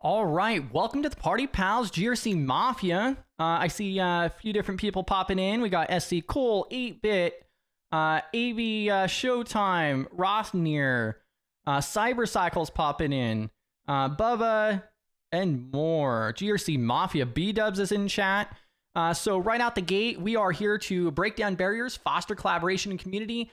All right, welcome to the party, pals. GRC Mafia. I see a few different people popping in. We got SC Cole, 8-Bit, AV Showtime, Rosnir, Cybercycles popping in, Bubba, and more. GRC Mafia. B-Dubs is in chat. So right out the gate, we are here to break down barriers, foster collaboration and community,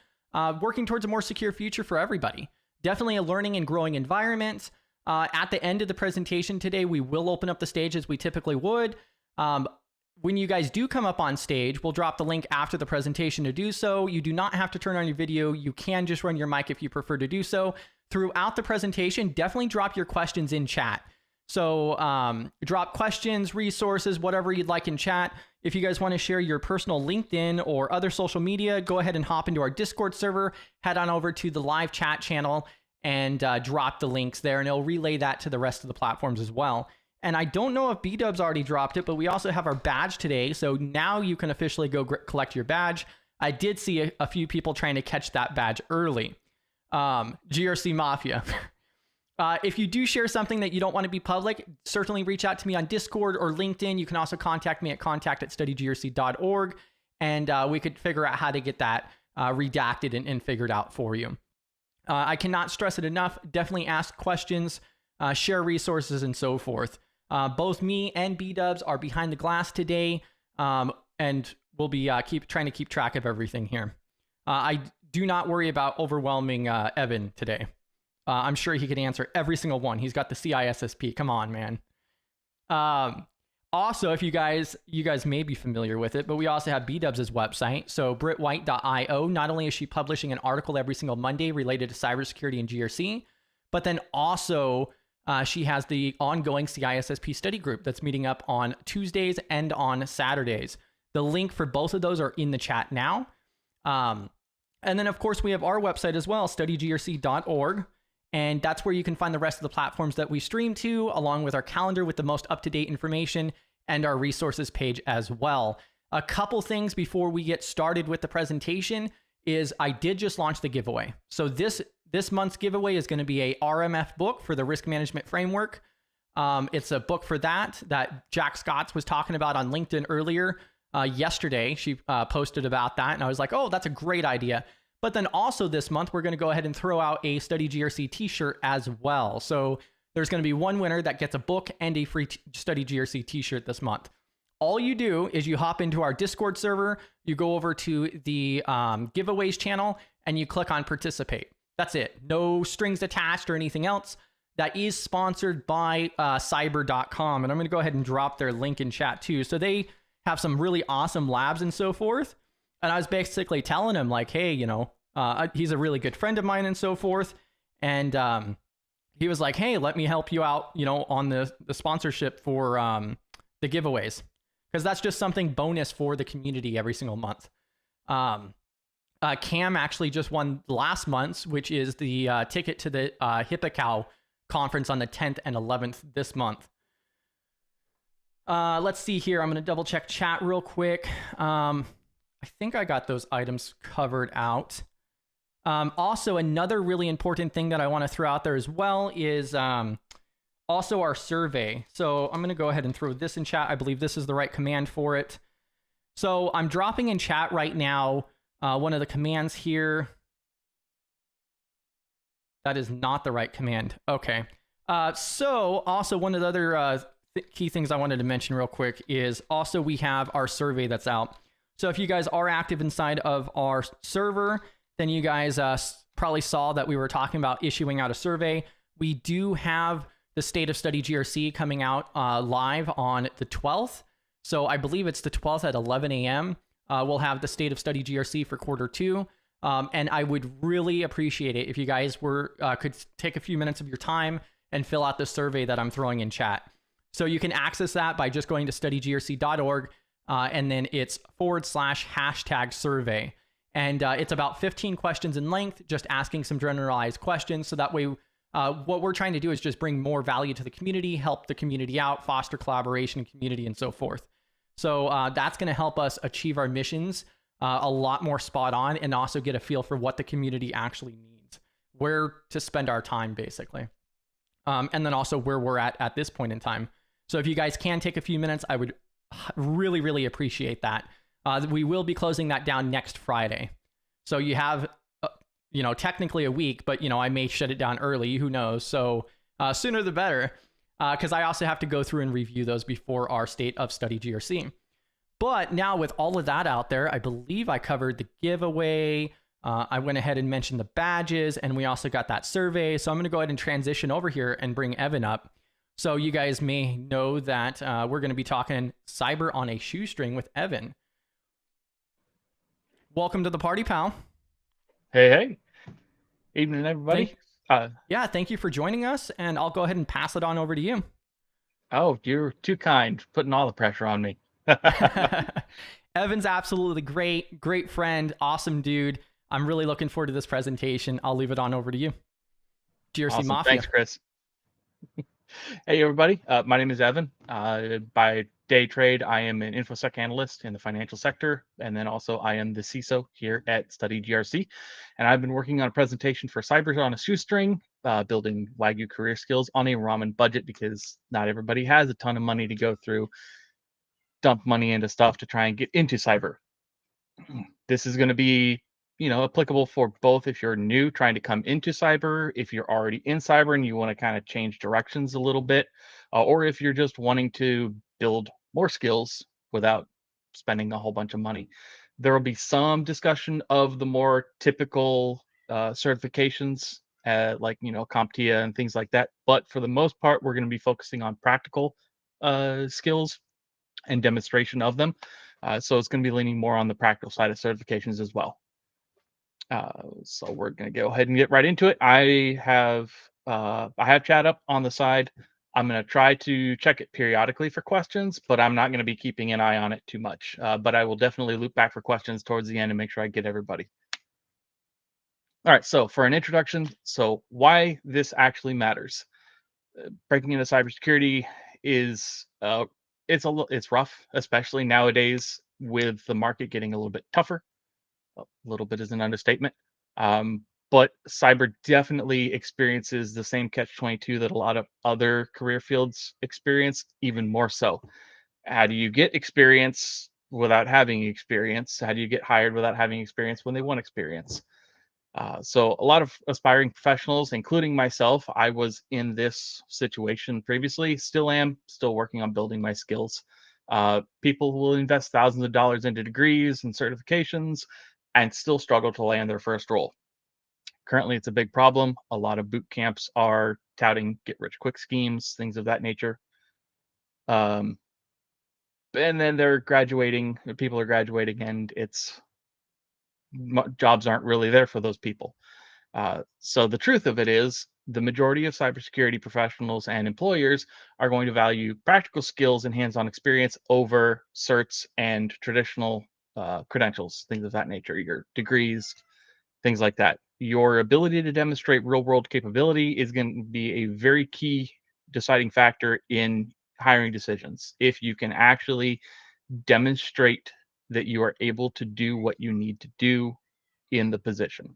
working towards a more secure future for everybody. Definitely a learning and growing environment. At the end of the presentation today, we will open up the stage as we typically would. When you guys do come up on stage, we'll drop the link after the presentation to do so. You do not have to turn on your video. You can just run your mic if you prefer to do so. Throughout the presentation, definitely drop your questions in chat. So drop questions, resources, whatever you'd like in chat. If you guys want to share your personal LinkedIn or other social media, go ahead and hop into our Discord server, head on over to the live chat channel, and drop the links there, and it'll relay that to the rest of the platforms as well. And I don't know if B-Dubs already dropped it, but we also have our badge today, so now you can officially go collect your badge. I did see a few people trying to catch that badge early. GRC Mafia. If you do share something that you don't want to be public, certainly reach out to me on Discord or LinkedIn. You can also contact me at contact@studygrc.org, and we could figure out how to get that redacted and figured out for you. I cannot stress it enough. Definitely ask questions, share resources, and so forth. Both me and B-Dubs are behind the glass today, and we'll be trying to keep track of everything here. I do not worry about overwhelming Evan today. I'm sure he could answer every single one. He's got the CISSP. Come on, man. Also, if you guys may be familiar with it, but we also have B-Dubs' website. So BritWhite.io, not only is she publishing an article every single Monday related to cybersecurity and GRC, but then also she has the ongoing CISSP study group that's meeting up on Tuesdays and on Saturdays. The link for both of those are in the chat now. And then, of course, we have our website as well, StudyGRC.org. And that's where you can find the rest of the platforms that we stream to, along with our calendar with the most up-to-date information and our resources page as well. A couple things before we get started with the presentation is I did just launch the giveaway. So this month's giveaway is going to be a RMF book for the risk management framework. It's a book for that Jack Scotts was talking about on LinkedIn earlier. Yesterday, she posted about that, and I was like, oh, that's a great idea. But then also this month, we're going to go ahead and throw out a StudyGRC t-shirt as well. So there's going to be one winner that gets a book and a free StudyGRC t-shirt this month. All you do is you hop into our Discord server, you go over to the giveaways channel, and you click on participate. That's it. No strings attached or anything else. That is sponsored by cyber.com. And I'm going to go ahead and drop their link in chat too. So they have some really awesome labs and so forth. And I was basically telling him, like, hey, you know, he's a really good friend of mine and so forth. And he was like, hey, let me help you out, you know, on the sponsorship for the giveaways. Because that's just something bonus for the community every single month. Cam actually just won last month's, which is the ticket to the HIPAA conference on the 10th and 11th this month. Let's see here. I'm going to double check chat real quick. I think I got those items covered out. Also, another really important thing that I want to throw out there as well is also our survey. So I'm going to go ahead and throw this in chat. I believe this is the right command for it. So I'm dropping in chat right now one of the commands here. That is not the right command. Okay. So also one of the other key things I wanted to mention real quick is also we have our survey that's out. So if you guys are active inside of our server, then you guys probably saw that we were talking about issuing out a survey. We do have the State of Study GRC coming out live on the 12th. So I believe it's the 12th at 11 a.m. We'll have the State of Study GRC for quarter 2. And I would really appreciate it if you guys could take a few minutes of your time and fill out the survey that I'm throwing in chat. So you can access that by just going to studygrc.org. And then it's /survey. And it's about 15 questions in length, just asking some generalized questions. So that way, what we're trying to do is just bring more value to the community, help the community out, foster collaboration, community, and so forth. So that's going to help us achieve our missions a lot more spot on, and also get a feel for what the community actually needs, where to spend our time, basically. and then also where we're at this point in time. So if you guys can take a few minutes, I would really, really appreciate that. We will be closing that down next Friday. So you have, technically a week, but, I may shut it down early. Who knows? So sooner the better, because I also have to go through and review those before our State of Study GRC. But now with all of that out there, I believe I covered the giveaway. I went ahead and mentioned the badges, and we also got that survey. So I'm going to go ahead and transition over here and bring Evan up. So you guys may know that we're going to be talking cyber on a shoestring with Evan. Welcome to the party, pal. Hey. Evening, everybody. Thank you for joining us, and I'll go ahead and pass it on over to you. Oh, you're too kind, putting all the pressure on me. Evan's absolutely great friend, awesome dude. I'm really looking forward to this presentation. I'll leave it on over to you. GRC Awesome. Mafia. Thanks, Chris. Hey, everybody. My name is Evan. By day trade, I am an InfoSec Analyst in the financial sector, and then also I am the CISO here at StudyGRC. And I've been working on a presentation for Cyber on a Shoestring, building Wagyu career skills on a ramen budget, because not everybody has a ton of money to go through, dump money into stuff to try and get into cyber. This is going to be applicable for both if you're new trying to come into cyber, if you're already in cyber and you want to kind of change directions a little bit, or if you're just wanting to build more skills without spending a whole bunch of money. There will be some discussion of the more typical certifications, like CompTIA and things like that. But for the most part, we're going to be focusing on practical skills and demonstration of them. So it's going to be leaning more on the practical side of certifications as well. So we're going to go ahead and get right into it. I have chat up on the side. I'm going to try to check it periodically for questions, but I'm not going to be keeping an eye on it too much. But I will definitely loop back for questions towards the end and make sure I get everybody. All right, so for an introduction, so why this actually matters. Breaking into cybersecurity is it's rough, especially nowadays with the market getting a little bit tougher. A little bit is an understatement. But cyber definitely experiences the same catch-22 that a lot of other career fields experience, even more so. How do you get experience without having experience? How do you get hired without having experience when they want experience? So a lot of aspiring professionals, including myself, I was in this situation previously, still am, still working on building my skills. People will invest thousands of dollars into degrees and certifications and still struggle to land their first role. Currently, it's a big problem. A lot of boot camps are touting get-rich-quick schemes, things of that nature. And then they're graduating, people are graduating, and jobs aren't really there for those people. So the truth of it is, the majority of cybersecurity professionals and employers are going to value practical skills and hands-on experience over certs and traditional credentials, things of that nature, your degrees, things like that. Your ability to demonstrate real-world capability is going to be a very key deciding factor in hiring decisions. If you can actually demonstrate that you are able to do what you need to do in the position.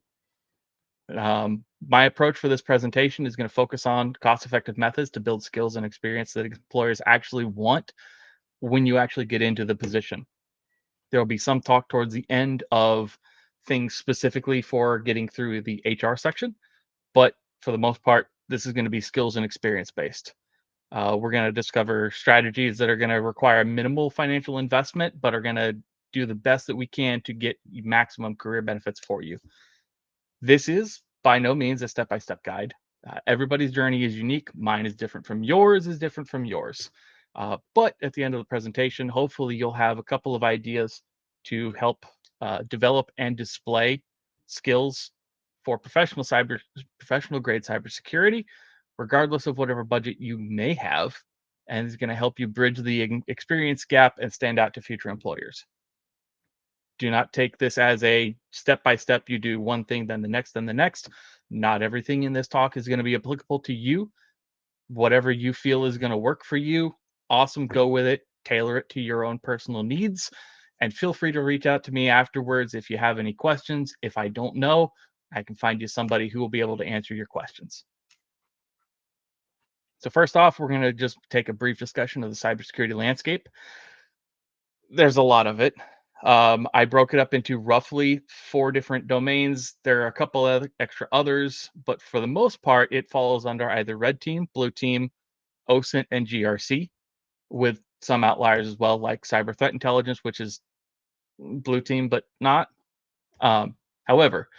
My approach for this presentation is going to focus on cost-effective methods to build skills and experience that employers actually want when you actually get into the position. There will be some talk towards the end of things specifically for getting through the HR section, but for the most part, this is going to be skills and experience based. We're going to discover strategies that are going to require minimal financial investment, but are going to do the best that we can to get maximum career benefits for you. This is by no means a step-by-step guide. Everybody's journey is unique. Mine is different from yours, is different from yours. But at the end of the presentation, hopefully you'll have a couple of ideas to help develop and display skills for professional grade cybersecurity, regardless of whatever budget you may have, and is going to help you bridge the experience gap and stand out to future employers. Do not take this as a step-by-step, you do one thing, then the next, then the next. Not everything in this talk is going to be applicable to you. Whatever you feel is going to work for you, awesome, go with it. Tailor it to your own personal needs. And feel free to reach out to me afterwards if you have any questions. If I don't know, I can find you somebody who will be able to answer your questions. So first off, we're going to just take a brief discussion of the cybersecurity landscape. There's a lot of it. I broke it up into roughly 4 different domains. There are a couple of extra others, but for the most part, it falls under either red team, blue team, OSINT, and GRC, with some outliers as well, like cyber threat intelligence, which is blue team, but not. However,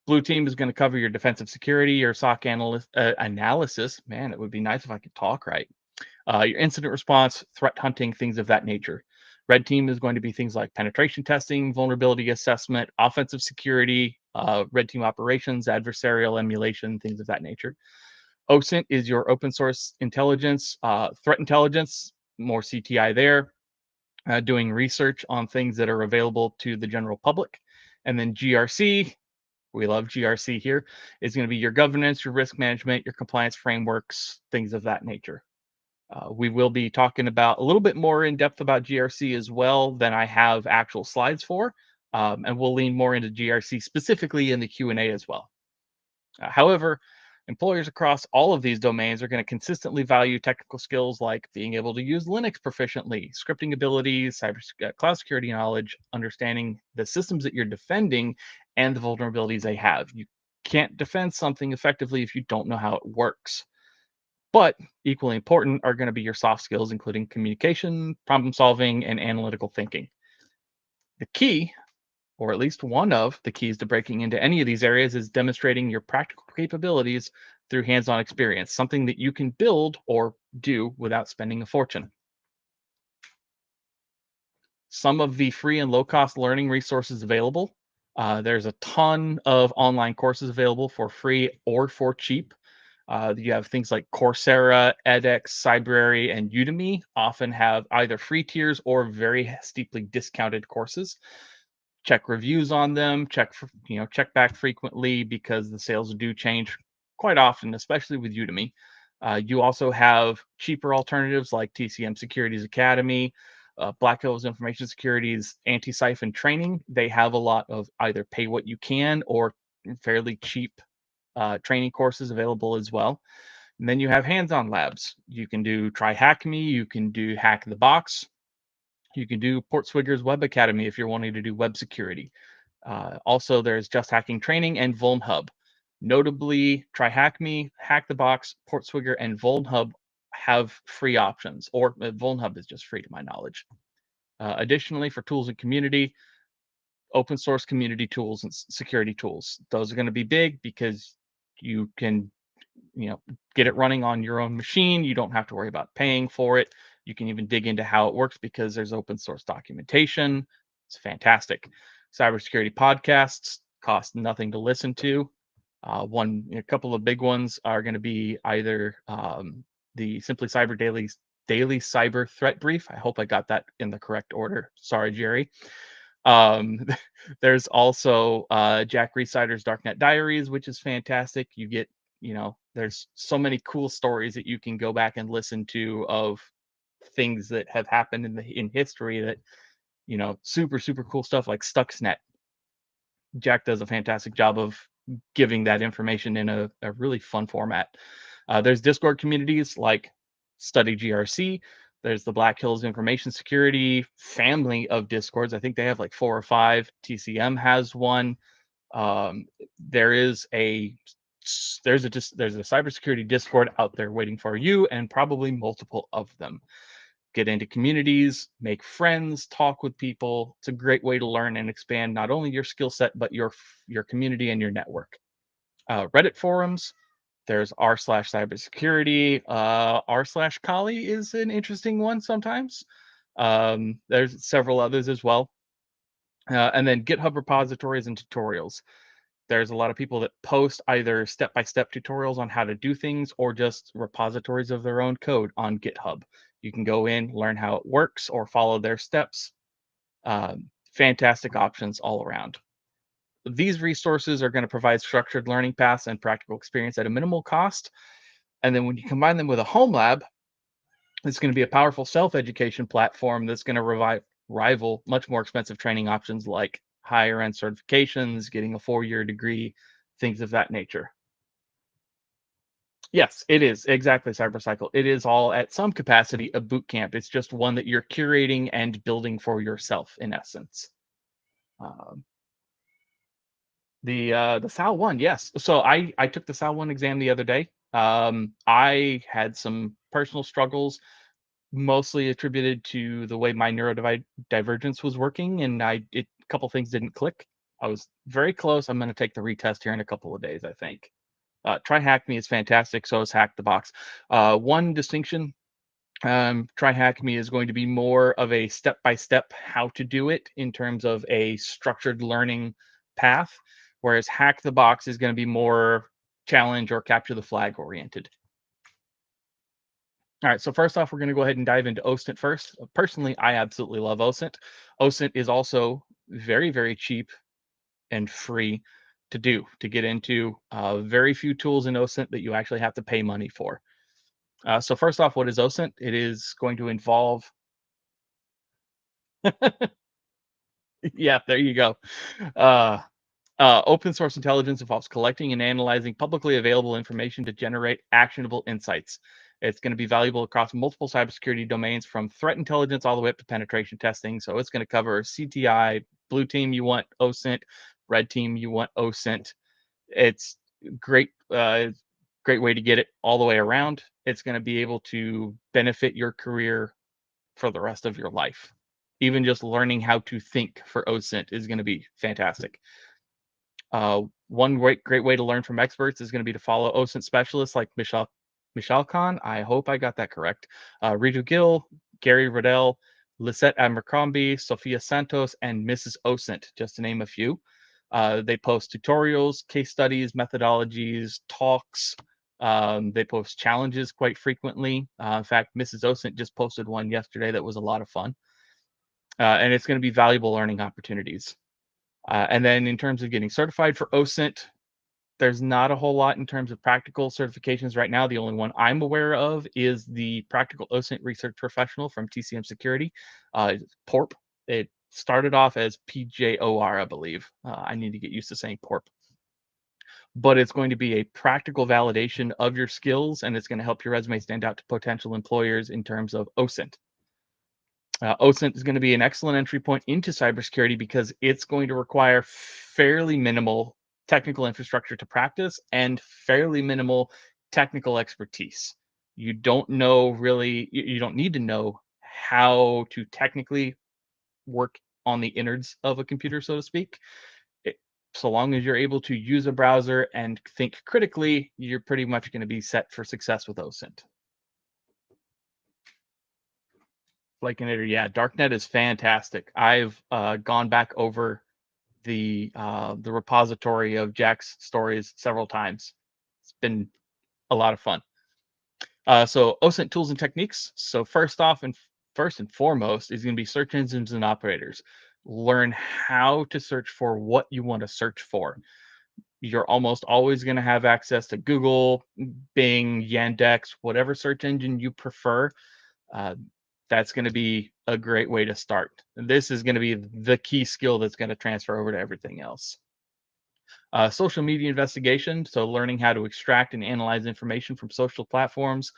blue team is going to cover your defensive security, your SOC analysis. Man, it would be nice if I could talk right. Your incident response, threat hunting, things of that nature. Red team is going to be things like penetration testing, vulnerability assessment, offensive security, red team operations, adversarial emulation, things of that nature. OSINT is your open source intelligence, threat intelligence, more CTI there, doing research on things that are available to the general public. And then GRC, we love GRC here, is going to be your governance, your risk management, your compliance frameworks, things of that nature. We will be talking about a little bit more in depth about GRC as well than I have actual slides for, and we'll lean more into GRC specifically in the Q&A as well. However, employers across all of these domains are going to consistently value technical skills like being able to use Linux proficiently, scripting abilities, cloud security knowledge, understanding the systems that you're defending and the vulnerabilities they have. You can't defend something effectively if you don't know how it works. But equally important are going to be your soft skills, including communication, problem solving, and analytical thinking. The key, or at least one of the keys to breaking into any of these areas, is demonstrating your practical capabilities through hands-on experience, something that you can build or do without spending a fortune. Some of the free and low-cost learning resources available. There's a ton of online courses available for free or for cheap. You have things like Coursera, edX, Cybrary, and Udemy often have either free tiers or very steeply discounted courses. Check reviews on them, check back frequently because the sales do change quite often, especially with Udemy. You also have cheaper alternatives like TCM Securities Academy, Black Hills Information Security's anti-siphon training. They have a lot of either pay what you can or fairly cheap training courses available as well. And then you have hands-on labs. You can do Try Hack Me, you can do Hack the Box, you can do Portswigger's Web Academy if you're wanting to do web security. Also, there's Just Hacking Training and VulnHub. Notably, Try Hack Me, Hack the Box, Portswigger, and VulnHub have free options, or VulnHub is just free to my knowledge. Additionally, for tools and community, open source community tools and security tools. Those are going to be big because you can get it running on your own machine. You don't have to worry about paying for it. You can even dig into how it works because there's open source documentation. It's fantastic. Cybersecurity podcasts cost nothing to listen to. A couple of big ones are going to be either the Simply Cyber Daily Cyber Threat Brief. I hope I got that in the correct order. Sorry, Jerry. There's also Jack Resider's Darknet Diaries, which is fantastic. You get, there's so many cool stories that you can go back and listen to of things that have happened in history that, super, super cool stuff like Stuxnet. Jack does a fantastic job of giving that information in a really fun format. There's Discord communities like StudyGRC. There's the Black Hills Information Security family of Discords. I think they have like 4 or 5. TCM has one. There's a cybersecurity Discord out there waiting for you, and probably multiple of them. Get into communities, make friends, talk with people. It's a great way to learn and expand not only your skill set but your community and your network. Reddit forums. There's r/cybersecurity. r/Kali is an interesting one sometimes. There's several others as well. And then GitHub repositories and tutorials. There's a lot of people that post either step-by-step tutorials on how to do things or just repositories of their own code on GitHub. You can go in, learn how it works, or follow their steps. Fantastic options all around. These resources are going to provide structured learning paths and practical experience at a minimal cost. And then when you combine them with a home lab, it's going to be a powerful self-education platform that's going to rival much more expensive training options like higher end certifications, getting a 4-year degree, things of that nature. Yes, it is exactly Cybercycle. It is all at some capacity a boot camp. It's just one that you're curating and building for yourself in essence. Um, the SAL one, yes. So I took the SAL one exam the other day. I had some personal struggles, mostly attributed to the way my neurodivergence was working, and a couple things didn't click. I was very close. I'm going to take the retest here in a couple of days, I think. Try Hack Me is fantastic. So is Hack the Box. One distinction: Try Hack Me is going to be more of a step-by-step how to do it in terms of a structured learning path, whereas Hack the Box is going to be more challenge or capture the flag oriented. All right, so first off, we're going to go ahead and dive into OSINT first. Personally, I absolutely love OSINT. OSINT is also very, very cheap and free to get into. Very few tools in OSINT that you actually have to pay money for. So first off, what is OSINT? It is going to involve yeah, there you go. Uh, Open source intelligence involves collecting and analyzing publicly available information to generate actionable insights. It's going to be valuable across multiple cybersecurity domains, from threat intelligence all the way up to penetration testing. So it's going to cover CTI, blue team, you want OSINT, red team, you want OSINT. It's great, great way to get it all the way around. It's going to be able to benefit your career for the rest of your life. Even just learning how to think for OSINT is going to be fantastic. One great way to learn from experts is going to be to follow OSINT specialists like Michelle Khan. I hope I got that correct. Ritu Gill, Gary Riddell, Lisette Abercrombie, Sophia Santos, and Mrs. OSINT, just to name a few. They post tutorials, case studies, methodologies, talks. They post challenges quite frequently. In fact, Mrs. OSINT just posted one yesterday that was a lot of fun. And it's going to be valuable learning opportunities. And then in terms of getting certified for OSINT, there's not a whole lot in terms of practical certifications right now. The only one I'm aware of is the Practical OSINT Research Professional from TCM Security, PORP. It started off as PJOR, I believe. I need to get used to saying PORP. But it's going to be a practical validation of your skills, and it's going to help your resume stand out to potential employers in terms of OSINT. OSINT is going to be an excellent entry point into cybersecurity because it's going to require fairly minimal technical infrastructure to practice and fairly minimal technical expertise. You don't know really, you don't need to know how to technically work on the innards of a computer, so to speak. So long as you're able to use a browser and think critically, you're pretty much going to be set for success with OSINT. Blakeinator, yeah, Darknet is fantastic. I've gone back over the repository of Jack's stories several times. It's been a lot of fun. So OSINT tools and techniques. So first and foremost is going to be search engines and operators. Learn how to search for what you want to search for. You're almost always going to have access to Google, Bing, Yandex, whatever search engine you prefer. That's going to be a great way to start. This is going to be the key skill that's going to transfer over to everything else. Social media investigation, so learning how to extract and analyze information from social platforms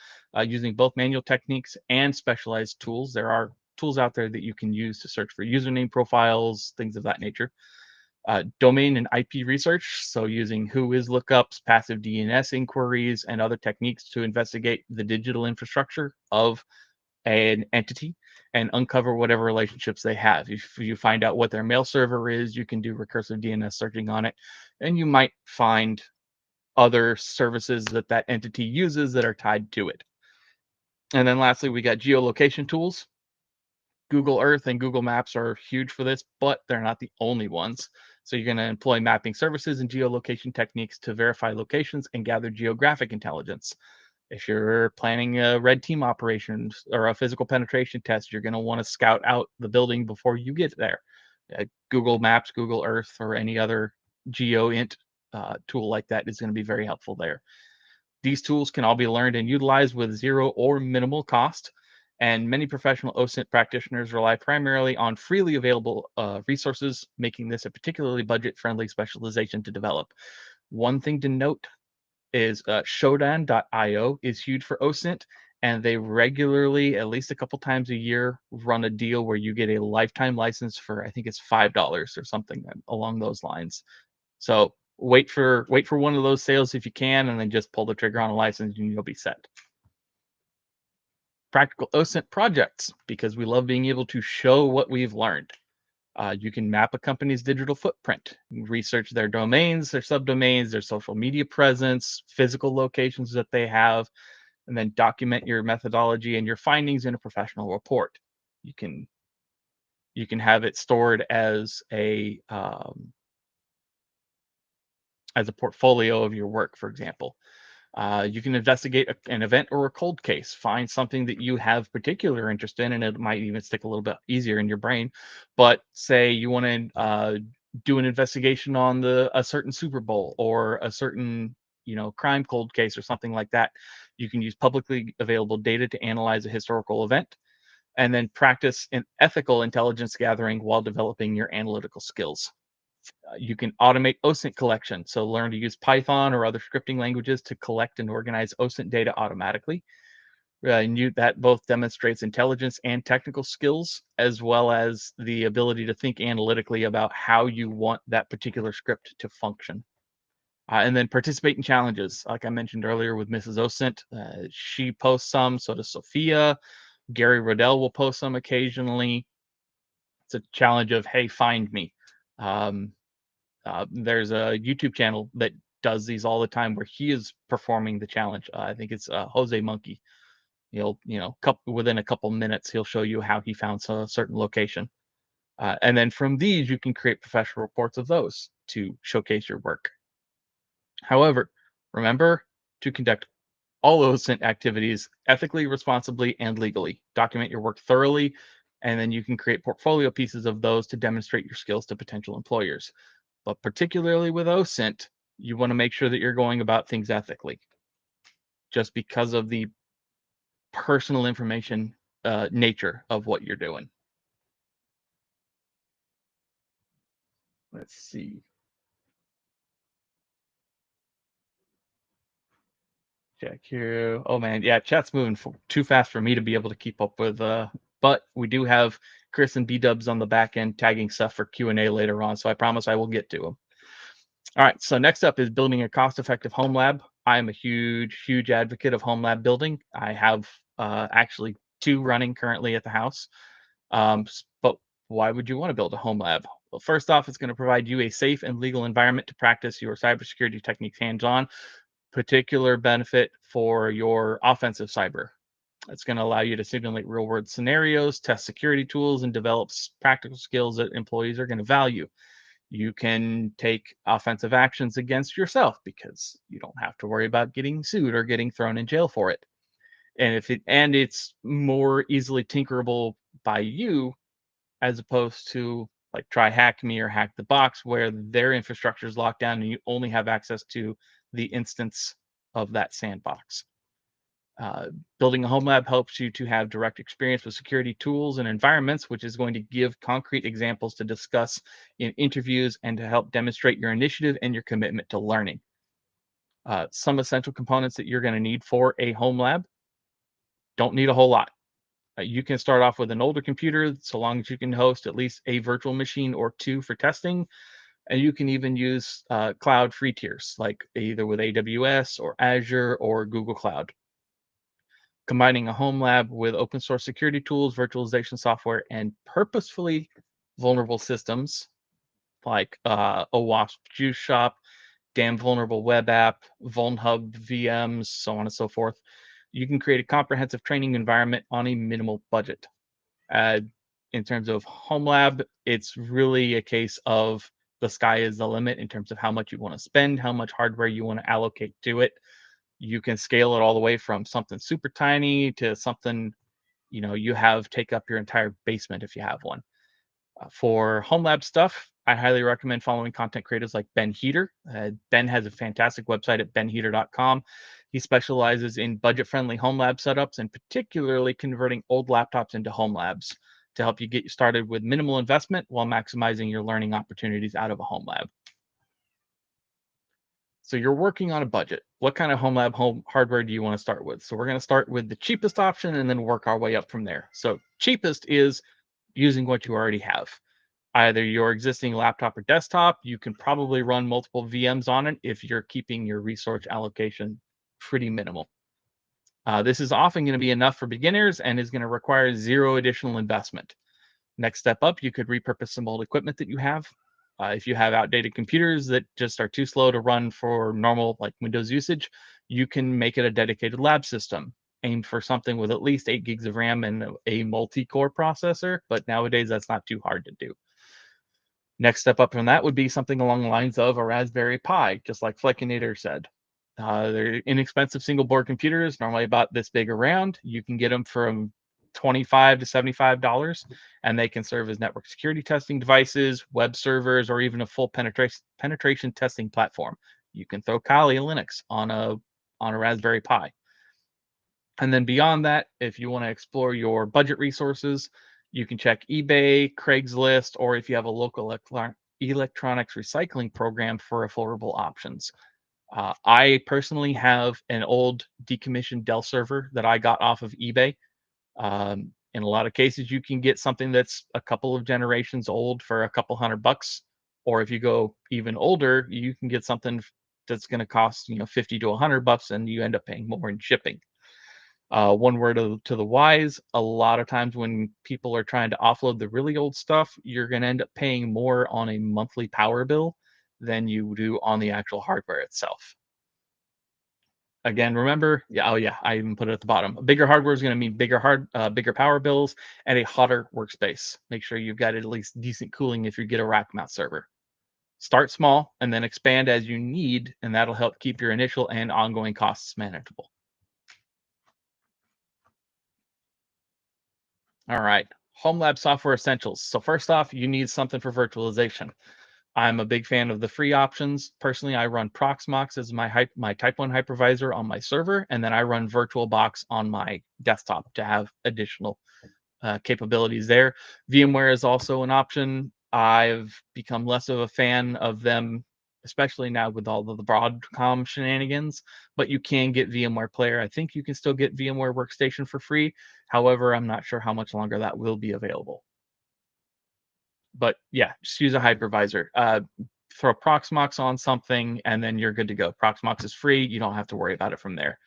using both manual techniques and specialized tools. There are tools out there that you can use to search for username profiles, things of that nature. Domain and IP research, so using whois lookups, passive DNS inquiries, and other techniques to investigate the digital infrastructure of an entity and uncover whatever relationships they have. If you find out what their mail server is, you can do recursive DNS searching on it, and you might find other services that that entity uses that are tied to it. And then lastly, we got geolocation tools. Google Earth and Google Maps are huge for this, but they're not the only ones. So you're going to employ mapping services and geolocation techniques to verify locations and gather geographic intelligence. If you're planning a red team operations or a physical penetration test, you're going to want to scout out the building before you get there. Google Maps, Google Earth, or any other GeoInt tool like that is going to be very helpful there. These tools can all be learned and utilized with zero or minimal cost, and many professional OSINT practitioners rely primarily on freely available resources, making this a particularly budget-friendly specialization to develop. One thing to note, is Shodan.io is huge for OSINT, and they regularly, at least a couple times a year, run a deal where you get a lifetime license for, I think it's $5 or something along those lines. So wait for one of those sales if you can, and then just pull the trigger on a license and you'll be set. Practical OSINT projects, because we love being able to show what we've learned. You can map a company's digital footprint, research their domains, their subdomains, their social media presence, physical locations that they have, and then document your methodology and your findings in a professional report. You can have it stored as a portfolio of your work, for example. You can investigate an event or a cold case, find something that you have particular interest in, and it might even stick a little bit easier in your brain. But say you want to do an investigation on a certain Super Bowl or a certain crime cold case or something like that. You can use publicly available data to analyze a historical event, and then practice an ethical intelligence gathering while developing your analytical skills. You can automate OSINT collection. So learn to use Python or other scripting languages to collect and organize OSINT data automatically. That both demonstrates intelligence and technical skills, as well as the ability to think analytically about how you want that particular script to function. And then participate in challenges. Like I mentioned earlier with Mrs. OSINT, she posts some, so does Sophia. Gary Rodell will post some occasionally. It's a challenge of, hey, find me. There's a YouTube channel that does these all the time where he is performing the challenge. I think it's Jose Monkey. He'll, within a couple minutes, he'll show you how he found a certain location. And then from these, you can create professional reports of those to showcase your work. However, remember to conduct all OSINT activities ethically, responsibly, and legally. Document your work thoroughly, and then you can create portfolio pieces of those to demonstrate your skills to potential employers. But particularly with OSINT, you want to make sure that you're going about things ethically, just because of the personal information nature of what you're doing. Let's see. Check here. Oh man, yeah, chat's moving too fast for me to be able to keep up with. But we do have Chris and B-Dubs on the back end tagging stuff for Q&A later on, so I promise I will get to them. All right, so next up is building a cost-effective home lab. I am a huge advocate of home lab building. I have actually 2 running currently at the house. But why would you want to build a home lab? Well, first off, it's going to provide you a safe and legal environment to practice your cybersecurity techniques hands-on. Particular benefit for your offensive cyber. It's going to allow you to simulate real-world scenarios, test security tools, and develop practical skills that employees are going to value. You can take offensive actions against yourself because you don't have to worry about getting sued or getting thrown in jail for it. And it's more easily tinkerable by you, as opposed to like try hack me or hack the box, where their infrastructure is locked down and you only have access to the instance of that sandbox. Building a home lab helps you to have direct experience with security tools and environments, which is going to give concrete examples to discuss in interviews and to help demonstrate your initiative and your commitment to learning. Some essential components that you're going to need for a home lab: don't need a whole lot. You can start off with an older computer, so long as you can host at least a virtual machine or 2 for testing. And you can even use cloud free tiers, like either with AWS or Azure or Google Cloud. Combining a home lab with open source security tools, virtualization software, and purposefully vulnerable systems like OWASP Juice Shop, Damn Vulnerable Web App, VulnHub VMs, so on and so forth, you can create a comprehensive training environment on a minimal budget. In terms of home lab, it's really a case of the sky is the limit in terms of how much you want to spend, how much hardware you want to allocate to it. You can scale it all the way from something super tiny to something, you have take up your entire basement if you have one. For home lab stuff, I highly recommend following content creators like Ben Heater. Ben has a fantastic website at benheater.com. He specializes in budget-friendly home lab setups and particularly converting old laptops into home labs to help you get started with minimal investment while maximizing your learning opportunities out of a home lab. So you're working on a budget. What kind of home lab hardware do you want to start with? So we're going to start with the cheapest option and then work our way up from there. So cheapest is using what you already have. Either your existing laptop or desktop, you can probably run multiple VMs on it if you're keeping your resource allocation pretty minimal. This is often going to be enough for beginners and is going to require zero additional investment. Next step up, you could repurpose some old equipment that you have. If you have outdated computers that just are too slow to run for normal like Windows usage, you can make it a dedicated lab system. Aim for something with at least 8 gigs of RAM and a multi-core processor, but nowadays that's not too hard to do. Next step up from that would be something along the lines of a Raspberry Pi, just like Fleckinator said. They're inexpensive single board computers, normally about this big around. You can get them from $25 to $75, and they can serve as network security testing devices, web servers, or even a full penetration testing platform. You can throw Kali Linux on a Raspberry Pi. And then beyond that, if you want to explore your budget resources, you can check eBay, Craigslist, or if you have a local electronics recycling program for affordable options. I personally have an old decommissioned Dell server that I got off of eBay. In a lot of cases, you can get something that's a couple of generations old for a couple $100, or if you go even older, you can get something that's going to cost $50 to $100, and you end up paying more in shipping. One word to the wise, a lot of times when people are trying to offload the really old stuff, you're going to end up paying more on a monthly power bill than you do on the actual hardware itself. Again, remember, I even put it at the bottom. Bigger hardware is going to mean bigger power bills and a hotter workspace. Make sure you've got at least decent cooling if you get a rack mount server. Start small and then expand as you need, and that'll help keep your initial and ongoing costs manageable. All right, home lab software essentials. So first off, you need something for virtualization. I'm a big fan of the free options. Personally, I run Proxmox as my Type 1 hypervisor on my server, and then I run VirtualBox on my desktop to have additional capabilities there. VMware is also an option. I've become less of a fan of them, especially now with all of the Broadcom shenanigans, but you can get VMware Player. I think you can still get VMware Workstation for free. However, I'm not sure how much longer that will be available. But yeah, just use a hypervisor. Throw Proxmox on something, and then you're good to go. Proxmox is free. You don't have to worry about it from there.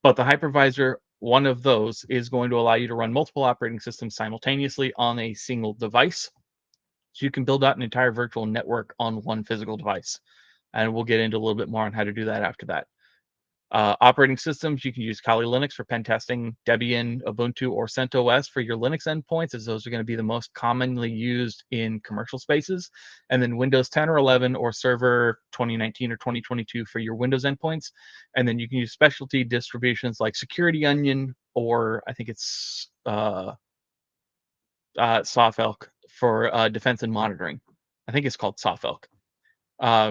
But the hypervisor, one of those, is going to allow you to run multiple operating systems simultaneously on a single device. So you can build out an entire virtual network on one physical device. And we'll get into a little bit more on how to do that after that. Operating systems, you can use Kali Linux for pen testing, Debian, Ubuntu, or CentOS for your Linux endpoints, as those are going to be the most commonly used in commercial spaces. And then Windows 10 or 11 or Server 2019 or 2022 for your Windows endpoints. And then you can use specialty distributions like Security Onion, or I think it's Sawfelk for defense and monitoring. I think it's called Sawfelk.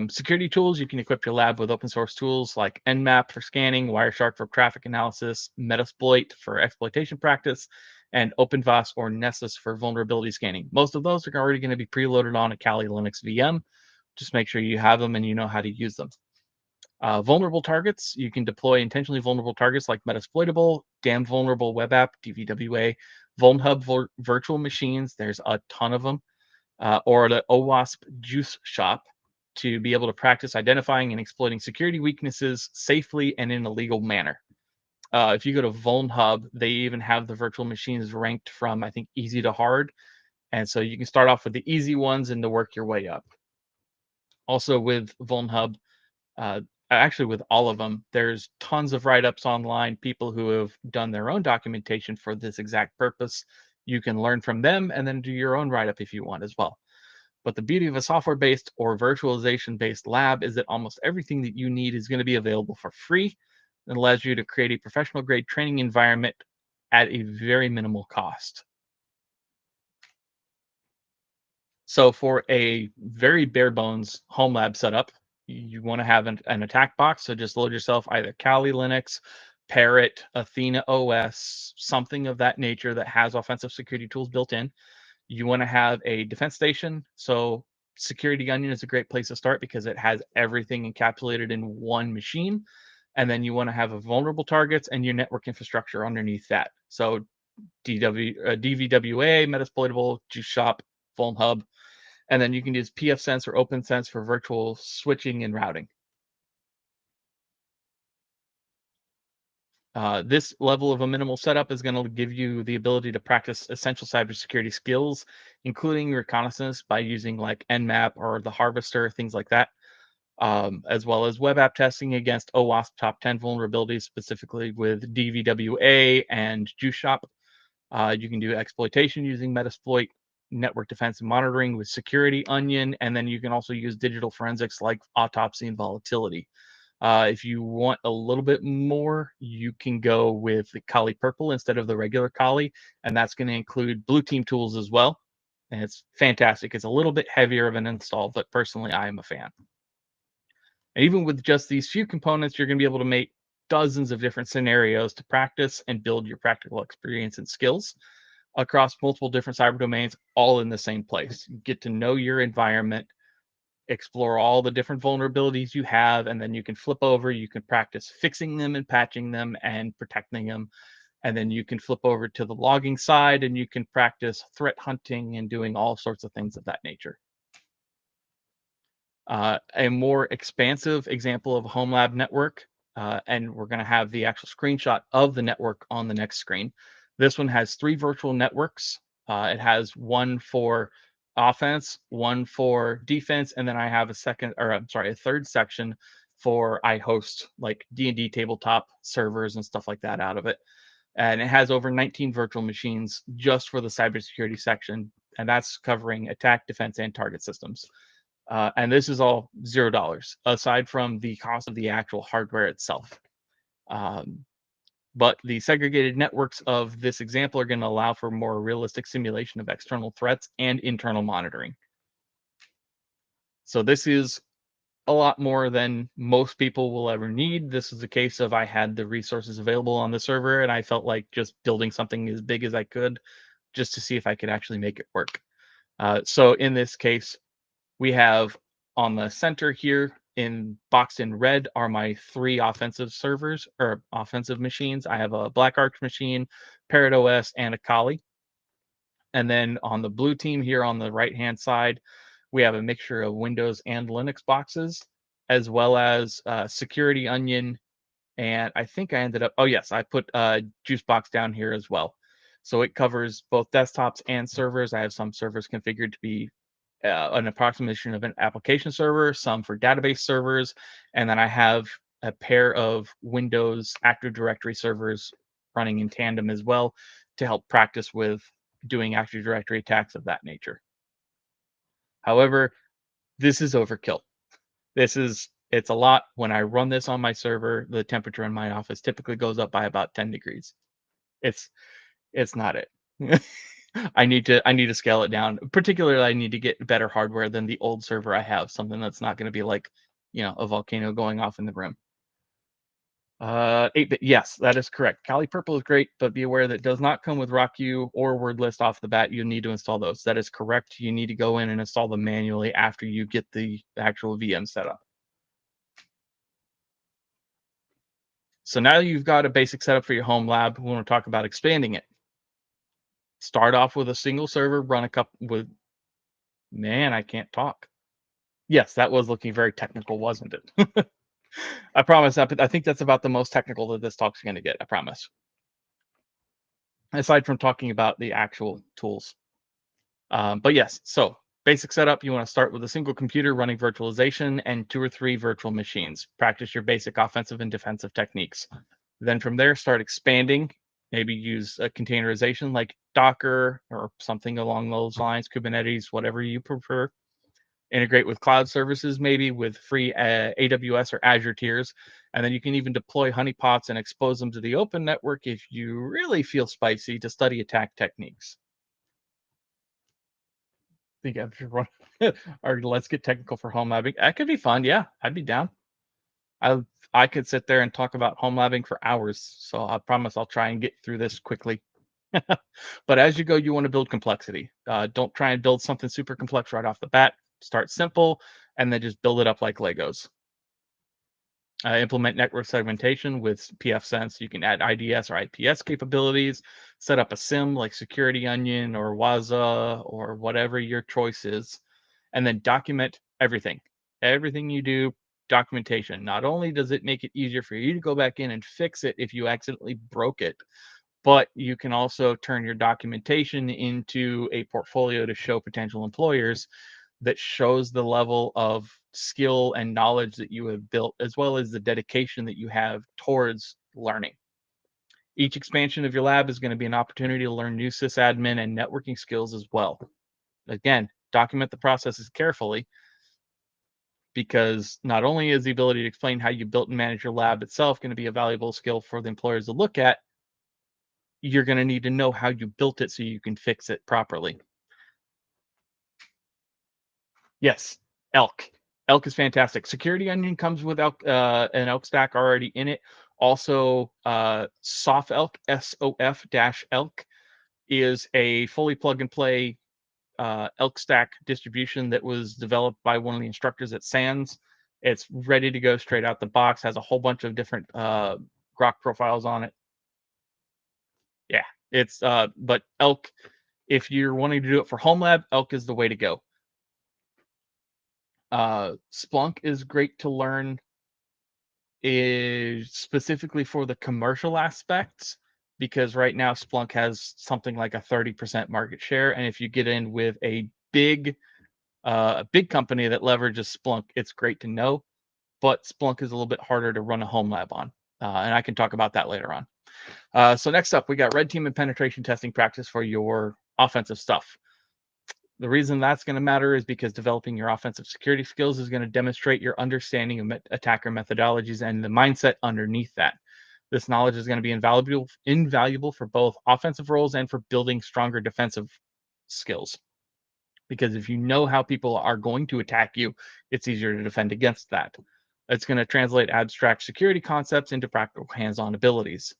Security tools, you can equip your lab with open source tools like Nmap for scanning, Wireshark for traffic analysis, Metasploit for exploitation practice, and OpenVAS or Nessus for vulnerability scanning. Most of those are already going to be preloaded on a Kali Linux VM. Just make sure you have them and you know how to use them. Vulnerable targets, you can deploy intentionally vulnerable targets like Metasploitable, Damned Vulnerable Web App, DVWA, VulnHub virtual machines, there's a ton of them, or the OWASP Juice Shop, to be able to practice identifying and exploiting security weaknesses safely and in a legal manner. If you go to VulnHub, they even have the virtual machines ranked from, I think, easy to hard. And so you can start off with the easy ones and to work your way up. Also with VulnHub, actually with all of them, there's tons of write-ups online, people who have done their own documentation for this exact purpose. You can learn from them and then do your own write-up if you want as well. But the beauty of a software-based or virtualization-based lab is that almost everything that you need is going to be available for free and allows you to create a professional-grade training environment at a very minimal cost. So for a very bare bones home lab setup, you want to have an attack box. So just load yourself either Kali Linux, Parrot, Athena OS, something of that nature that has offensive security tools built in. You want to have a defense station. So Security Onion is a great place to start because it has everything encapsulated in one machine. And then you want to have a vulnerable targets and your network infrastructure underneath that. So DVWA, Metasploitable, JuiceShop, Vuln Hub, and then you can use pfSense or OpenSense for virtual switching and routing. This level of a minimal setup is going to give you the ability to practice essential cybersecurity skills, including reconnaissance by using like Nmap or the Harvester, things like that, as well as web app testing against OWASP top 10 vulnerabilities, specifically with DVWA and JuiceShop. You can do exploitation using Metasploit, network defense and monitoring with Security Onion, and then you can also use digital forensics like autopsy and volatility. If you want a little bit more, you can go with the Kali Purple instead of the regular Kali, and that's going to include blue team tools as well. And it's fantastic. It's a little bit heavier of an install, but personally, I am a fan. And even with just these few components, you're going to be able to make dozens of different scenarios to practice and build your practical experience and skills across multiple different cyber domains, all in the same place. You get to know your environment, explore all the different vulnerabilities you have, and then you can flip over, you can practice fixing them and patching them and protecting them. And then you can flip over to the logging side and you can practice threat hunting and doing all sorts of things of that nature. A more expansive example of a home lab network, and we're going to have the actual screenshot of the network on the next screen. This one has 3 virtual networks. It has one for offense, one for defense, and then I have a third section for I host like D&D tabletop servers and stuff like that out of it. And it has over 19 virtual machines just for the cybersecurity section, and that's covering attack, defense, and target systems. And this is all $0 aside from the cost of the actual hardware itself. But the segregated networks of this example are going to allow for more realistic simulation of external threats and internal monitoring. So this is a lot more than most people will ever need. This is a case of I had the resources available on the server and I felt like just building something as big as I could just to see if I could actually make it work. So in this case, we have on the center here boxed in red are my 3 offensive servers or offensive machines. I have a Black Arch machine, Parrot OS, and a Kali. And then on the blue team here on the right-hand side, we have a mixture of Windows and Linux boxes, as well as Security Onion. And I think I ended up, oh yes, I put Juicebox down here as well. So it covers both desktops and servers. I have some servers configured to be an approximation of an application server, some for database servers, and then I have a pair of Windows Active Directory servers running in tandem as well to help practice with doing Active Directory attacks of that nature. However, this is overkill. It's a lot. When I run this on my server, the temperature in my office typically goes up by about 10 degrees. It's not it. I need to scale it down. Particularly, I need to get better hardware than the old server I have, something that's not going to be like, a volcano going off in the rim. 8-bit, yes, that is correct. Kali Purple is great, but be aware that it does not come with RockU or word list off the bat. You need to install those. That is correct. You need to go in and install them manually after you get the actual VM set up. So now you've got a basic setup for your home lab. We want to talk about expanding it. Start off with a single server, run a couple with, man, I can't talk. Yes, that was looking very technical, wasn't it? I promise. I think that's about the most technical that this talk's going to get. I promise. Aside from talking about the actual tools. But yes, so basic setup, you want to start with a single computer running virtualization and 2 or 3 virtual machines. Practice your basic offensive and defensive techniques. Then from there, start expanding. Maybe use a containerization like Docker or something along those lines, Kubernetes, whatever you prefer. Integrate with cloud services, maybe with free AWS or Azure tiers. And then you can even deploy honeypots and expose them to the open network if you really feel spicy to study attack techniques. I think after run, or let's get technical for home labbing. That could be fun. Yeah, I'd be down. I could sit there and talk about home labbing for hours. So I promise I'll try and get through this quickly. But as you go, you want to build complexity. Don't try and build something super complex right off the bat. Start simple and then just build it up like Legos. Implement network segmentation with pfSense. You can add IDS or IPS capabilities, set up a SIM like Security Onion or Waza or whatever your choice is, and then document everything. Everything you do, documentation. Not only does it make it easier for you to go back in and fix it if you accidentally broke it, but you can also turn your documentation into a portfolio to show potential employers that shows the level of skill and knowledge that you have built, as well as the dedication that you have towards learning. Each expansion of your lab is going to be an opportunity to learn new sysadmin and networking skills as well. Again, document the processes carefully, because not only is the ability to explain how you built and manage your lab itself going to be a valuable skill for the employers to look at, you're going to need to know how you built it so you can fix it properly. Yes, Elk. Elk is fantastic. Security Onion comes with Elk, an Elk stack already in it. Also, Soft Elk, SOF-Elk, is a fully plug and play Elk stack distribution that was developed by one of the instructors at SANS. It's ready to go straight out the box, has a whole bunch of different grok profiles on it. Yeah, it's but Elk, if you're wanting to do it for home lab, Elk is the way to go. Splunk is great to learn, is specifically for the commercial aspects, because right now Splunk has something like a 30% market share, and if you get in with a big company that leverages Splunk, it's great to know. But Splunk is a little bit harder to run a home lab on, and I can talk about that later on. So next up, we got red team and penetration testing practice for your offensive stuff. The reason that's going to matter is because developing your offensive security skills is going to demonstrate your understanding of attacker methodologies and the mindset underneath that. This knowledge is going to be invaluable for both offensive roles and for building stronger defensive skills. Because if you know how people are going to attack you, it's easier to defend against that. It's going to translate abstract security concepts into practical hands-on abilities.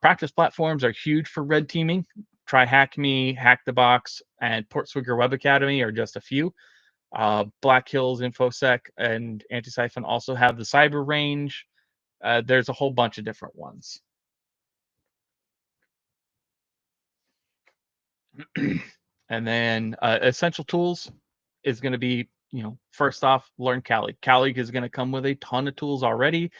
Practice platforms are huge for red teaming. Try HackMe, Hack the Box, and Portswigger Web Academy are just a few. Black Hills, InfoSec, and Anti-Siphon also have the cyber range. There's a whole bunch of different ones. And then essential tools is going to be, first off, learn Kali. Kali is going to come with a ton of tools already.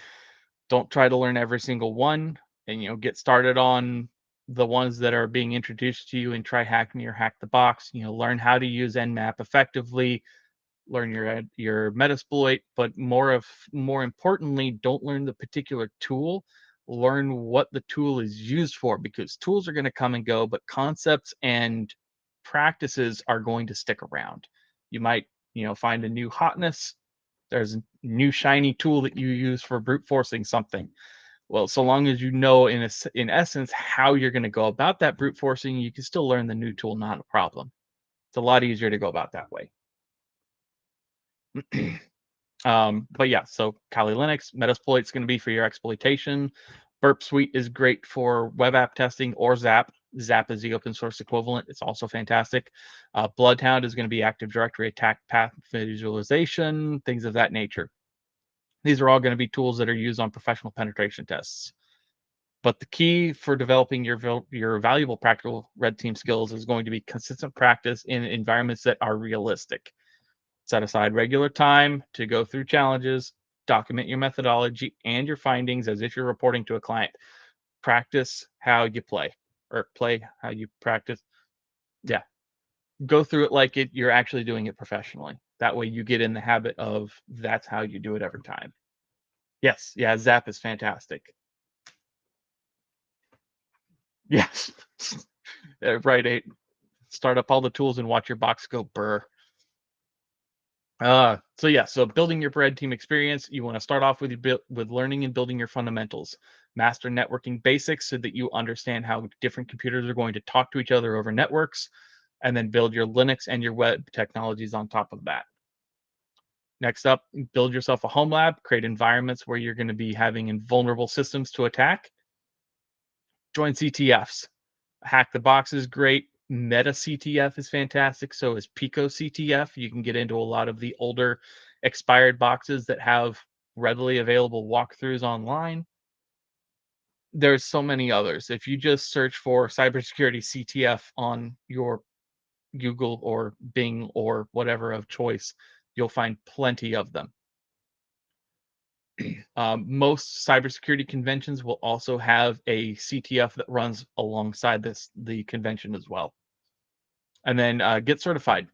Don't try to learn every single one, and get started on the ones that are being introduced to you and try HackMe or Hack the Box. Learn how to use Nmap effectively, learn your Metasploit, but more importantly, don't learn the particular tool. Learn what the tool is used for, because tools are going to come and go, but concepts and practices are going to stick around. You might, find a new hotness. There's a new shiny tool that you use for brute forcing something. Well, so long as you know in essence how you're going to go about that brute forcing, you can still learn the new tool, not a problem. It's a lot easier to go about that way. But yeah, so Kali Linux, Metasploit is going to be for your exploitation. Burp Suite is great for web app testing, or Zap. Zap is the open source equivalent. It's also fantastic. Bloodhound is going to be Active Directory attack path visualization, things of that nature. These are all going to be tools that are used on professional penetration tests. But the key for developing your valuable practical red team skills is going to be consistent practice in environments that are realistic. Set aside regular time to go through challenges, document your methodology and your findings as if you're reporting to a client. Practice how you play, or play how you practice. Yeah. Go through it like you're actually doing it professionally. That way you get in the habit of that's how you do it every time. Yes. Yeah. Zap is fantastic. Yes. Right. Start up all the tools and watch your box go burr. So building your red team experience, you want to start off with learning and building your fundamentals. Master networking basics so that you understand how different computers are going to talk to each other over networks, and then build your Linux and your web technologies on top of that. Next up, build yourself a home lab, create environments where you're going to be having invulnerable systems to attack. Join CTFs. Hack the Box is great. Meta CTF is fantastic. So is Pico CTF. You can get into a lot of the older expired boxes that have readily available walkthroughs online. There's so many others. If you just search for cybersecurity CTF on your Google or Bing or whatever of choice, you'll find plenty of them. Most cybersecurity conventions will also have a CTF that runs alongside the convention as well. And then get certified.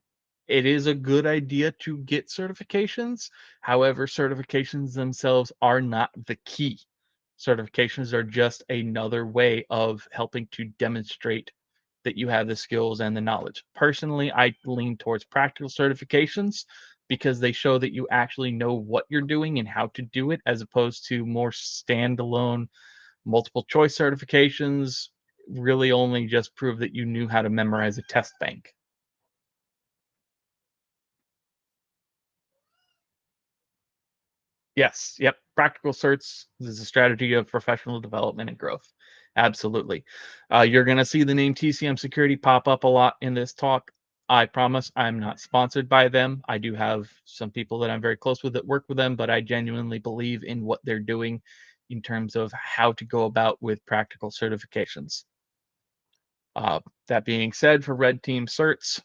It is a good idea to get certifications. However, certifications themselves are not the key. Certifications are just another way of helping to demonstrate that you have the skills and the knowledge. Personally, I lean towards practical certifications because they show that you actually know what you're doing and how to do it, as opposed to more standalone multiple choice certifications really only just prove that you knew how to memorize a test bank. Yes, yep. Practical certs is a strategy of professional development and growth. Absolutely. You're going to see the name TCM Security pop up a lot in this talk. I promise I'm not sponsored by them. I do have some people that I'm very close with that work with them, but I genuinely believe in what they're doing in terms of how to go about with practical certifications. That being said, for Red Team certs,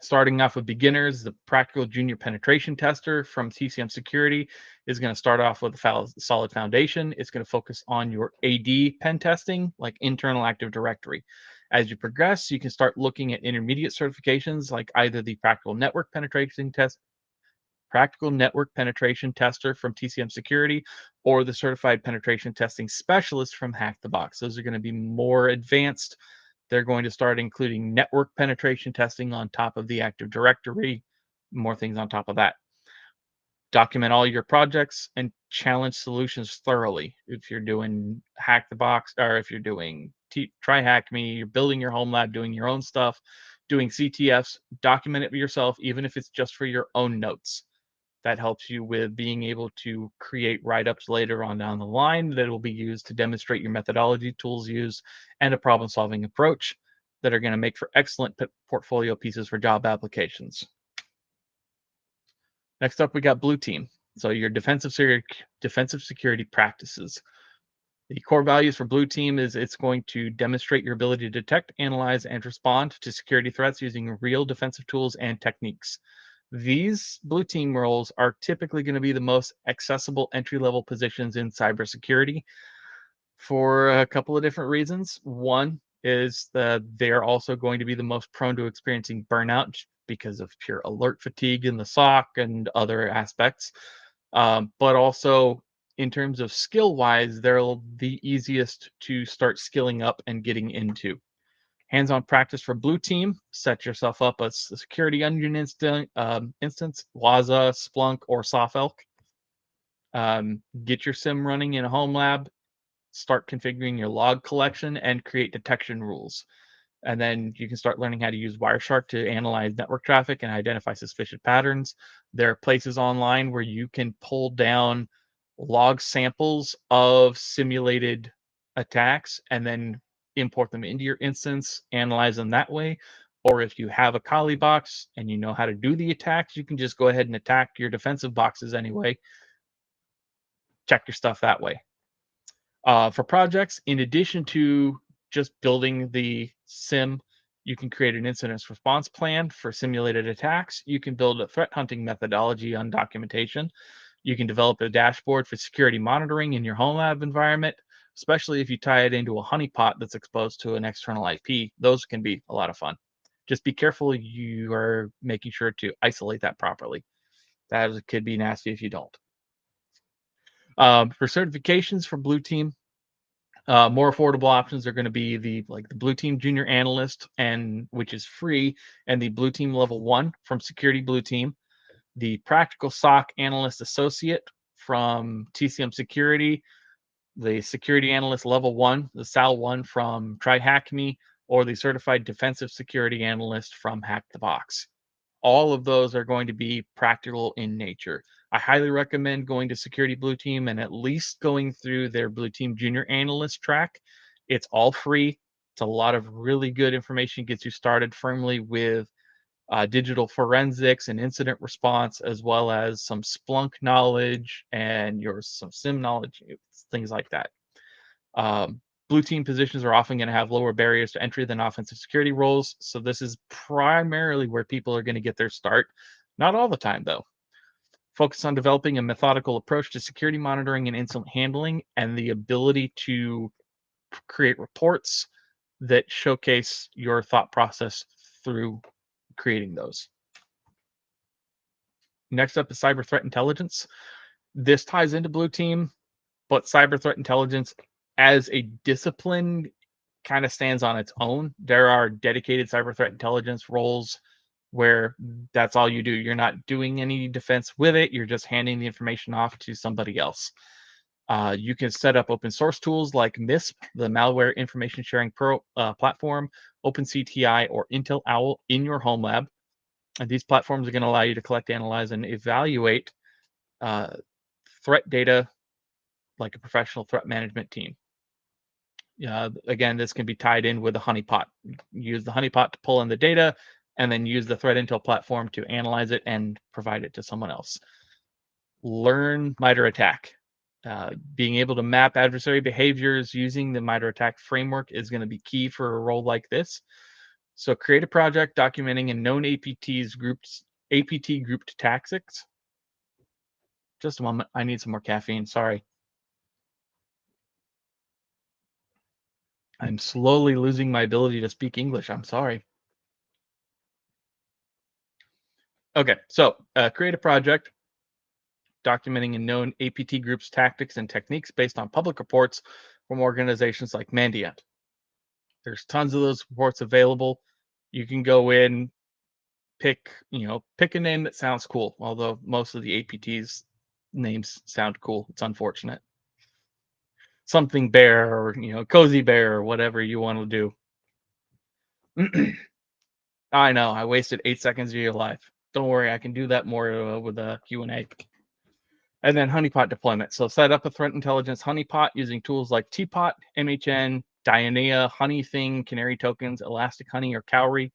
starting off with beginners, the Practical Junior Penetration Tester from TCM Security is going to start off with a solid foundation. It's going to focus on your AD pen testing, like internal Active Directory. As you progress, you can start looking at intermediate certifications, like either the Practical Network Penetration Tester from TCM Security, or the Certified Penetration Testing Specialist from Hack the Box. Those are going to be more advanced. They're going to start including network penetration testing on top of the Active Directory, more things on top of that. Document all your projects and challenge solutions thoroughly. If you're doing Hack the Box, or if you're doing Try Hack Me, you're building your home lab, doing your own stuff, doing CTFs, document it yourself, even if it's just for your own notes. That helps you with being able to create write-ups later on down the line that will be used to demonstrate your methodology, tools used, and a problem-solving approach that are going to make for excellent portfolio pieces for job applications. Next up, we got Blue Team. So your defensive security practices. The core values for Blue Team is it's going to demonstrate your ability to detect, analyze, and respond to security threats using real defensive tools and techniques. These Blue Team roles are typically going to be the most accessible entry-level positions in cybersecurity for a couple of different reasons. One is that they're also going to be the most prone to experiencing burnout because of pure alert fatigue in the SOC and other aspects. But also, in terms of skill-wise, they're the easiest to start skilling up and getting into. Hands-on practice for Blue Team: set yourself up a security onion instance, Waza, Splunk, or SoftElk. Get your SIM running in a home lab, start configuring your log collection, and create detection rules. And then you can start learning how to use Wireshark to analyze network traffic and identify suspicious patterns. There are places online where you can pull down log samples of simulated attacks and then import them into your instance, analyze them that way. Or if you have a Kali box and you know how to do the attacks, you can just go ahead and attack your defensive boxes anyway. Check your stuff that way. For projects, in addition to just building the SIM, you can create an incident response plan for simulated attacks. You can build a threat hunting methodology on documentation. You can develop a dashboard for security monitoring in your home lab environment, especially if you tie it into a honeypot that's exposed to an external IP. Those can be a lot of fun. Just be careful you are making sure to isolate that properly. That could be nasty if you don't. For certifications for Blue Team, more affordable options are going to be the Blue Team Junior Analyst, and which is free, and the Blue Team Level 1 from Security Blue Team, the Practical SOC Analyst Associate from TCM Security, the Security Analyst Level 1, the SAL 1 from Try Hack Me, or the Certified Defensive Security Analyst from Hack the Box. All of those are going to be practical in nature. I highly recommend going to Security Blue Team and at least going through their Blue Team Junior Analyst track. It's all free. It's a lot of really good information, gets you started firmly with digital forensics and incident response, as well as some Splunk knowledge and some SIM knowledge, things like that. Blue team positions are often going to have lower barriers to entry than offensive security roles. So this is primarily where people are going to get their start. Not all the time, though. Focus on developing a methodical approach to security monitoring and incident handling, and the ability to create reports that showcase your thought process through creating those. Next up is cyber threat intelligence. This ties into blue team, but cyber threat intelligence as a discipline kind of stands on its own. There are dedicated cyber threat intelligence roles where that's all you do. You're not doing any defense with it. You're just handing the information off to somebody else. You can set up open source tools like MISP, the Malware Information Sharing Platform, OpenCTI, or Intel OWL in your home lab. And these platforms are going to allow you to collect, analyze, and evaluate threat data like a professional threat management team. Again, this can be tied in with a honeypot. Use the honeypot to pull in the data, and then use the threat intel platform to analyze it and provide it to someone else. Learn MITRE ATT&CK. Being able to map adversary behaviors using the MITRE ATT&CK framework is going to be key for a role like this. So create a project documenting a known APT grouped tactics. Just a moment. I need some more caffeine. Sorry. I'm slowly losing my ability to speak English. I'm sorry. Okay, so create a project documenting a known APT group's tactics and techniques based on public reports from organizations like Mandiant. There's tons of those reports available. You can go in, pick a name that sounds cool, although most of the APT's names sound cool. It's unfortunate. Something Bear, or Cozy Bear, or whatever you want to do. I know, I wasted 8 seconds of your life. Don't worry, I can do that more with a Q&A. And then honeypot deployment. So set up a threat intelligence honeypot using tools like Teapot, MHN, Dionea, Honeything, Canary Tokens, Elastic Honey, or Cowrie.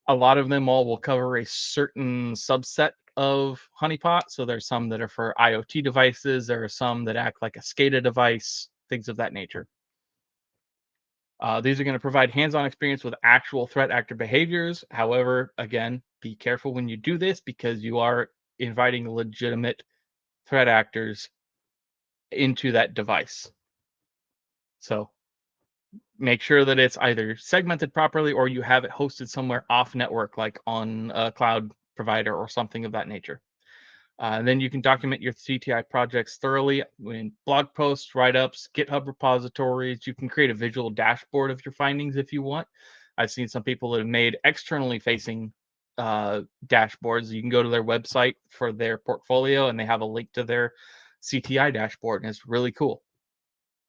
A lot of them all will cover a certain subset of honeypot. So there's some that are for IoT devices. There are some that act like a SCADA device, things of that nature. These are going to provide hands-on experience with actual threat actor behaviors. However, again, be careful when you do this because you are inviting legitimate threat actors into that device. So make sure that it's either segmented properly or you have it hosted somewhere off network, like on a cloud provider or something of that nature. And then you can document your CTI projects thoroughly in blog posts, write-ups, GitHub repositories. You can create a visual dashboard of your findings if you want. I've seen some people that have made externally facing dashboards. You can go to their website for their portfolio and they have a link to their CTI dashboard, and it's really cool.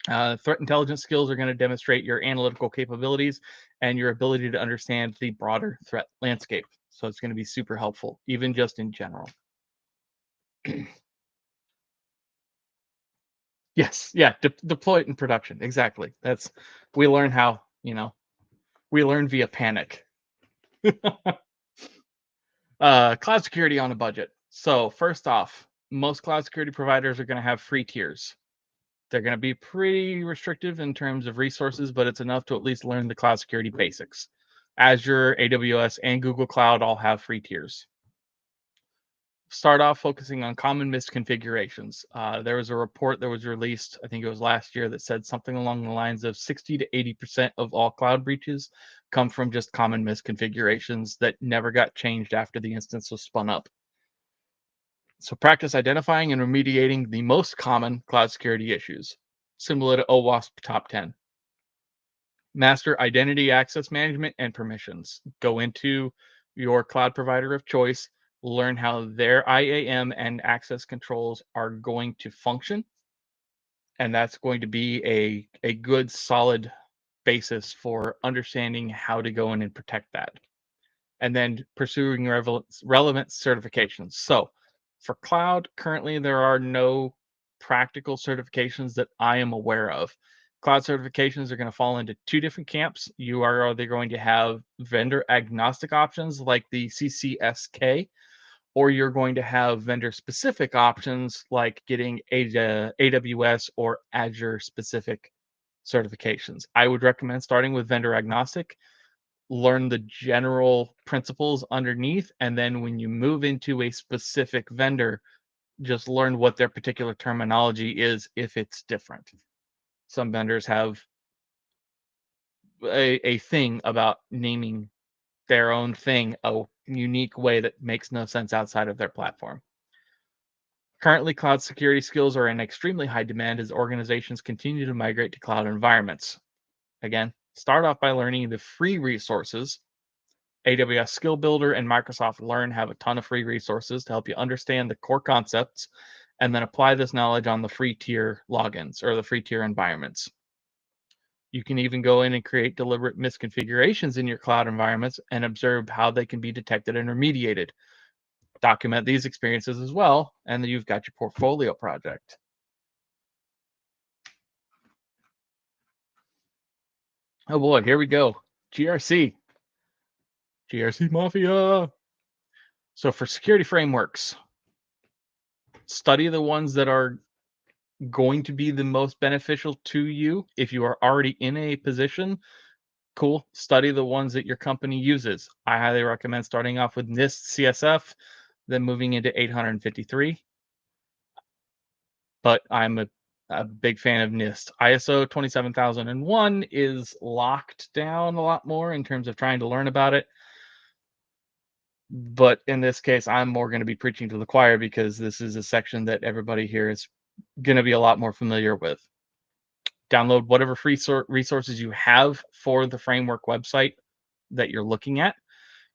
Threat intelligence skills are going to demonstrate your analytical capabilities and your ability to understand the broader threat landscape. So it's going to be super helpful, even just in general. Yes, yeah, deploy it in production. Exactly. We learn how, we learn via panic. Cloud security on a budget. So first off, most cloud security providers are going to have free tiers. They're going to be pretty restrictive in terms of resources, but it's enough to at least learn the cloud security basics. Azure, AWS, and Google Cloud all have free tiers. Start off focusing on common misconfigurations. There was a report that was released, I think it was last year, that said something along the lines of 60 to 80% of all cloud breaches come from just common misconfigurations that never got changed after the instance was spun up. So practice identifying and remediating the most common cloud security issues, similar to OWASP Top 10. Master identity access management and permissions. Go into your cloud provider of choice, learn how their IAM and access controls are going to function. And that's going to be a good, solid basis for understanding how to go in and protect that. And then pursuing relevant certifications. So for cloud, currently there are no practical certifications that I am aware of. Cloud certifications are going to fall into two different camps. You are either going to have vendor agnostic options like the CCSK, or you're going to have vendor specific options like getting AWS or Azure specific certifications. I would recommend starting with vendor agnostic, learn the general principles underneath, and then when you move into a specific vendor, just learn what their particular terminology is if it's different. Some vendors have a thing about naming their own thing a unique way that makes no sense outside of their platform. Currently, cloud security skills are in extremely high demand as organizations continue to migrate to cloud environments. Again, start off by learning the free resources. AWS Skill Builder and Microsoft Learn have a ton of free resources to help you understand the core concepts and then apply this knowledge on the free tier logins or the free tier environments. You can even go in and create deliberate misconfigurations in your cloud environments and observe how they can be detected and remediated. Document these experiences as well, and then you've got your portfolio project. Oh boy, here we go. GRC. GRC Mafia. So for security frameworks, study the ones that are going to be the most beneficial to you. If you are already in a position, cool, study the ones that your company uses. I highly recommend starting off with NIST CSF, then moving into 853. But I'm a big fan of NIST. ISO 27001 is locked down a lot more in terms of trying to learn about it. But in this case, I'm more going to be preaching to the choir because this is a section that everybody here is going to be a lot more familiar with. Download whatever free resources you have for the framework website that you're looking at.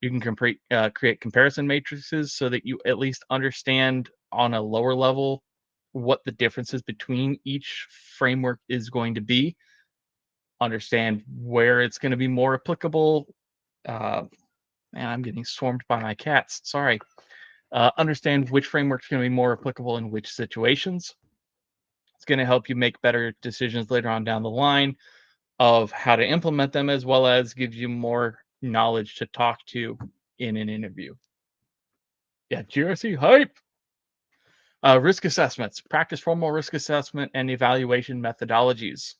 You can create comparison matrices so that you at least understand on a lower level what the differences between each framework is going to be. Understand where it's going to be more applicable. Man, I'm getting swarmed by my cats. Sorry. Understand which framework's going to be more applicable in which situations. It's going to help you make better decisions later on down the line of how to implement them, as well as gives you more knowledge to talk to in an interview. Yeah, GRC hype. Risk assessments. Practice formal risk assessment and evaluation methodologies.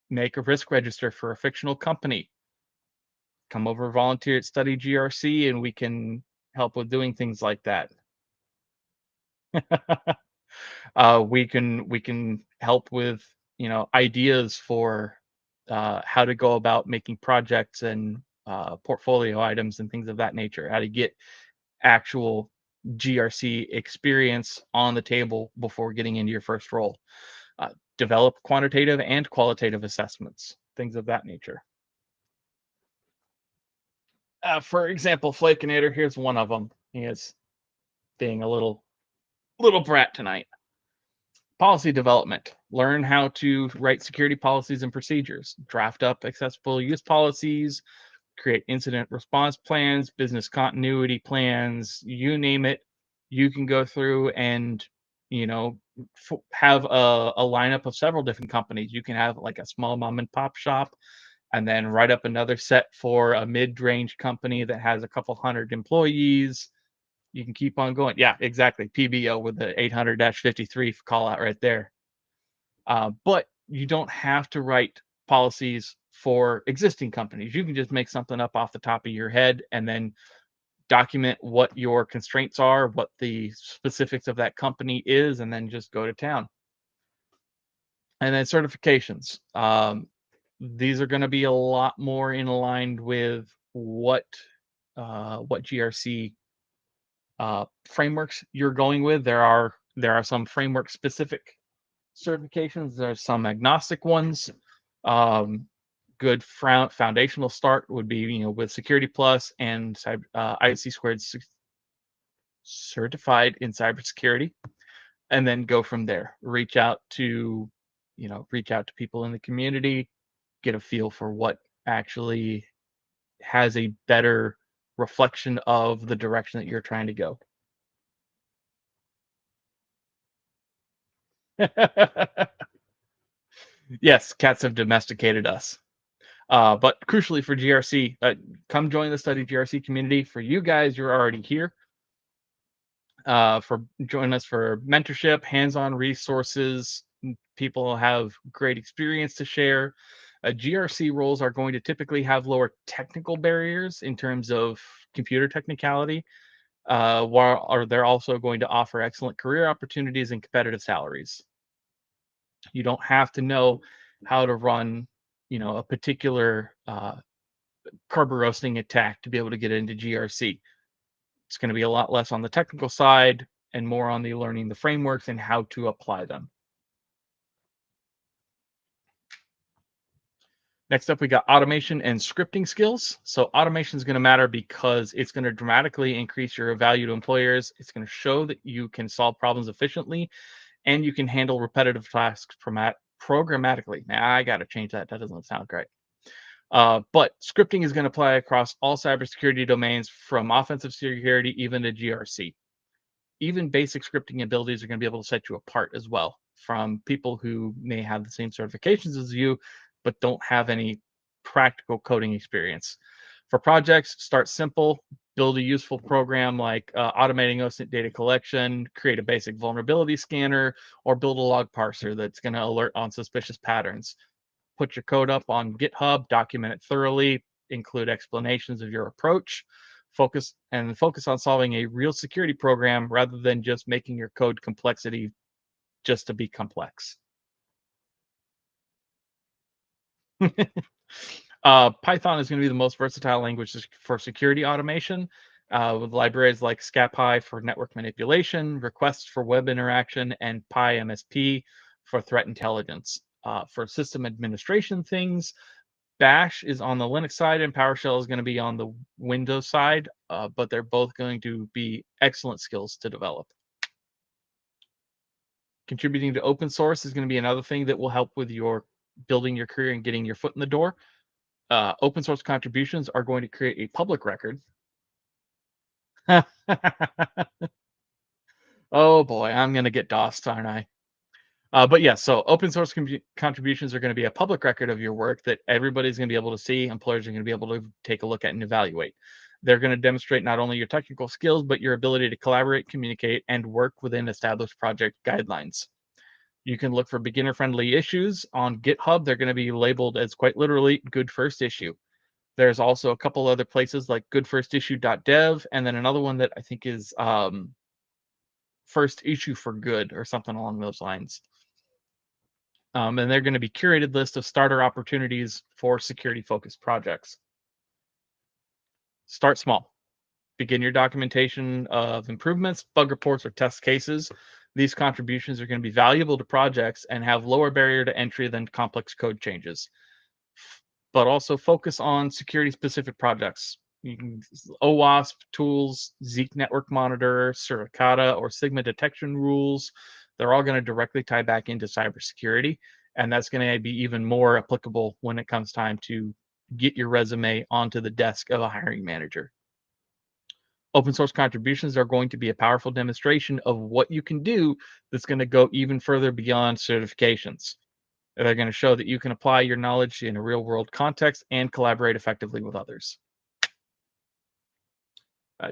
Make a risk register for a fictional company. Come over, volunteer at StudyGRC, and we can help with doing things like that. We can help with ideas for how to go about making projects and portfolio items and things of that nature. How to get actual GRC experience on the table before getting into your first role. Develop quantitative and qualitative assessments, things of that nature. For example, Flakinator, here's one of them. He is being a little brat tonight. Policy development. Learn how to write security policies and procedures. Draft up accessible use policies. Create incident response plans, business continuity plans, you name it. You can go through and have a lineup of several different companies. You can have like a small mom and pop shop, and then write up another set for a mid-range company that has a couple hundred employees. You can keep on going. Yeah, exactly. PBO with the 800-53 call out right there. But you don't have to write policies for existing companies. You can just make something up off the top of your head and then document what your constraints are, what the specifics of that company is, and then just go to town. And then certifications. These are going to be a lot more in line with what GRC frameworks you're going with. There are some framework specific certifications. There's some agnostic ones. Good foundational start would be with Security Plus and IC Squared certified in cybersecurity, and then go from there. Reach out to people in the community, get a feel for what actually has a better reflection of the direction that you're trying to go. Yes, cats have domesticated us. But crucially for GRC, come join the StudyGRC community. For you guys, you're already here. For join us for mentorship, hands-on resources. People have great experience to share. GRC roles are going to typically have lower technical barriers in terms of computer technicality, while they're also going to offer excellent career opportunities and competitive salaries. You don't have to know how to run, a particular carb roasting attack to be able to get into GRC. It's going to be a lot less on the technical side and more on the learning the frameworks and how to apply them. Next up, we got automation and scripting skills. So automation is going to matter because it's going to dramatically increase your value to employers. It's going to show that you can solve problems efficiently and you can handle repetitive tasks programmatically. Now, I got to change that. That doesn't sound great. But scripting is going to apply across all cybersecurity domains, from offensive security even to GRC. Even basic scripting abilities are going to be able to set you apart as well from people who may have the same certifications as you, but don't have any practical coding experience. For projects, start simple, build a useful program like automating OSINT data collection, create a basic vulnerability scanner, or build a log parser that's going to alert on suspicious patterns. Put your code up on GitHub, document it thoroughly, include explanations of your approach, focus on solving a real security program rather than just making your code complexity just to be complex. Python is going to be the most versatile language for security automation, with libraries like SCAPI for network manipulation, requests for web interaction, and PyMSP for threat intelligence. For system administration things, Bash is on the Linux side and PowerShell is going to be on the Windows side, but they're both going to be excellent skills to develop. Contributing to open source is going to be another thing that will help with your building your career and getting your foot in the door. Open source contributions are going to create a public record. Oh boy, I'm going to get DOSed, aren't I? But yeah, so open source contributions are going to be a public record of your work that everybody's going to be able to see. Employers are going to be able to take a look at and evaluate. They're going to demonstrate not only your technical skills, but your ability to collaborate, communicate, and work within established project guidelines. You can look for beginner-friendly issues on GitHub. They're going to be labeled as quite literally good first issue. There's also a couple other places like goodfirstissue.dev, and then another one that I think is first issue for good or something along those lines. And they're going to be curated list of starter opportunities for security-focused projects. Start small. Begin your documentation of improvements, bug reports, or test cases. These contributions are going to be valuable to projects and have lower barrier to entry than complex code changes. But also focus on security-specific projects. You can OWASP tools, Zeek Network Monitor, Suricata, or Sigma detection rules. They're all going to directly tie back into cybersecurity, and that's going to be even more applicable when it comes time to get your resume onto the desk of a hiring manager. Open source contributions are going to be a powerful demonstration of what you can do that's going to go even further beyond certifications. They're going to show that you can apply your knowledge in a real world context and collaborate effectively with others.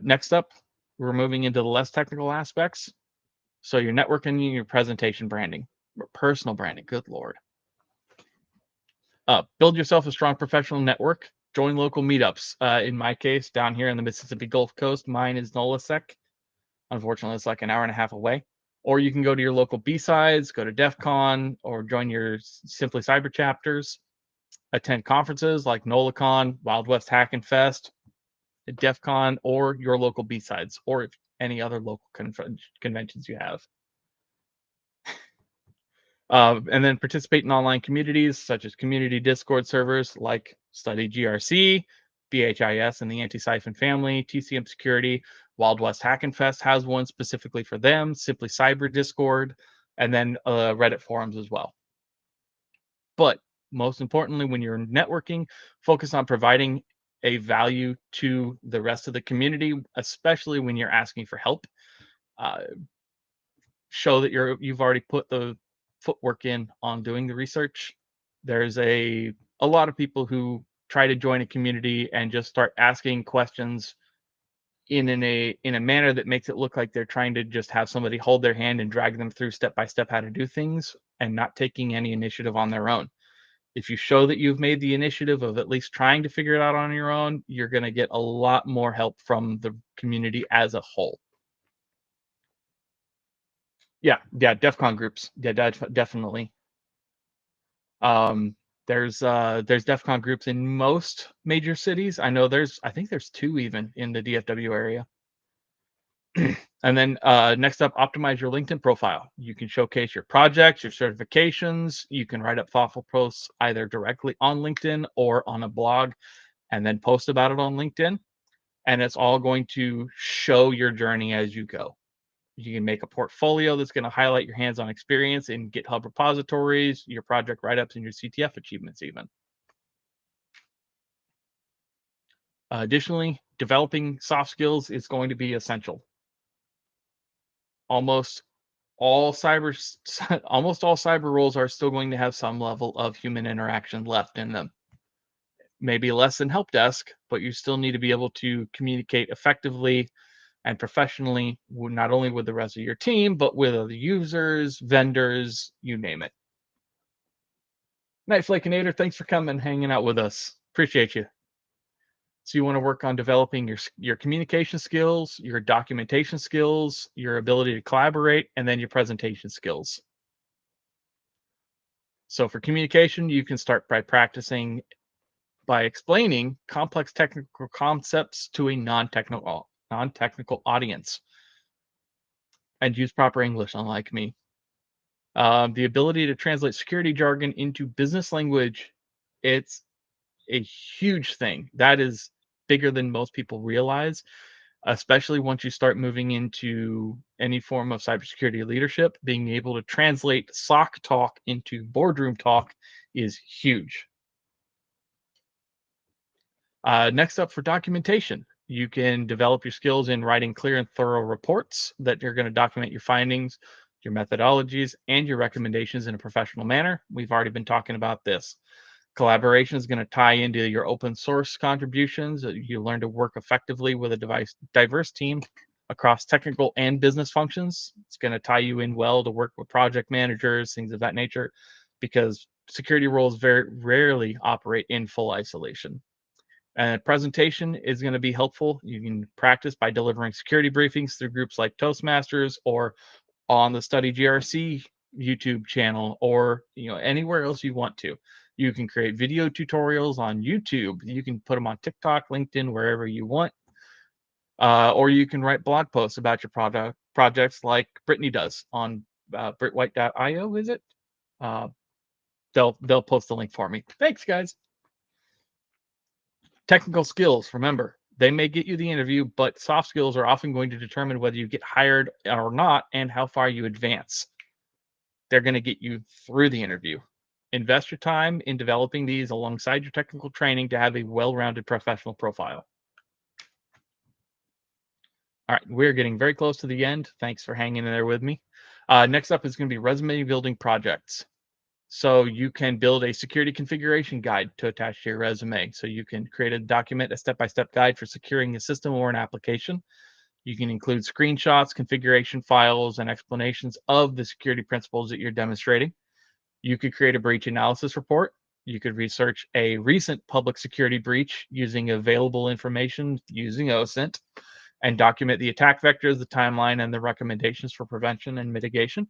Next up, we're moving into the less technical aspects. So your networking and your presentation branding, or personal branding, good Lord. Build yourself a strong professional network. Join local meetups. In my case, down here in the Mississippi Gulf Coast, mine is NOLASEC. Unfortunately, it's like an hour and a half away. Or you can go to your local B-Sides, go to DEF CON, or join your Simply Cyber chapters. Attend conferences like NOLACon, Wild West Hack and Fest, DEF CON, or your local B-Sides, or if any other local conventions you have. And then participate in online communities such as community Discord servers like StudyGRC, BHIS and the Anti-Siphon family, TCM Security, Wild West Hack and Fest has one specifically for them, Simply Cyber Discord, and then Reddit forums as well. But most importantly, when you're networking, focus on providing a value to the rest of the community, especially when you're asking for help. Show that you've already put the footwork in on doing the research, There's a lot of people who try to join a community and just start asking questions in a manner that makes it look like they're trying to just have somebody hold their hand and drag them through step by step how to do things, and not taking any initiative on their own. If you show that you've made the initiative of at least trying to figure it out on your own, you're going to get a lot more help from the community as a whole. Yeah, DEF CON groups. Yeah, definitely. There's DEF CON groups in most major cities. I know I think there's 2 even in the DFW area. And then next up, optimize your LinkedIn profile. You can showcase your projects, your certifications. You can write up thoughtful posts either directly on LinkedIn or on a blog, and then post about it on LinkedIn. And it's all going to show your journey as you go. You can make a portfolio that's going to highlight your hands-on experience in GitHub repositories, your project write-ups, and your CTF achievements even. Additionally, developing soft skills is going to be essential. Almost all cyber roles are still going to have some level of human interaction left in them. Maybe less than help desk, but you still need to be able to communicate effectively and professionally, not only with the rest of your team, but with other users, vendors, you name it. Night Flakinator, thanks for coming, hanging out with us. Appreciate you. So you want to work on developing your communication skills, your documentation skills, your ability to collaborate, and then your presentation skills. So for communication, you can start by practicing by explaining complex technical concepts to a non-technical audience, and use proper English, unlike me. The ability to translate security jargon into business language, it's a huge thing. That is bigger than most people realize, especially once you start moving into any form of cybersecurity leadership. Being able to translate SOC talk into boardroom talk is huge. Next up, for documentation, you can develop your skills in writing clear and thorough reports that are going to document your findings, your methodologies, and your recommendations in a professional manner. We've already been talking about this. Collaboration is going to tie into your open source contributions. You learn to work effectively with a diverse team across technical and business functions. It's going to tie you in well to work with project managers, things of that nature, because security roles very rarely operate in full isolation. And presentation is going to be helpful. You can practice by delivering security briefings through groups like Toastmasters or on the StudyGRC YouTube channel, or anywhere else you want to. You can create video tutorials on YouTube. You can put them on TikTok, LinkedIn, wherever you want. Or you can write blog posts about your projects like Brittany does on brittwhite.io, is it? They'll post the link for me. Thanks, guys. Technical skills, remember, they may get you the interview, but soft skills are often going to determine whether you get hired or not and how far you advance. They're going to get you through the interview. Invest your time in developing these alongside your technical training to have a well-rounded professional profile. All right, we're getting very close to the end. Thanks for hanging in there with me. Next up is going to be resume building projects. So you can build a security configuration guide to attach to your resume. So you can create a document, a step-by-step guide for securing a system or an application. You can include screenshots, configuration files, and explanations of the security principles that you're demonstrating. You could create a breach analysis report. You could research a recent public security breach using available information using OSINT, and document the attack vectors, the timeline, and the recommendations for prevention and mitigation.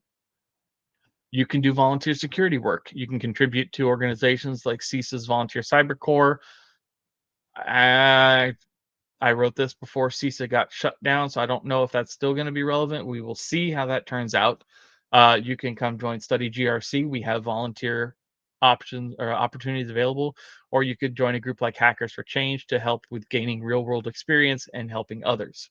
You can do volunteer security work. You can contribute to organizations like CISA's Volunteer Cyber Corps. I wrote this before CISA got shut down, so I don't know if that's still going to be relevant. We will see how that turns out. You can come join StudyGRC. We have volunteer options or opportunities available, or you could join a group like Hackers for Change to help with gaining real-world experience and helping others.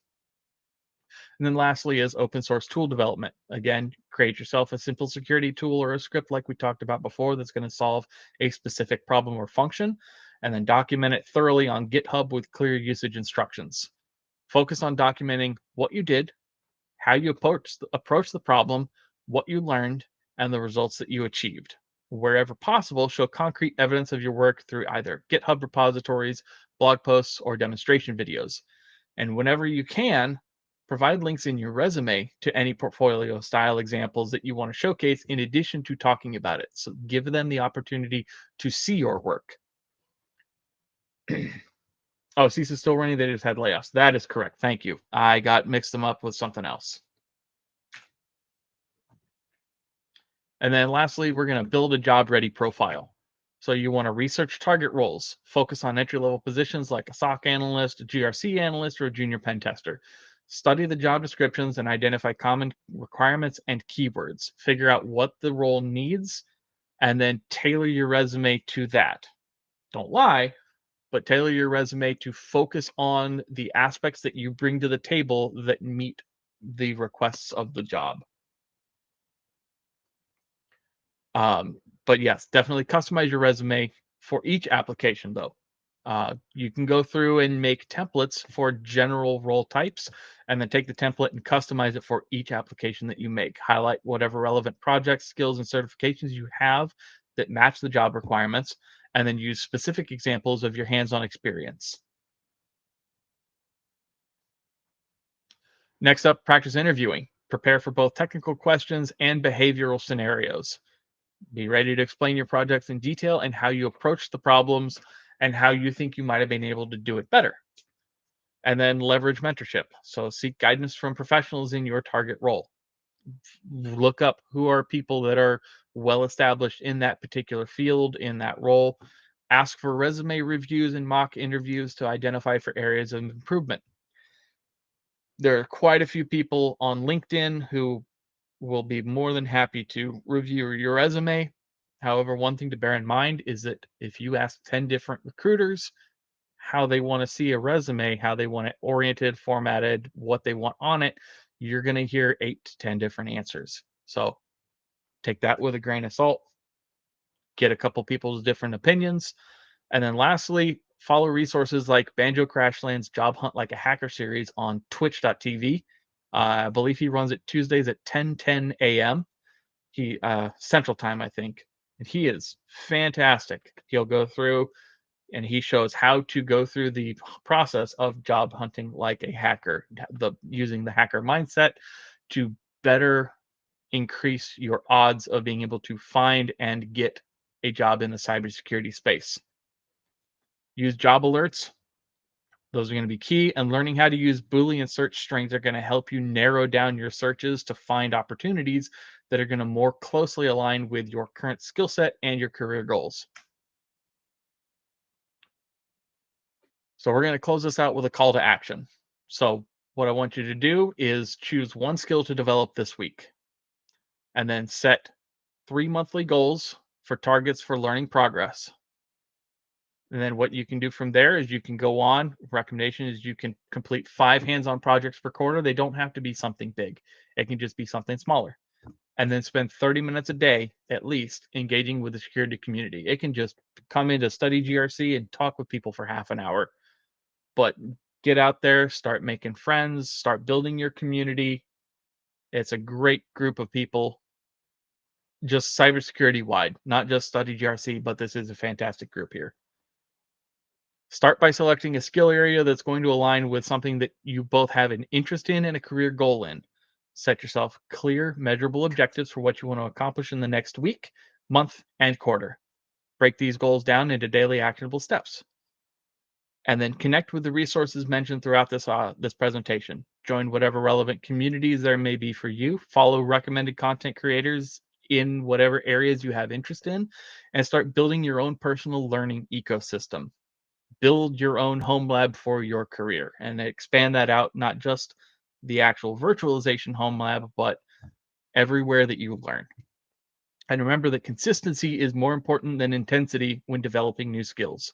And then lastly is open source tool development. Again, create yourself a simple security tool or a script like we talked about before that's going to solve a specific problem or function, and then document it thoroughly on GitHub with clear usage instructions. Focus on documenting what you did, how you approach the problem, what you learned, and the results that you achieved. Wherever possible, show concrete evidence of your work through either GitHub repositories, blog posts, or demonstration videos. And whenever you can, provide links in your resume to any portfolio style examples that you want to showcase in addition to talking about it. So give them the opportunity to see your work. Oh, CISO's still running. They just had layoffs. That is correct. Thank you. I got mixed them up with something else. And then lastly, we're going to build a job-ready profile. So you want to research target roles, focus on entry-level positions like a SOC analyst, a GRC analyst, or a junior pen tester. Study the job descriptions and identify common requirements and keywords. Figure out what the role needs, and then tailor your resume to that. Don't lie, but tailor your resume to focus on the aspects that you bring to the table that meet the requests of the job. But yes, definitely customize your resume for each application, though. You can go through and make templates for general role types, and then take the template and customize it for each application that you make. Highlight whatever relevant projects, skills, and certifications you have that match the job requirements, and then use specific examples of your hands-on experience. Next up, practice interviewing. Prepare for both technical questions and behavioral scenarios. Be ready to explain your projects in detail and how you approach the problems and how you think you might have been able to do it better. And then leverage mentorship. So seek guidance from professionals in your target role. Look up who are people that are well established in that particular field, in that role. Ask for resume reviews and mock interviews to identify for areas of improvement. There are quite a few people on LinkedIn who will be more than happy to review your resume. However, one thing to bear in mind is that if you ask 10 different recruiters how they want to see a resume, how they want it oriented, formatted, what they want on it, you're going to hear 8 to 10 different answers. So take that with a grain of salt. Get a couple people's different opinions. And then lastly, follow resources like Banjo Crashland's Job Hunt Like a Hacker series on twitch.tv. I believe he runs it Tuesdays at 10:10 a.m. He Central Time, I think. And he is fantastic. He'll go through and he shows how to go through the process of job hunting like a hacker, using the hacker mindset to better increase your odds of being able to find and get a job in the cybersecurity space. Use job alerts. Those are going to be key, and learning how to use Boolean search strings are going to help you narrow down your searches to find opportunities that are going to more closely align with your current skill set and your career goals. So we're going to close this out with a call to action. So what I want you to do is choose one skill to develop this week, and then set 3 monthly goals for targets for learning progress. And then what you can do from there is you can go on. Recommendation is you can complete 5 hands-on projects per quarter. They don't have to be something big. It can just be something smaller. And then spend 30 minutes a day, at least, engaging with the security community. It can just come into StudyGRC and talk with people for half an hour. But get out there, start making friends, start building your community. It's a great group of people, just cybersecurity wide, not just StudyGRC, but this is a fantastic group here. Start by selecting a skill area that's going to align with something that you both have an interest in and a career goal in. Set yourself clear, measurable objectives for what you want to accomplish in the next week, month, and quarter. Break these goals down into daily actionable steps. And then connect with the resources mentioned throughout this presentation. Join whatever relevant communities there may be for you. Follow recommended content creators in whatever areas you have interest in, and start building your own personal learning ecosystem. Build your own home lab for your career and expand that out, not just the actual virtualization home lab, but everywhere that you learn. And remember that consistency is more important than intensity when developing new skills.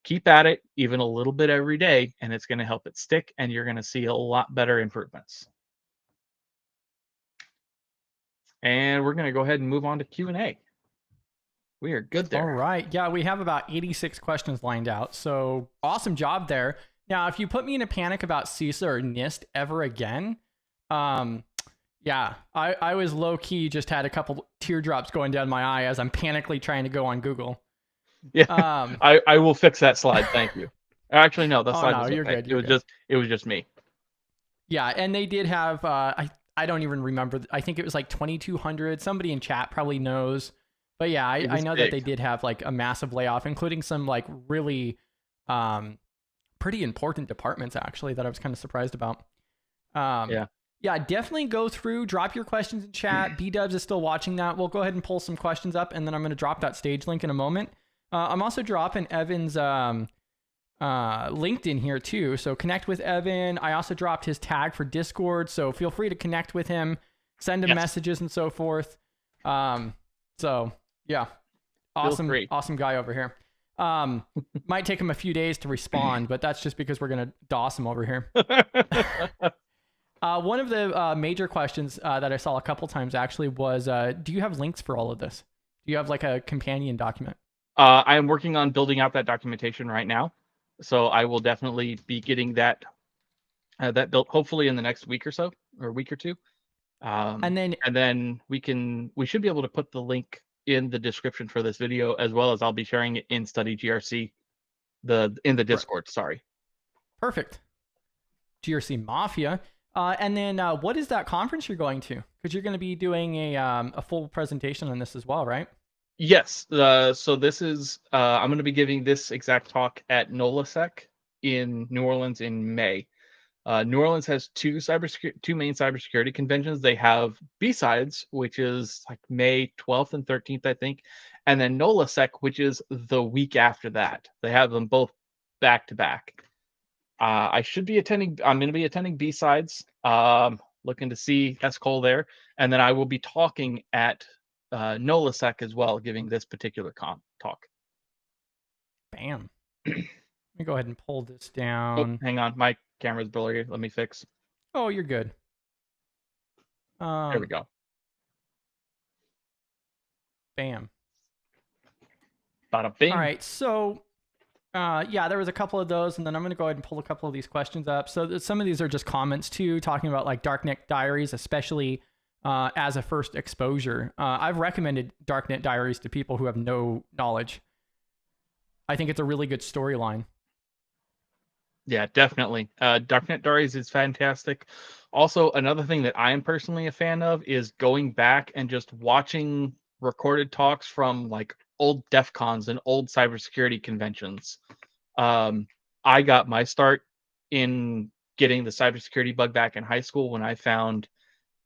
Keep at it even a little bit every day, and it's going to help it stick, and you're going to see a lot better improvements. And we're going to go ahead and move on to Q&A. We are good there. All right. Yeah, we have about 86 questions lined out. So awesome job there. Now, if you put me in a panic about CISA or NIST ever again, yeah, I was low key just had a couple teardrops going down my eye as I'm panically trying to go on Google. Yeah, I will fix that slide. Thank you. Actually, no, the slide no, was okay. you're good. It was just me. Yeah, and they did have I don't even remember. I think it was like 2,200. Somebody in chat probably knows. But yeah, I know that they did have like a massive layoff, including some like really pretty important departments actually that I was kind of surprised about. Yeah, definitely go through, drop your questions in chat. B-Dubs is still watching that. We'll go ahead and pull some questions up, and then I'm going to drop that stage link in a moment. I'm also dropping Evan's LinkedIn here too, so connect with Evan. I also dropped his tag for Discord, so feel free to connect with him, send him messages and so forth. So yeah, awesome guy over here. Might take him a few days to respond, but that's just because we're gonna DOS him over here. One of the major questions that I saw a couple times actually was, do you have links for all of this? Do you have like a companion document? I am working on building out that documentation right now, so I will definitely be getting that built hopefully in the next week or so, or a week or two. And then we should be able to put the link in the description for this video, as well as I'll be sharing it in StudyGRC, in the Discord. Sorry. Perfect. GRC Mafia. And then what is that conference you're going to? Because you're going to be doing a full presentation on this as well, right? Yes. So this is I'm going to be giving this exact talk at NOLASEC in New Orleans in May. New Orleans has two main cybersecurity conventions. They have B-Sides, which is like May 12th and 13th, I think, and then NOLASEC, which is the week after that. They have them both back to back. I'm going to be attending B-Sides, looking to see S. Cole there, and then I will be talking at NOLASEC as well, giving this particular talk. Bam. Let me go ahead and pull this down. Oh, hang on, my camera's blurry. Let me fix. Oh, you're good. There we go. Bam. Bada bing. All right, so yeah, there was a couple of those, and then I'm going to go ahead and pull a couple of these questions up. So some of these are just comments too, talking about like Darknet Diaries, especially as a first exposure. I've recommended Darknet Diaries to people who have no knowledge. I think it's a really good storyline. Yeah, definitely. Darknet Diaries is fantastic. Also, another thing that I am personally a fan of is going back and just watching recorded talks from like old DEF CONs and old cybersecurity conventions. I got my start in getting the cybersecurity bug back in high school when I found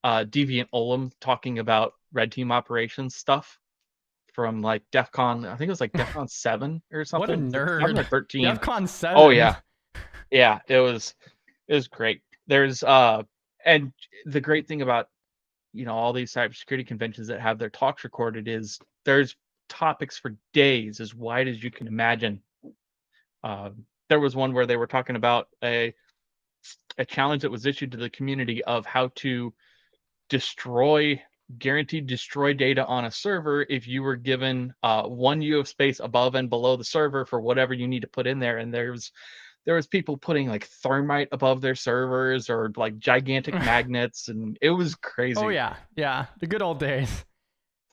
Deviant Olem talking about red team operations stuff from like DEF CON. I think it was like DEF CON 7 or something. What a nerd. 7 or 13. DEF CON 7. Oh yeah. Yeah, it was great. There's and the great thing about all these cybersecurity conventions that have their talks recorded is there's topics for days as wide as you can imagine. There was one where they were talking about a challenge that was issued to the community of how to guaranteed destroy data on a server if you were given 1 U of space above and below the server for whatever you need to put in there. And there was people putting like thermite above their servers or like gigantic magnets, and it was crazy. Oh yeah, the good old days.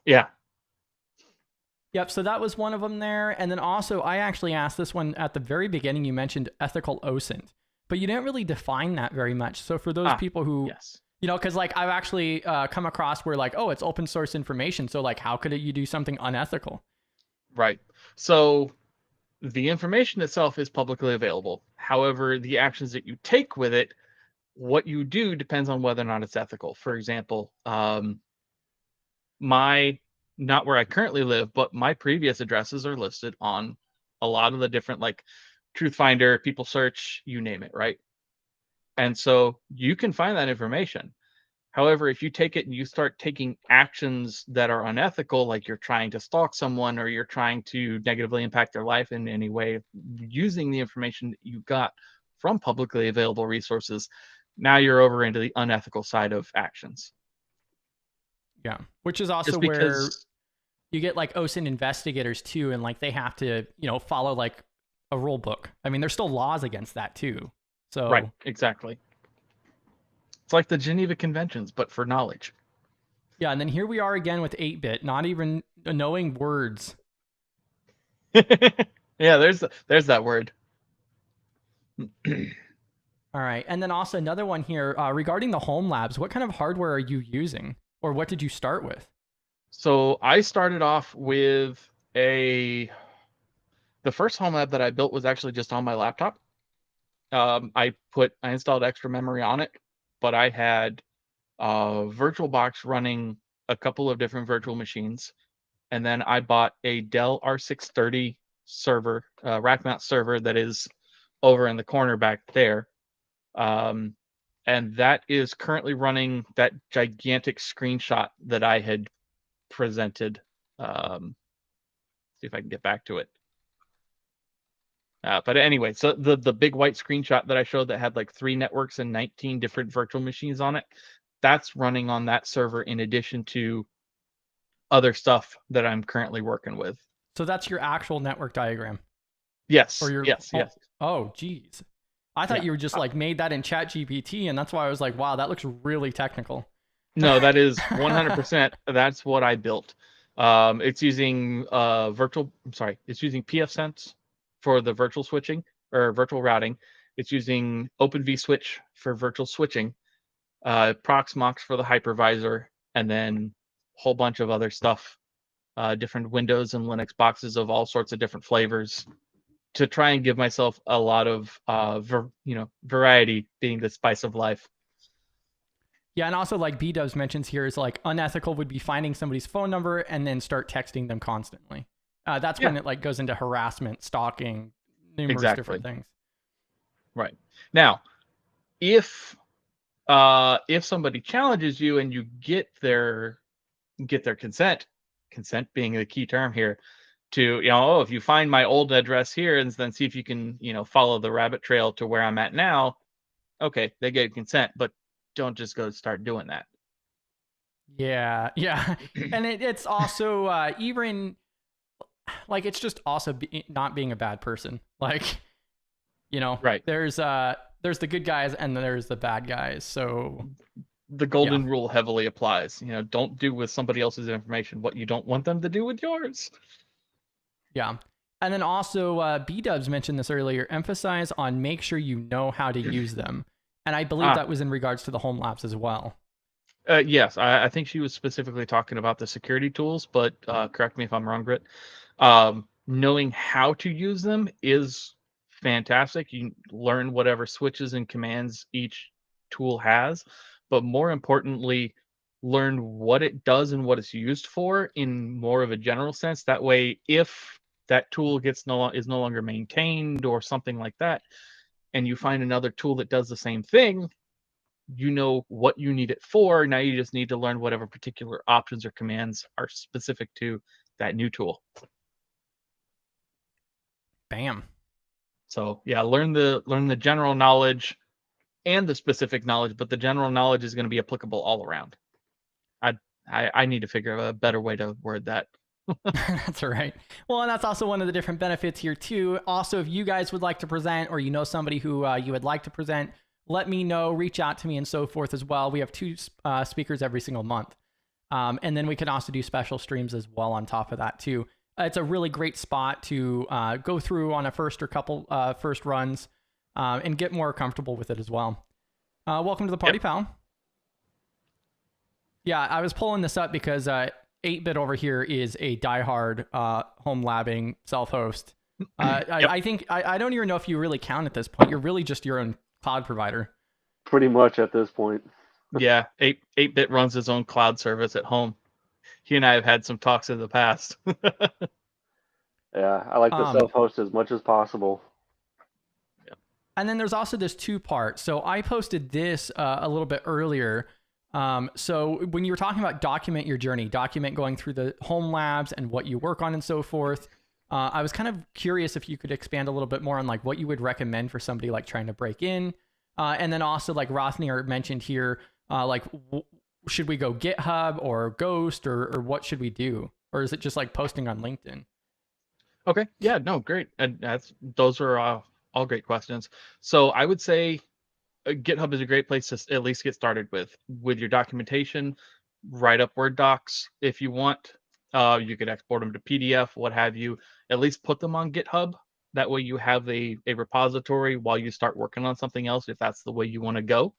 Yeah. Yep, so that was one of them there. And then also, I actually asked this one at the very beginning. You mentioned ethical OSINT, but you didn't really define that very much. So for those people who, because like I've actually come across where like, oh, it's open source information. So like, how could you do something unethical? Right. So the information itself is publicly available. However, the actions that you take with it, what you do depends on whether or not it's ethical. For example, not where I currently live, but my previous addresses are listed on a lot of the different like Truthfinder, People Search, you name it, right? And so you can find that information. However, if you take it and you start taking actions that are unethical, like you're trying to stalk someone or you're trying to negatively impact their life in any way, using the information that you got from publicly available resources, now you're over into the unethical side of actions. Yeah, which is also where you get like OSINT investigators too, and like they have to, follow like a rule book. I mean, there's still laws against that too. So right, exactly. It's like the Geneva Conventions, but for knowledge. Yeah, and then here we are again with 8-bit, not even knowing words. Yeah, there's that word. All right, and then also another one here regarding the home labs. What kind of hardware are you using, or what did you start with? So I started off with the first home lab that I built was actually just on my laptop. I installed extra memory on it, but I had VirtualBox running a couple of different virtual machines, and then I bought a Dell R630 server, rack mount server that is over in the corner back there. And that is currently running that gigantic screenshot that I had presented. See if I can get back to it. But anyway, so the big white screenshot that I showed that had like 3 networks and 19 different virtual machines on it, that's running on that server in addition to other stuff that I'm currently working with. So that's your actual network diagram? Yes, Or your, yes. Oh, geez. I thought you were just like made that in ChatGPT, and that's why I was like, wow, that looks really technical. No, that is 100%. That's what I built. It's using it's using pfSense for the virtual switching or virtual routing. It's using Open vSwitch for virtual switching, Proxmox for the hypervisor, and then a whole bunch of other stuff, different Windows and Linux boxes of all sorts of different flavors to try and give myself a lot of variety, being the spice of life. Yeah, and also like B-Dubs mentions here is like unethical would be finding somebody's phone number and then start texting them constantly. That's when it like goes into harassment, stalking, numerous different things. Right. Now, if somebody challenges you and you get their consent being the key term here, to if you find my old address here and then see if you can follow the rabbit trail to where I'm at now, okay, they get consent, but don't just go start doing that. Yeah. And it's also even like it's just also not being a bad person. Like, right. There's the good guys and there's the bad guys. So the golden rule heavily applies. Don't do with somebody else's information what you don't want them to do with yours. Yeah. And then also B-Dubs mentioned this earlier, emphasize on make sure you know how to use them. And I believe that was in regards to the home labs as well. Yes, I think she was specifically talking about the security tools, but correct me if I'm wrong, Britt. Knowing how to use them is fantastic. You learn whatever switches and commands each tool has, but more importantly, learn what it does and what it's used for in more of a general sense. That way, if that tool is no longer maintained or something like that, and you find another tool that does the same thing, you know what you need it for. Now you just need to learn whatever particular options or commands are specific to that new tool. Bam. So yeah, learn the general knowledge and the specific knowledge, but the general knowledge is going to be applicable all around. I need to figure out a better way to word that. That's all right. Well, and that's also one of the different benefits here too. Also, if you guys would like to present or somebody who you would like to present, let me know, reach out to me and so forth as well. We have 2 speakers every single month. And then we can also do special streams as well on top of that too. It's a really great spot to go through on a first or couple first runs and get more comfortable with it as well. Welcome to the party, pal. Yeah, I was pulling this up because 8-bit over here is a diehard home labbing self-host. I think I don't even know if you really count at this point. You're really just your own cloud provider. Pretty much at this point. Yeah, 8-bit runs his own cloud service at home. He and I have had some talks in the past. Yeah, I like to self-host as much as possible. And then there's also this 2-part. So I posted this a little bit earlier. So when you were talking about document your journey, document going through the home labs and what you work on and so forth, I was kind of curious if you could expand a little bit more on like what you would recommend for somebody like trying to break in. And then also like Rothnir mentioned here, should we go GitHub or Ghost or what should we do? Or is it just like posting on LinkedIn? Okay. Yeah, no, great. And those are all great questions. So I would say GitHub is a great place to at least get started with your documentation. write up Word docs if you want. You could export them to PDF, what have you. At least put them on GitHub. That way you have a repository while you start working on something else, if that's the way you want to go.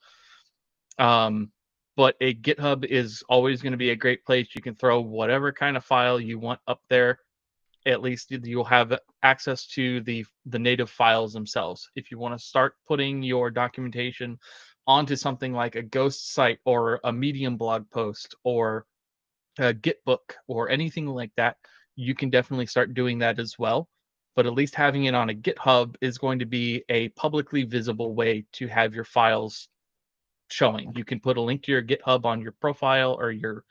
But a GitHub is always going to be a great place. You can throw whatever kind of file you want up there. At least you'll have access to the native files themselves. If you want to start putting your documentation onto something like a ghost site or a Medium blog post or a Gitbook or anything like that, you can definitely start doing that as well. But at least having it on a GitHub is going to be a publicly visible way to have your files showing. You can put a link to your GitHub on your profile or your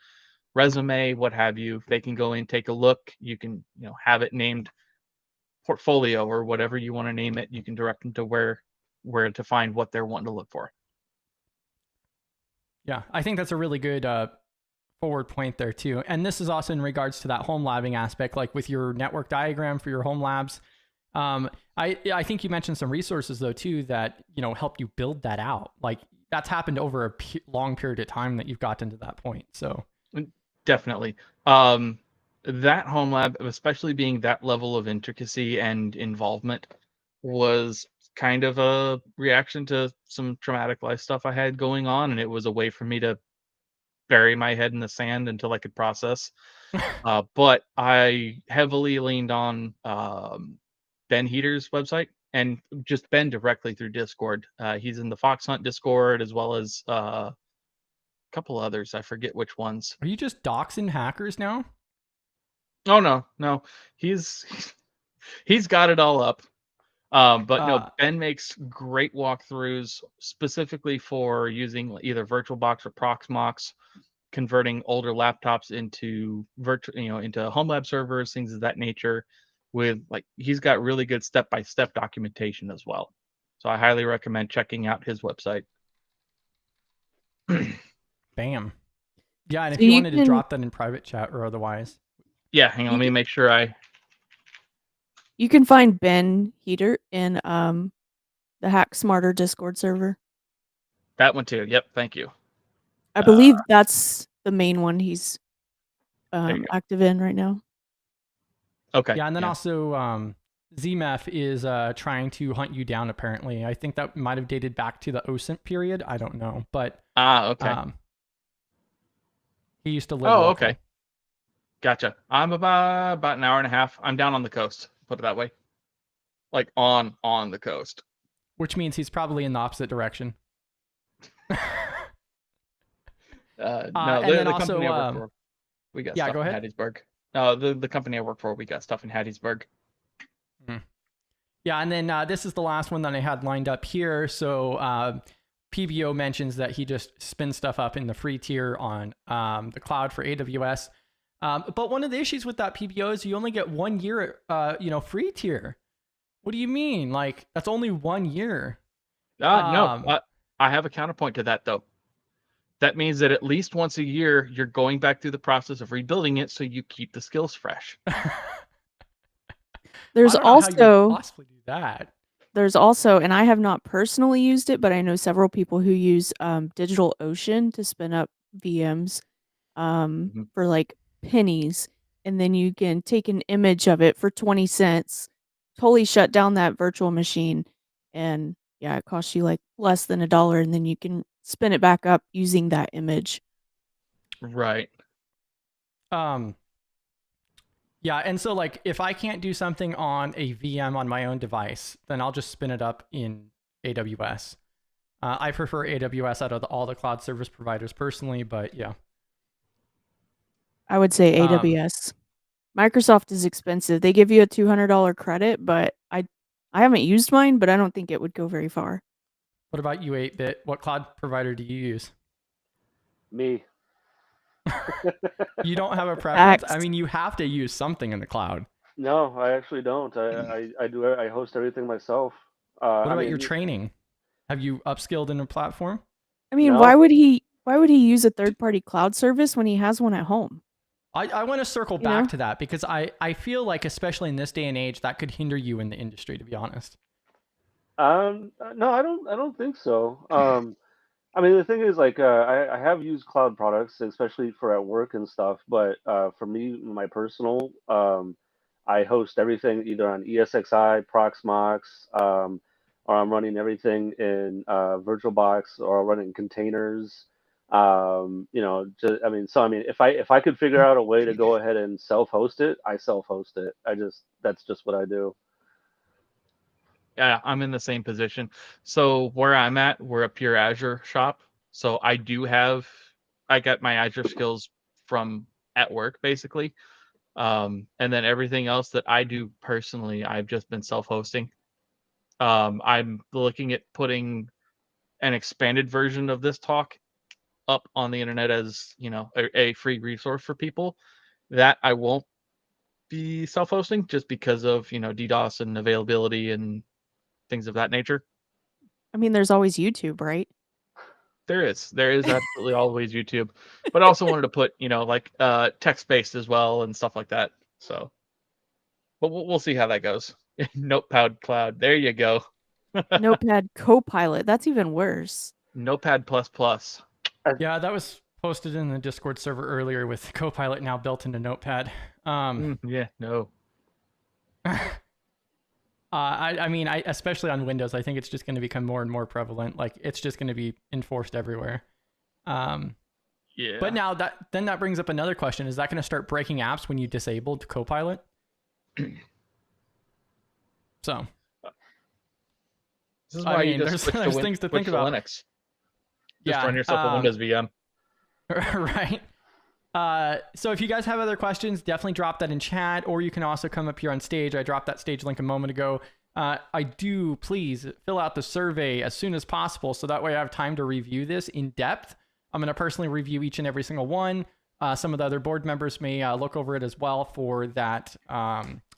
resume, what have you. They can go in, take a look. You can, have it named portfolio or whatever you want to name it. You can direct them to where to find what they're wanting to look for. Yeah, I think that's a really good forward point there too. And this is also in regards to that home labbing aspect, like with your network diagram for your home labs. I think you mentioned some resources though too that help you build that out. Like that's happened over a long period of time that you've gotten to that point. So definitely, that home lab, especially being that level of intricacy and involvement, was kind of a reaction to some traumatic life stuff I had going on, and it was a way for me to bury my head in the sand until I could process. But I heavily leaned on Ben Heater's website and just Ben directly through Discord. He's in the Fox Hunt Discord as well as a couple others. I forget which ones. Are you just doxing hackers now? Oh no. He's got it all up. But no, Ben makes great walkthroughs specifically for using either VirtualBox or Proxmox, converting older laptops into into home lab servers, things of that nature. He's got really good step-by-step documentation as well. So I highly recommend checking out his website. Bam. Yeah, and if you wanted to drop that in private chat or otherwise. Yeah, hang on, let me make sure You can find Ben Heater in the Hack Smarter Discord server. That one too. Yep, thank you. I believe that's the main one he's active in right now. Okay. Yeah, and then also ZMF is trying to hunt you down apparently. I think that might have dated back to the OSINT period. I don't know, but okay. He used to live local. Okay. Gotcha. I'm about an hour and a half. I'm down on the coast, put it that way. Like on the coast. Which means he's probably in the opposite direction. No, the company I work for, we got stuff go in ahead. Hattiesburg. No, the company I work for, we got stuff in Hattiesburg. Yeah, and then this is the last one that I had lined up here. So PBO mentions that he just spins stuff up in the free tier on the cloud for AWS. But one of the issues with that PBO is you only get 1 year, free tier. What do you mean? Like, that's only 1 year. No, I have a counterpoint to that, though. That means that at least once a year, you're going back through the process of rebuilding it so you keep the skills fresh. There's also possibly do that. There's also, and I have not personally used it, but I know several people who use DigitalOcean to spin up VMs for like pennies, and then you can take an image of it for 20 cents, totally shut down that virtual machine, and yeah, it costs you like less than $1, and then you can spin it back up using that image. Right. Yeah, and so like if I can't do something on a VM on my own device, then I'll just spin it up in AWS. I prefer AWS out of all the cloud service providers personally, but yeah. I would say AWS. Microsoft is expensive. They give you a $200 credit, but I haven't used mine, but I don't think it would go very far. What about you, 8-Bit? What cloud provider do you use? Me. You don't have a preference? I mean, you have to use something in the cloud. No, I actually don't. I host everything myself. What about your training? Have you upskilled in a platform? I mean, no. Why would he use a third-party cloud service when he has one at home? I want to circle back to that because I feel like, especially in this day and age, that could hinder you in the industry, to be honest. No, I don't think so. I mean, the thing is, like, I have used cloud products, especially for at work and stuff. But for me, my personal, I host everything either on ESXi, Proxmox, or I'm running everything in VirtualBox, or I'll run it in containers. I mean, so I mean, if I could figure out a way to go ahead and self-host it, I self-host it. That's just what I do. Yeah, I'm in the same position. So where I'm at, we're a pure Azure shop. So I got my Azure skills from at work, basically. And then everything else that I do personally, I've just been self-hosting. I'm looking at putting an expanded version of this talk up on the internet as, a free resource for people. That I won't be self-hosting just because of, DDoS and availability and things of that nature. I mean, there's always YouTube, right? There is absolutely always YouTube, but I also wanted to put, like text-based as well and stuff like that. So, but we'll see how that goes. Notepad Cloud. There you go. Notepad Copilot. That's even worse. Notepad++. Yeah, that was posted in the Discord server earlier with Copilot now built into Notepad. Yeah, no. I mean, especially on Windows, I think it's just going to become more and more prevalent. Like, it's just going to be enforced everywhere. Yeah. But now that brings up another question: is that going to start breaking apps when you disabled Copilot? So, this is why you just there's things to think about. Linux. Just run yourself a Windows VM. Right. So if you guys have other questions, definitely drop that in chat, or you can also come up here on stage. I dropped that stage link a moment ago. Please fill out the survey as soon as possible, so that way I have time to review this in depth. I'm going to personally review each and every single one. Some of the other board members may look over it as well for that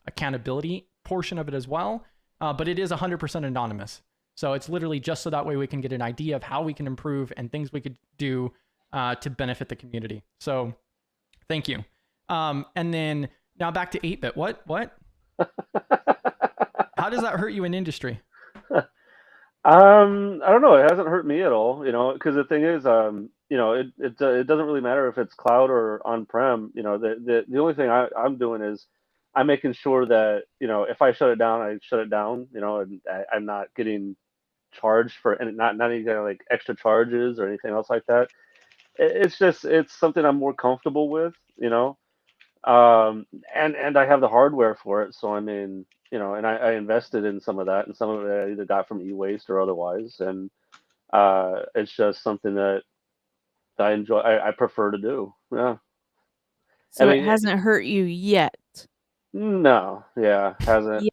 accountability portion of it as well. But it is 100% anonymous. So it's literally just so that way we can get an idea of how we can improve and things we could do to benefit the community. So thank you. And then now back to 8-bit. What? How does that hurt you in industry? I don't know. It hasn't hurt me at all, because the thing is, it doesn't really matter if it's cloud or on-prem. The only thing I'm doing is I'm making sure that, if I shut it down, I shut it down, and I'm not getting charged for, and not any kind of like extra charges or anything else like that. It's something I'm more comfortable with, and I have the hardware for it. So I mean, and I invested in some of that, and some of it I either got from e-waste or otherwise, and it's just something that I enjoy. I prefer to do. Yeah. So it hasn't hurt you yet. No, hasn't. Yeah.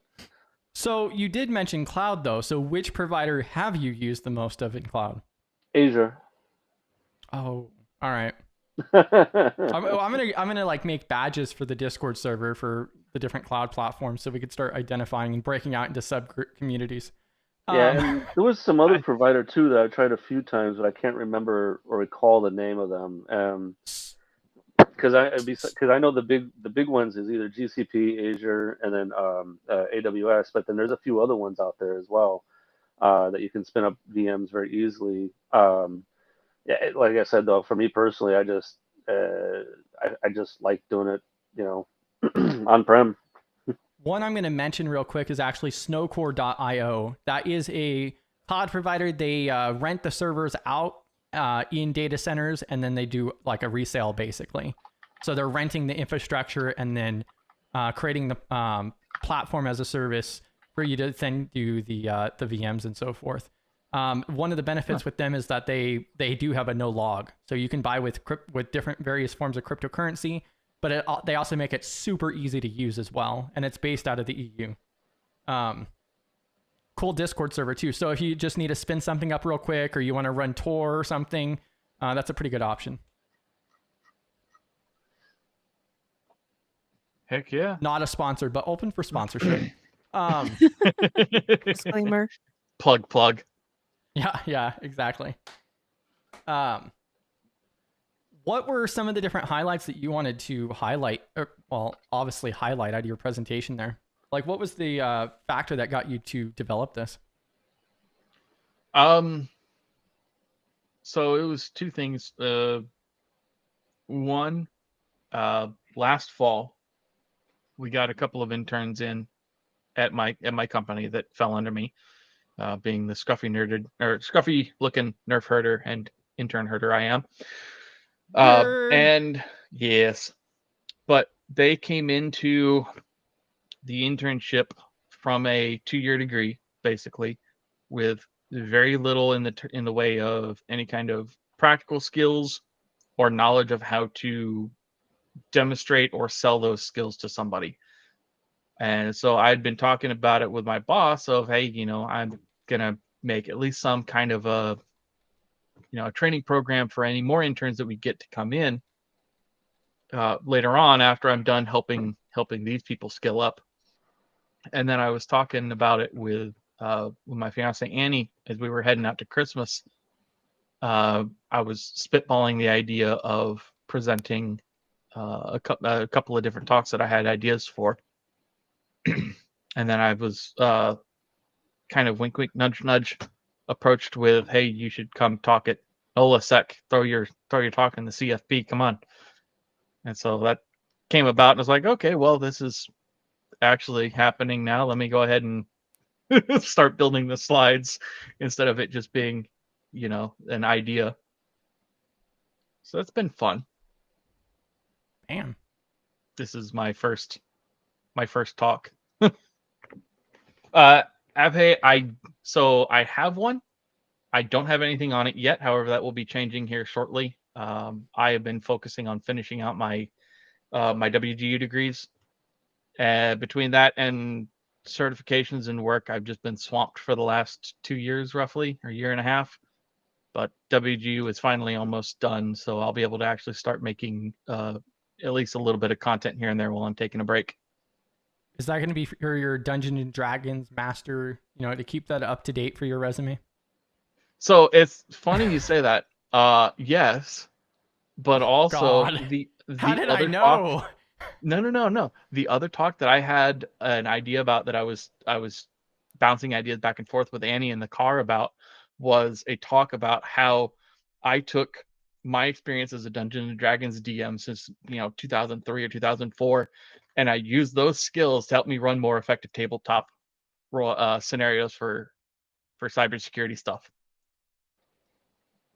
So you did mention cloud though. So which provider have you used the most of in cloud? Azure. Oh, all right. I'm gonna like make badges for the Discord server for the different cloud platforms, so we could start identifying and breaking out into sub communities. And there was some other provider too that I've tried a few times, but I can't remember or recall the name of them. Because I know the big ones is either GCP, Azure, and then AWS. But then there's a few other ones out there as well that you can spin up VMs very easily. Like I said though, for me personally, I just like doing it, on-prem. One I'm going to mention real quick is actually snowcore.io. That is a cloud provider. They rent the servers out in data centers, and then they do like a resale basically. So they're renting the infrastructure and then creating the platform as a service for you to then do the VMs and so forth. One of the benefits with them is that they do have a no log, so you can buy with different various forms of cryptocurrency, but they also make it super easy to use as well, and it's based out of the EU. Cool Discord server too. So if you just need to spin something up real quick, or you want to run Tor or something, that's a pretty good option. Heck yeah. Not a sponsor, but open for sponsorship. Disclaimer. Plug. Yeah, exactly. What were some of the different highlights that you wanted to highlight? Obviously highlight out of your presentation there. Like, what was the factor that got you to develop this? So it was two things. One, last fall, we got a couple of interns in at my company that fell under me, being the scruffy looking nerf herder and intern herder I am. And yes, but they came into the internship from a 2-year degree, basically, with very little in the way of any kind of practical skills or knowledge of how to demonstrate or sell those skills to somebody. And so I'd been talking about it with my boss of, hey, I'm gonna make at least some kind of a training program for any more interns that we get to come in later on after I'm done helping these people skill up. And then I was talking about it with my fiance Annie as we were heading out to Christmas. I was spitballing the idea of presenting a couple of different talks that I had ideas for. And then I was kind of wink, wink, nudge, nudge approached with, hey, you should come talk at OSINT. Throw your talk in the CFP. Come on. And so that came about, and I was like, okay, well, this is actually happening now. Let me go ahead and start building the slides instead of it just being, an idea. So that's been fun. Damn. This is my first talk. Abhay, I have one. I don't have anything on it yet. However, that will be changing here shortly. I have been focusing on finishing out my my WGU degrees. Between that and certifications and work, I've just been swamped for the last 2 years, roughly, or year and a half. But WGU is finally almost done, so I'll be able to actually start making at least a little bit of content here and there while I'm taking a break. Is that going to be for your Dungeons and Dragons master, to keep that up to date for your resume? So it's funny you say that. Yes, but also God. the How did other I know? talk. No. The other talk that I had an idea about that I was bouncing ideas back and forth with Annie in the car about was a talk about how I took my experience as a Dungeons and Dragons DM since 2003 or 2004, and I used those skills to help me run more effective tabletop scenarios for cybersecurity stuff.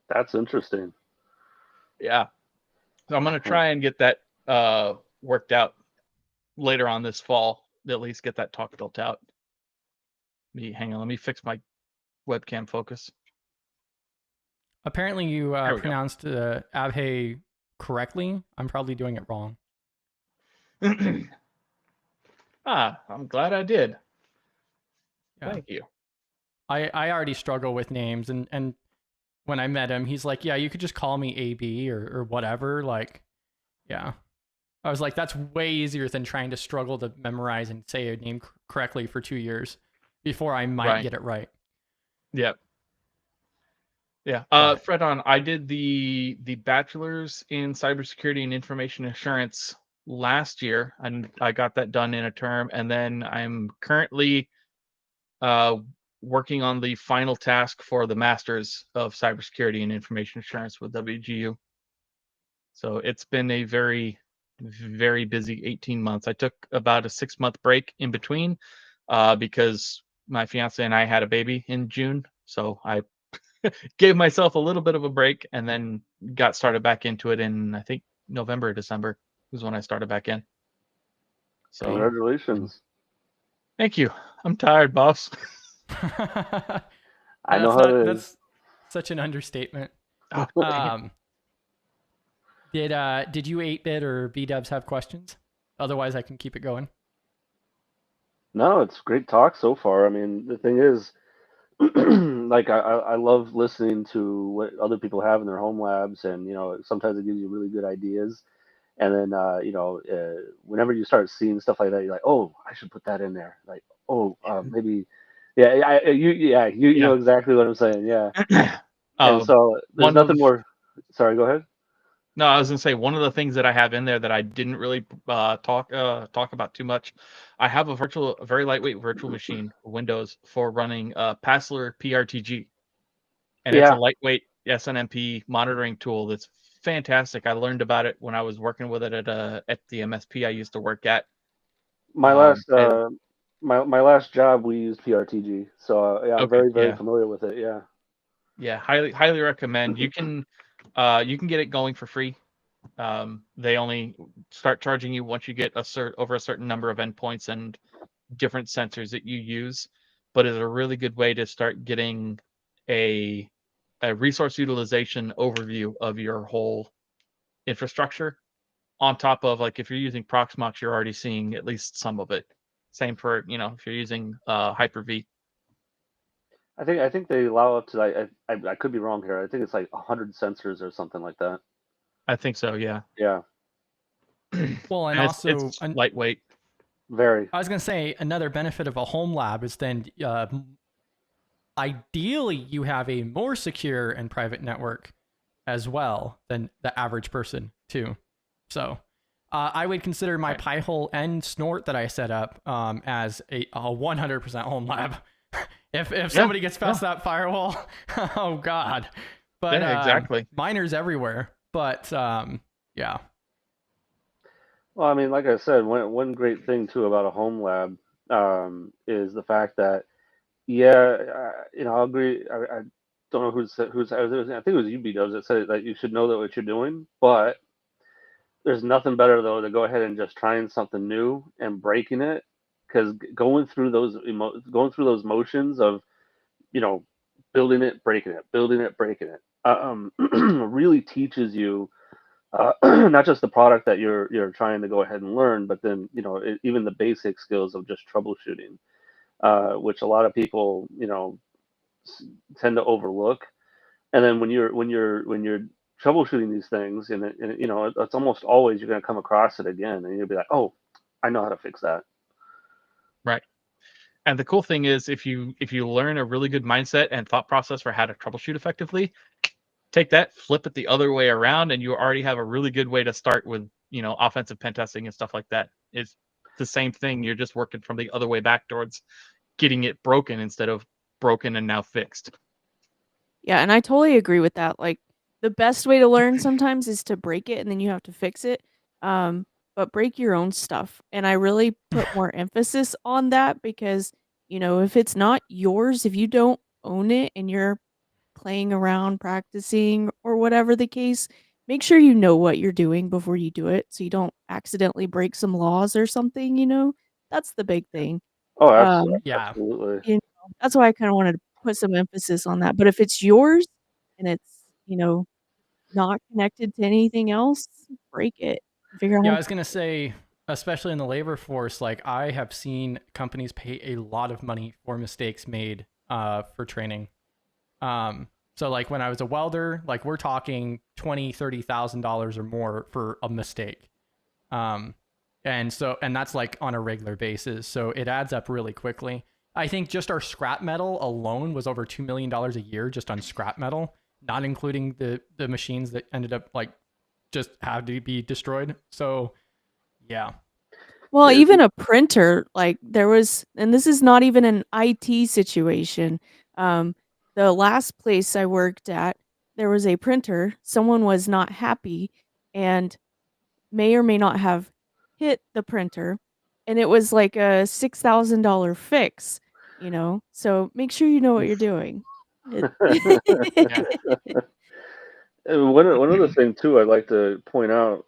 That's interesting. Yeah, so I'm gonna try and get that worked out later on this fall. At least get that talk built out. Hang on, let me fix my webcam focus. Apparently, you pronounced Abhay correctly. I'm probably doing it wrong. I'm glad I did. Yeah. Thank you. I already struggle with names, and when I met him, he's like, yeah, you could just call me AB or whatever. Like, yeah. I was like, that's way easier than trying to struggle to memorize and say a name correctly for 2 years before I might get it right. Yep. Yeah. Fred, I did the bachelor's in cybersecurity and information assurance last year, and I got that done in a term. And then I'm currently working on the final task for the master's of cybersecurity and information assurance with WGU. So it's been a very, very busy 18 months. I took about a 6-month break in between because my fiance and I had a baby in June. So I gave myself a little bit of a break and then got started back into it in, I think, November or December was when I started back in. So Congratulations. Thank you. I'm tired, boss. I know how it is. That's such an understatement. Did you 8-Bit or B-Dubs have questions? Otherwise, I can keep it going. No, it's great talk so far. I mean, the thing is, like I love listening to what other people have in their home labs, and sometimes it gives you really good ideas. And then whenever you start seeing stuff like that, you're like, oh, I should put that in there. Like, oh, maybe, yeah, you know exactly what I'm saying, yeah. And so there's nothing more. Sorry, go ahead. No, I was gonna say one of the things that I have in there that I didn't really talk about too much. I have a very lightweight virtual machine for Windows for running Passler PRTG, and SNMP monitoring tool that's fantastic. I learned about it when I was working with it at the MSP I used to work at. My Um, last and my last job, we used PRTG, so yeah, I'm okay, very familiar with it. Yeah. yeah, highly recommend. You can get it going for free. They only start charging you once you get over a certain number of endpoints and different sensors that you use, but it's a really good way to start getting a resource utilization overview of your whole infrastructure. On top of, like, if you're using Proxmox, you're already seeing at least some of it. Same for, if you're using Hyper-V. I think they allow up to I could be wrong here. I think it's like 100 sensors or something like that. I think so, yeah. Yeah. Well, and also it's lightweight. Very. I was going to say another benefit of a home lab is then ideally you have a more secure and private network as well than the average person too. So I would consider my Pi-hole and Snort that I set up as a 100% home lab. if somebody gets past that firewall, oh God. But yeah, exactly. Miners everywhere. But yeah. Well, I mean, like I said, one great thing too about a home lab is the fact that, I'll agree. I don't know who's. I think it was UB that said that you should know that what you're doing, but there's nothing better though to go ahead and just trying something new and breaking it, because going through those motions of, building it, breaking it, building it, breaking it, really teaches you. Not just the product that you're trying to go ahead and learn, but then even the basic skills of just troubleshooting, which a lot of people tend to overlook. And then when you're troubleshooting these things, and it's almost always you're going to come across it again, and you'll be like, oh, I know how to fix that. Right. And the cool thing is, if you learn a really good mindset and thought process for how to troubleshoot effectively, take that, flip it the other way around, and you already have a really good way to start with, offensive pen testing and stuff like that. It's the same thing. You're just working from the other way back towards getting it broken instead of broken and now fixed. Yeah, and I totally agree with that. Like, the best way to learn sometimes is to break it and then you have to fix it. But break your own stuff. And I really put more emphasis on that because, if it's not yours, if you don't own it and you're playing around, practicing, or whatever the case, make sure you know what you're doing before you do it so you don't accidentally break some laws or something. That's the big thing. Oh, Yeah. absolutely. That's why I kind of wanted to put some emphasis on that. But if it's yours and it's, not connected to anything else, break it. Figure out Yeah, how I was going to say, especially in the labor force, like I have seen companies pay a lot of money for mistakes made for training. So like when I was a welder, like we're talking $20,000-$30,000 or more for a mistake. And that's like on a regular basis. So it adds up really quickly. I think just our scrap metal alone was over $2 million a year just on scrap metal, not including the machines that ended up like just had to be destroyed. So yeah. Well, even a printer, like there was, and this is not even an IT situation. The last place I worked at, there was a printer. Someone was not happy and may or may not have hit the printer. And it was like a $6,000 fix, So make sure you know what you're doing. One other thing too, I'd like to point out,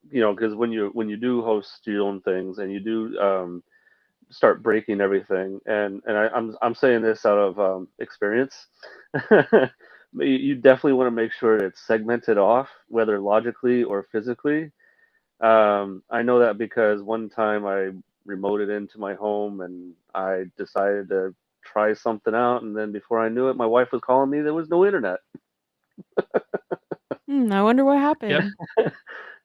because when you do host your own things and you do start breaking everything, and I'm saying this out of experience, you definitely want to make sure it's segmented off, whether logically or physically. I know that because one time I remoted into my home and I decided to try something out, and then before I knew it, my wife was calling me. There was no internet. I wonder what happened. Yep.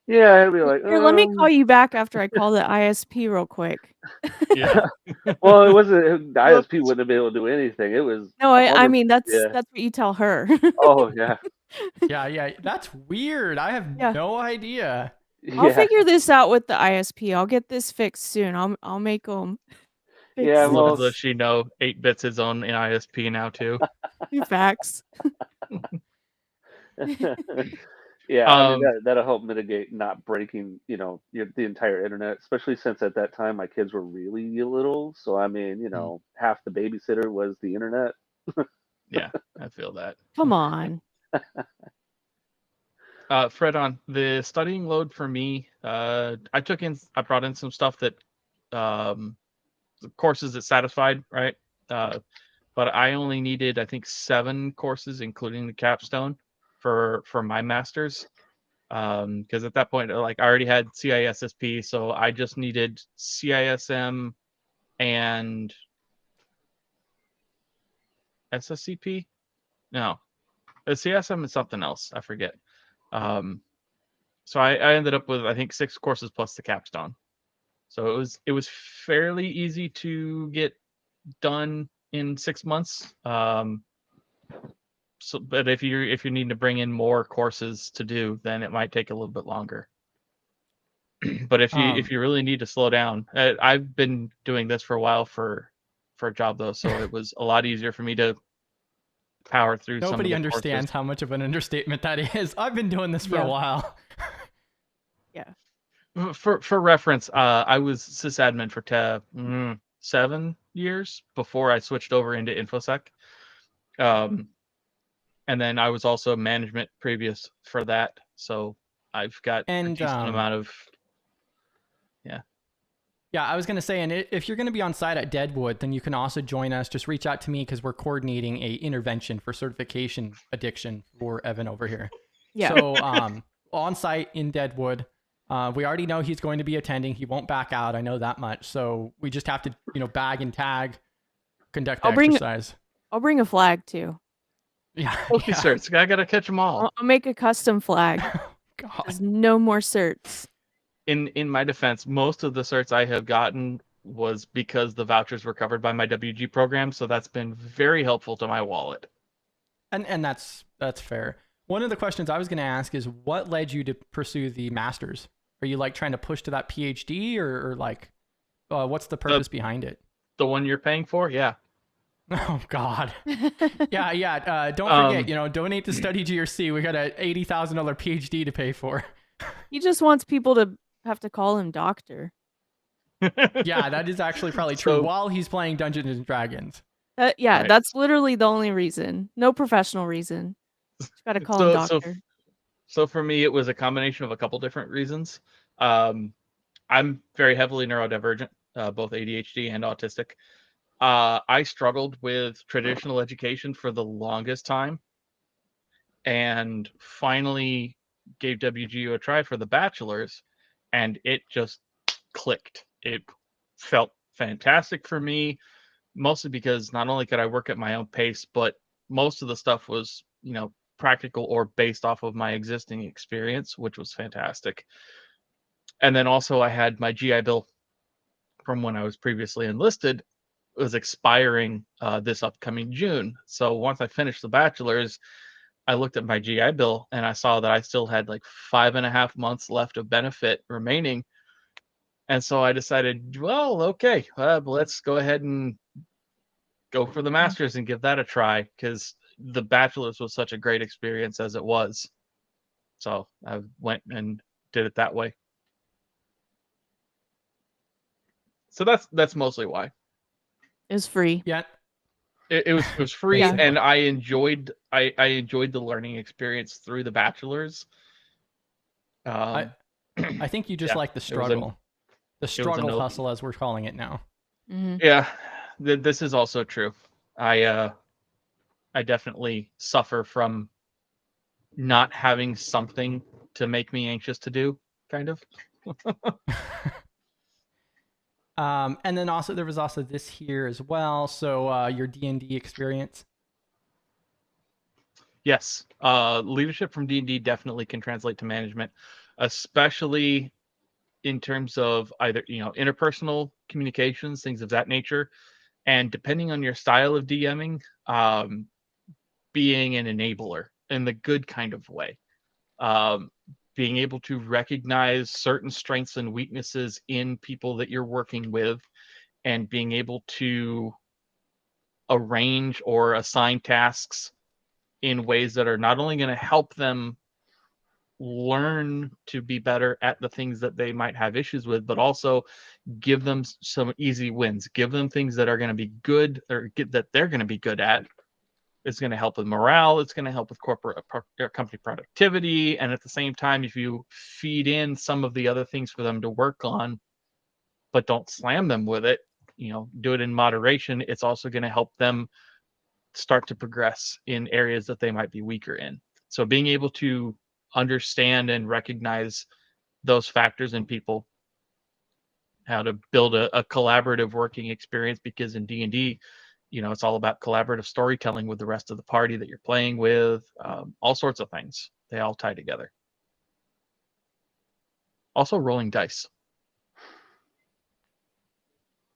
Yeah, I'd be like, Here, let me call you back after I call the ISP real quick. Yeah. Well, it wasn't. The ISP wouldn't have been able to do anything. It was. No, I mean that's yeah. what you tell her. Oh yeah. Yeah. That's weird. I have no idea. I'll figure this out with the ISP. I'll get this fixed soon. I'll make them. Yeah, well, little does she know, 8-bits is on an ISP now too. Facts. Yeah, I mean Um, that'll help mitigate not breaking, the entire internet, especially since at that time my kids were really little. So I mean, half the babysitter was the internet. yeah, I feel that. Come on. Fred, on the studying load for me, I brought in some stuff that, the courses that satisfied, right? But I only needed, I think, 7 courses, including the capstone, for my master's. Because at that point, like, I already had CISSP, so I just needed CISM and SSCP. No, the CSM is something else. I forget. So I ended up with, I think, 6 courses plus the capstone. So it was fairly easy to get done in 6 months. So, but if you need to bring in more courses to do, then it might take a little bit longer. But if you really need to slow down, I've been doing this for a while for a job though, so it was a lot easier for me to power through some of Nobody the understands courses. how much of an understatement that is. I've been doing this for Yeah. a while. Yeah. For reference, I was sysadmin for 7 years before I switched over into InfoSec. And then I was also management previous for that. So I've got a And decent amount of, yeah, I was going to say, and if you're going to be on site at Deadwood, then you can also join us. Just reach out to me because we're coordinating a intervention for certification addiction for Evan over here. Yeah. So on site in Deadwood, we already know he's going to be attending. He won't back out. I know that much. So we just have to, bag and tag, conduct the exercise. I'll bring a flag too. Yeah. okay, yeah. certs. I gotta catch them all. I'll make a custom flag. God. There's no more certs. In my defense, most of the certs I have gotten was because the vouchers were covered by my WG program, so that's been very helpful to my wallet. And that's fair. One of the questions I was going to ask is, what led you to pursue the master's? Are you like trying to push to that PhD, or like, what's the purpose behind it? The one you're paying for, yeah. Oh God. Yeah. Don't forget, donate to StudyGRC. We got a $80,000 PhD to pay for. He just wants people to have to call him doctor. Yeah, that is actually probably true. While he's playing Dungeons and Dragons. Yeah, Right. that's literally the only reason. No professional reason. Just gotta call him doctor. So for me, it was a combination of a couple different reasons. I'm very heavily neurodivergent, both ADHD and autistic. I struggled with traditional education for the longest time, and finally gave WGU a try for the bachelor's, and it just clicked. It felt fantastic for me, mostly because not only could I work at my own pace, but most of the stuff was, practical or based off of my existing experience, which was fantastic. And then also I had my GI Bill from when I was previously enlisted was expiring this upcoming June. So once I finished the bachelor's, I looked at my GI Bill and I saw that I still had like 5.5 months left of benefit remaining. And so I decided, well, okay, let's go ahead and go for the master's and give that a try, because the bachelor's was such a great experience as it was. So I went and did it that way. So that's mostly why. It's free. Yeah. It was free, Yeah. and I enjoyed the learning experience through the bachelor's. I think you just like the struggle. The struggle hustle, as we're calling it now. Mm-hmm. Yeah, this is also true. I definitely suffer from not having something to make me anxious to do, kind of. And then also there was also this here as well. So your D&D experience. Yes, leadership from D&D definitely can translate to management, especially in terms of either interpersonal communications, things of that nature, and depending on your style of DMing, being an enabler in the good kind of way. Being able to recognize certain strengths and weaknesses in people that you're working with, and being able to arrange or assign tasks in ways that are not only going to help them learn to be better at the things that they might have issues with, but also give them some easy wins, give them things that are going to be good or that they're going to be good at. It's going to help with morale. It's going to help with corporate company productivity. And at the same time, if you feed in some of the other things for them to work on, but don't slam them with it, do it in moderation, it's also going to help them start to progress in areas that they might be weaker in. So being able to understand and recognize those factors in people, how to build a collaborative working experience, because in D&D, it's all about collaborative storytelling with the rest of the party that you're playing with, all sorts of things. They all tie together. Also rolling dice.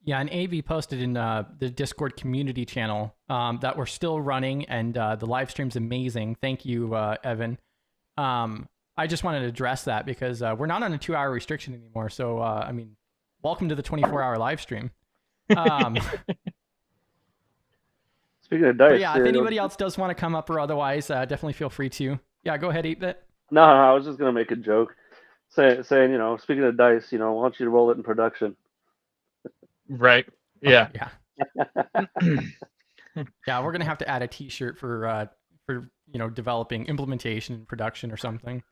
Yeah, and AV posted in the Discord community channel that we're still running, and the live stream's amazing. Thank you, Evan. I just wanted to address that because we're not on a 2-hour restriction anymore. So, welcome to the 24-hour live stream. Speaking of dice, yeah, if anybody else does want to come up or otherwise, definitely feel free to. Yeah, go ahead, 8-Bit. No, I was just gonna make a joke, saying, speaking of dice, I want you to roll it in production. Right. Yeah. Yeah, we're gonna have to add a T-shirt for developing implementation and production or something.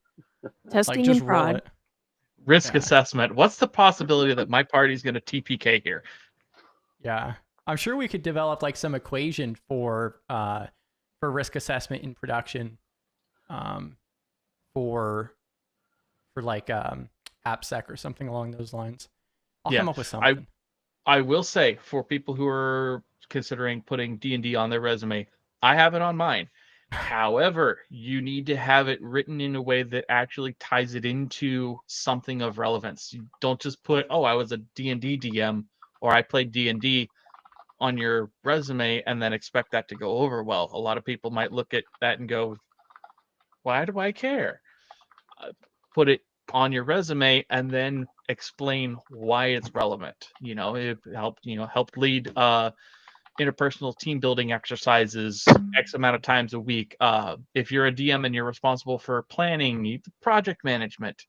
Testing just and roll prod. it. Risk assessment. What's the possibility that my party's going to TPK here? Yeah, I'm sure we could develop like some equation for risk assessment in production, for like AppSec or something along those lines. I'll come up with something. I will say, for people who are considering putting D&D on their resume, I have it on mine. However, you need to have it written in a way that actually ties it into something of relevance. You don't just put, I was a D&D DM or I played D&D on your resume and then expect that to go over well. A lot of people might look at that and go, why do I care? Put it on your resume and then explain why it's relevant. It helped lead interpersonal team building exercises X amount of times a week. If you're a DM and you're responsible for planning, project management,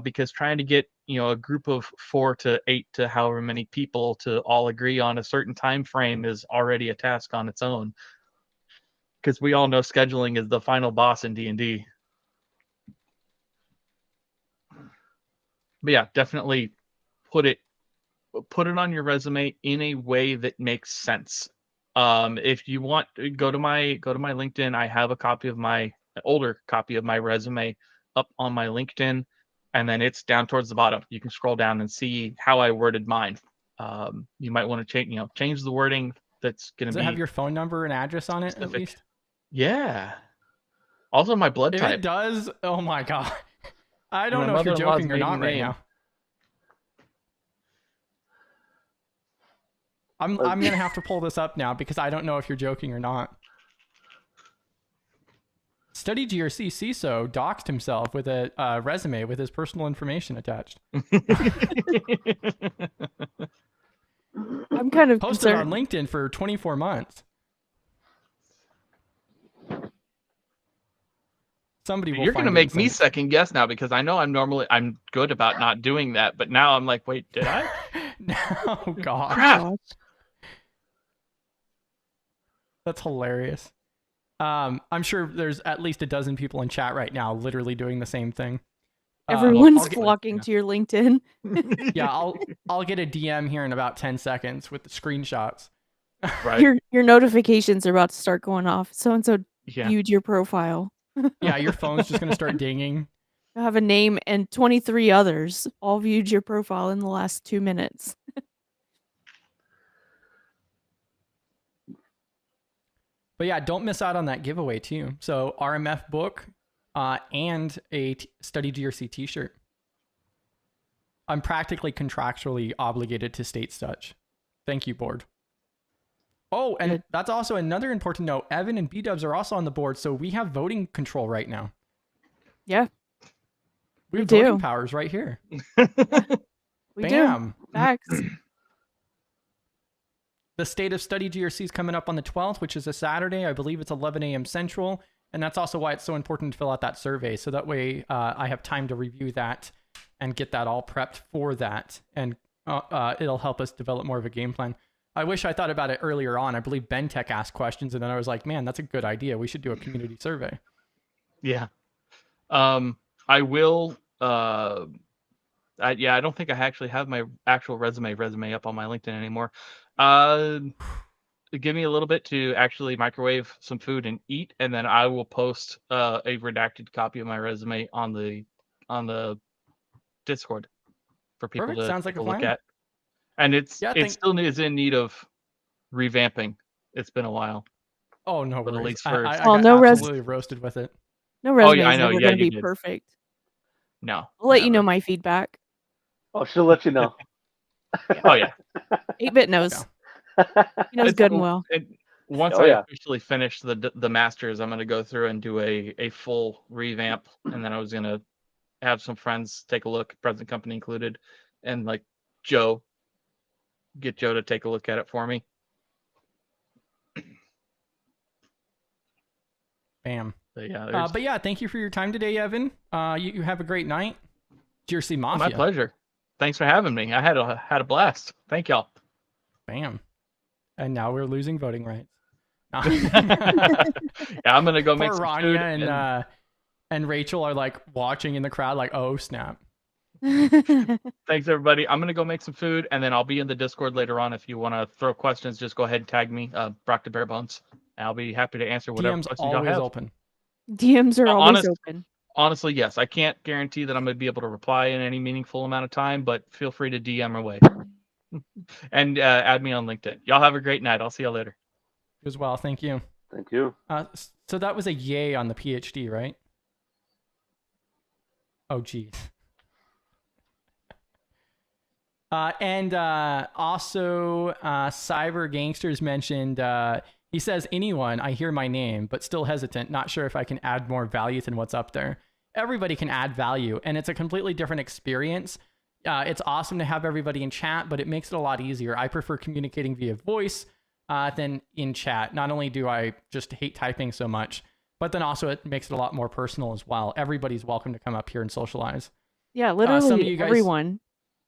because trying to get a group of 4 to 8 to however many people to all agree on a certain time frame is already a task on its own, because we all know scheduling is the final boss in D&D. But yeah, definitely put it on your resume in a way that makes sense. If you want, go to my LinkedIn. I have an older copy of my resume up on my LinkedIn, and then it's down towards the bottom. You can scroll down and see how I worded mine. You might want to change the wording. That's going to be. Does it have your phone number and address on it specific. at least? Yeah. Also, my blood type. If it does, oh my god. I don't know if you're joking or not right now. I'm gonna have to pull this up now because I don't know if you're joking or not. StudyGRC CISO doxed himself with a resume with his personal information attached. I'm kind of posted concerned. on LinkedIn for 24 months. Somebody will. You're going to make me second guess now, because I know I'm good about not doing that, but now I'm like, wait, did I? Oh god. Crap. That's hilarious. I'm sure there's at least a dozen people in chat right now literally doing the same thing. Everyone's flocking to your LinkedIn. Yeah, I'll get a DM here in about 10 seconds with the screenshots. Right. Your notifications are about to start going off. So-and-so viewed your profile. Yeah, your phone's just going to start dinging. You have a name and 23 others all viewed your profile in the last 2 minutes. But yeah, don't miss out on that giveaway too. So RMF book and a StudyGRC t-shirt. I'm practically contractually obligated to state such. Thank you, board. Oh, and that's also another important note. Evan and B-Dubs are also on the board, so we have voting control right now. Yeah. We have voting powers right here. We do. Facts. the State of Study GRC is coming up on the 12th, which is a Saturday. I believe it's 11 a.m. Central. And that's also why it's so important to fill out that survey. So that way I have time to review that and get that all prepped for that. And it'll help us develop more of a game plan. I wish I thought about it earlier on. I believe BenTech asked questions, and then I was like, man, that's a good idea. We should do a community survey. Yeah. I will. I don't think I actually have my actual resume up on my LinkedIn anymore. Give me a little bit to actually microwave some food and eat, and then I will post a redacted copy of my resume on the Discord for people Perfect. to Sounds like a look plan. at. And it still is in need of revamping. It's been a while. Oh, no But at worries. least for I Oh, got no absolutely roasted with it. No resume I is know. never Yeah, going to you be did. perfect. No. I'll let you never. know my feedback. Oh, she'll let you know. Oh yeah. 8-bit knows. He knows good and well. Once Oh, I yeah. officially finish the masters, I'm gonna go through and do a full revamp, and then I was gonna have some friends take a look, present company included, and like get Joe to take a look at it for me. Bam. But yeah, thank you for your time today, Evan. You have a great night. GRC Mafia. My pleasure. Thanks for having me. I had a blast. Thank y'all. Bam. And now we're losing voting rights. Yeah, I'm gonna go make Poor some Rania food and Rachel are like watching in the crowd, like, oh snap. Thanks everybody. I'm gonna go make some food, and then I'll be in the Discord later on. If you want to throw questions, just go ahead and tag me, Brock the Bare Bones. I'll be happy to answer whatever DM's questions y'all always have. open. DMs are always open. Honestly, yes. I can't guarantee that I'm gonna be able to reply in any meaningful amount of time, but feel free to DM away. And add me on LinkedIn. Y'all have a great night. I'll see y'all later. You as well. Thank you. Thank you. So that was a yay on the PhD, right? Oh, geez. And also, Cyber Gangsters mentioned, he says, anyone, I hear my name, but still hesitant, not sure if I can add more value than what's up there. Everybody can add value, and it's a completely different experience. It's awesome to have everybody in chat, but it makes it a lot easier. I prefer communicating via voice than in chat. Not only do I just hate typing so much, but then also it makes it a lot more personal as well. Everybody's welcome to come up here and socialize. Yeah, literally some of you guys, everyone.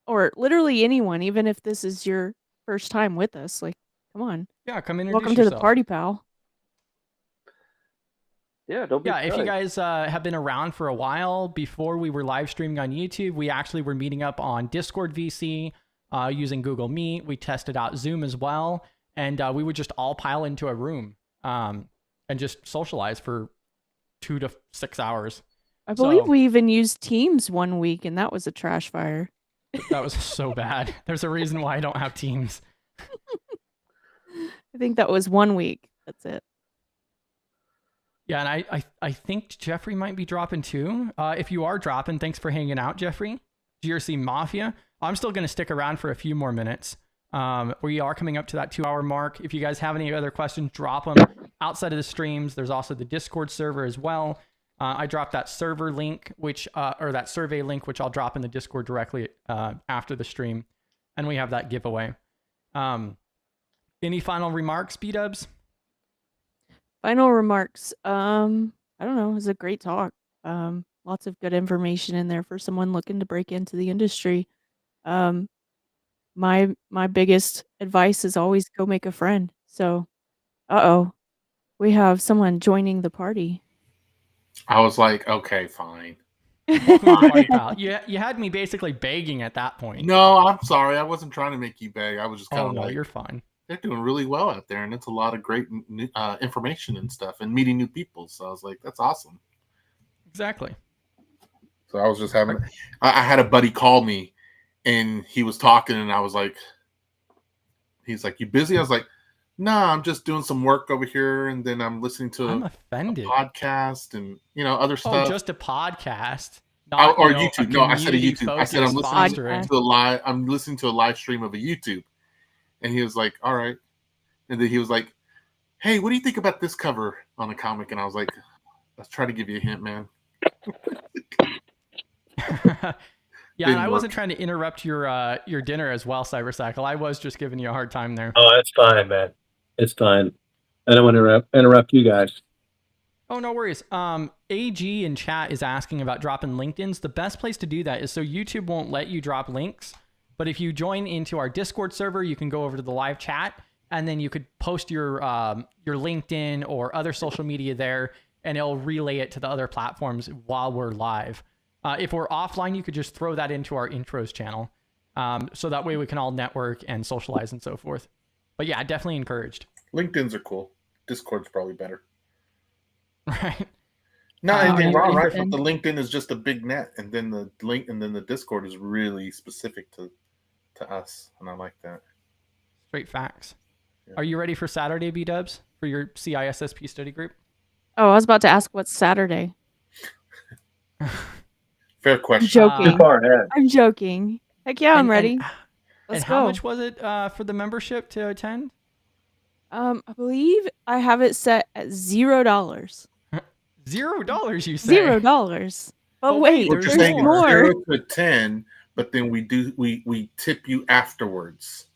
Or literally anyone, even if this is your first time with us. Like, come on. Yeah, come introduce Welcome yourself. to the party, pal. Yeah, don't be shy. If you guys have been around for a while, before we were live streaming on YouTube, we actually were meeting up on Discord VC using Google Meet. We tested out Zoom as well, and we would just all pile into a room and just socialize for 2 to 6 hours. I believe we even used Teams one week, and that was a trash fire. That was so bad. There's a reason why I don't have Teams. I think that was 1 week. That's it. Yeah, and I think Jeffrey might be dropping too. If you are dropping, thanks for hanging out, Jeffrey. GRC Mafia. I'm still going to stick around for a few more minutes. We are coming up to that 2-hour mark. If you guys have any other questions, drop them outside of the streams. There's also the Discord server as well. I dropped that server link, or that survey link, which I'll drop in the Discord directly after the stream. And we have that giveaway. Any final remarks, B-dubs? Final remarks. I don't know. It was a great talk. Lots of good information in there for someone looking to break into the industry. My biggest advice is always go make a friend. So, we have someone joining the party. I was like, okay, fine. Party, pal. You had me basically begging at that point. No, I'm sorry. I wasn't trying to make you beg. I was just kind of like, you're fine. They're doing really well out there, and it's a lot of great information and stuff, and meeting new people. So I was like, that's awesome. Exactly. So I was just having. I had a buddy call me, and he was talking, and I was like, he's like, "You busy?" I was like, "Nah, I'm just doing some work over here, and then I'm listening to I'm offended. a podcast and other stuff." Oh, just a podcast. Or YouTube. No, I said a YouTube. I said I'm listening to a live. I'm listening to a live stream of a YouTube, and he was like, "All right," and then he was like, "Hey, what do you think about this cover on a comic?" And I was like, "Let's try to give you a hint, man." Yeah, and I wasn't trying to interrupt your dinner as well, Cybercycle. I was just giving you a hard time there. Oh, that's fine, man. It's fine. I don't want to interrupt you guys. Oh, no worries. AG in chat is asking about dropping LinkedIn's. The best place to do that is so YouTube won't let you drop links. But if you join into our Discord server, you can go over to the live chat, and then you could post your LinkedIn or other social media there, and it'll relay it to the other platforms while we're live. If we're offline, you could just throw that into our intros channel. So that way we can all network and socialize and so forth. But yeah, definitely encouraged. LinkedIn's are cool. Discord's probably better. Right. Not anything wrong, right? But the LinkedIn is just a big net, and then the link, and then the Discord is really specific to us, and I like that. Straight facts. Yeah. Are you ready for Saturday, B-dubs, for your CISSP study group? Oh, I was about to ask what's Saturday. Fair question. I'm joking. Too far ahead. I'm joking. Heck yeah, I'm ready. Let's go. How much was it for the membership to attend? I believe I have it set at $0. $0, you say? $0. But wait, We're just there's saying more. 0 to 10, but then we tip you afterwards.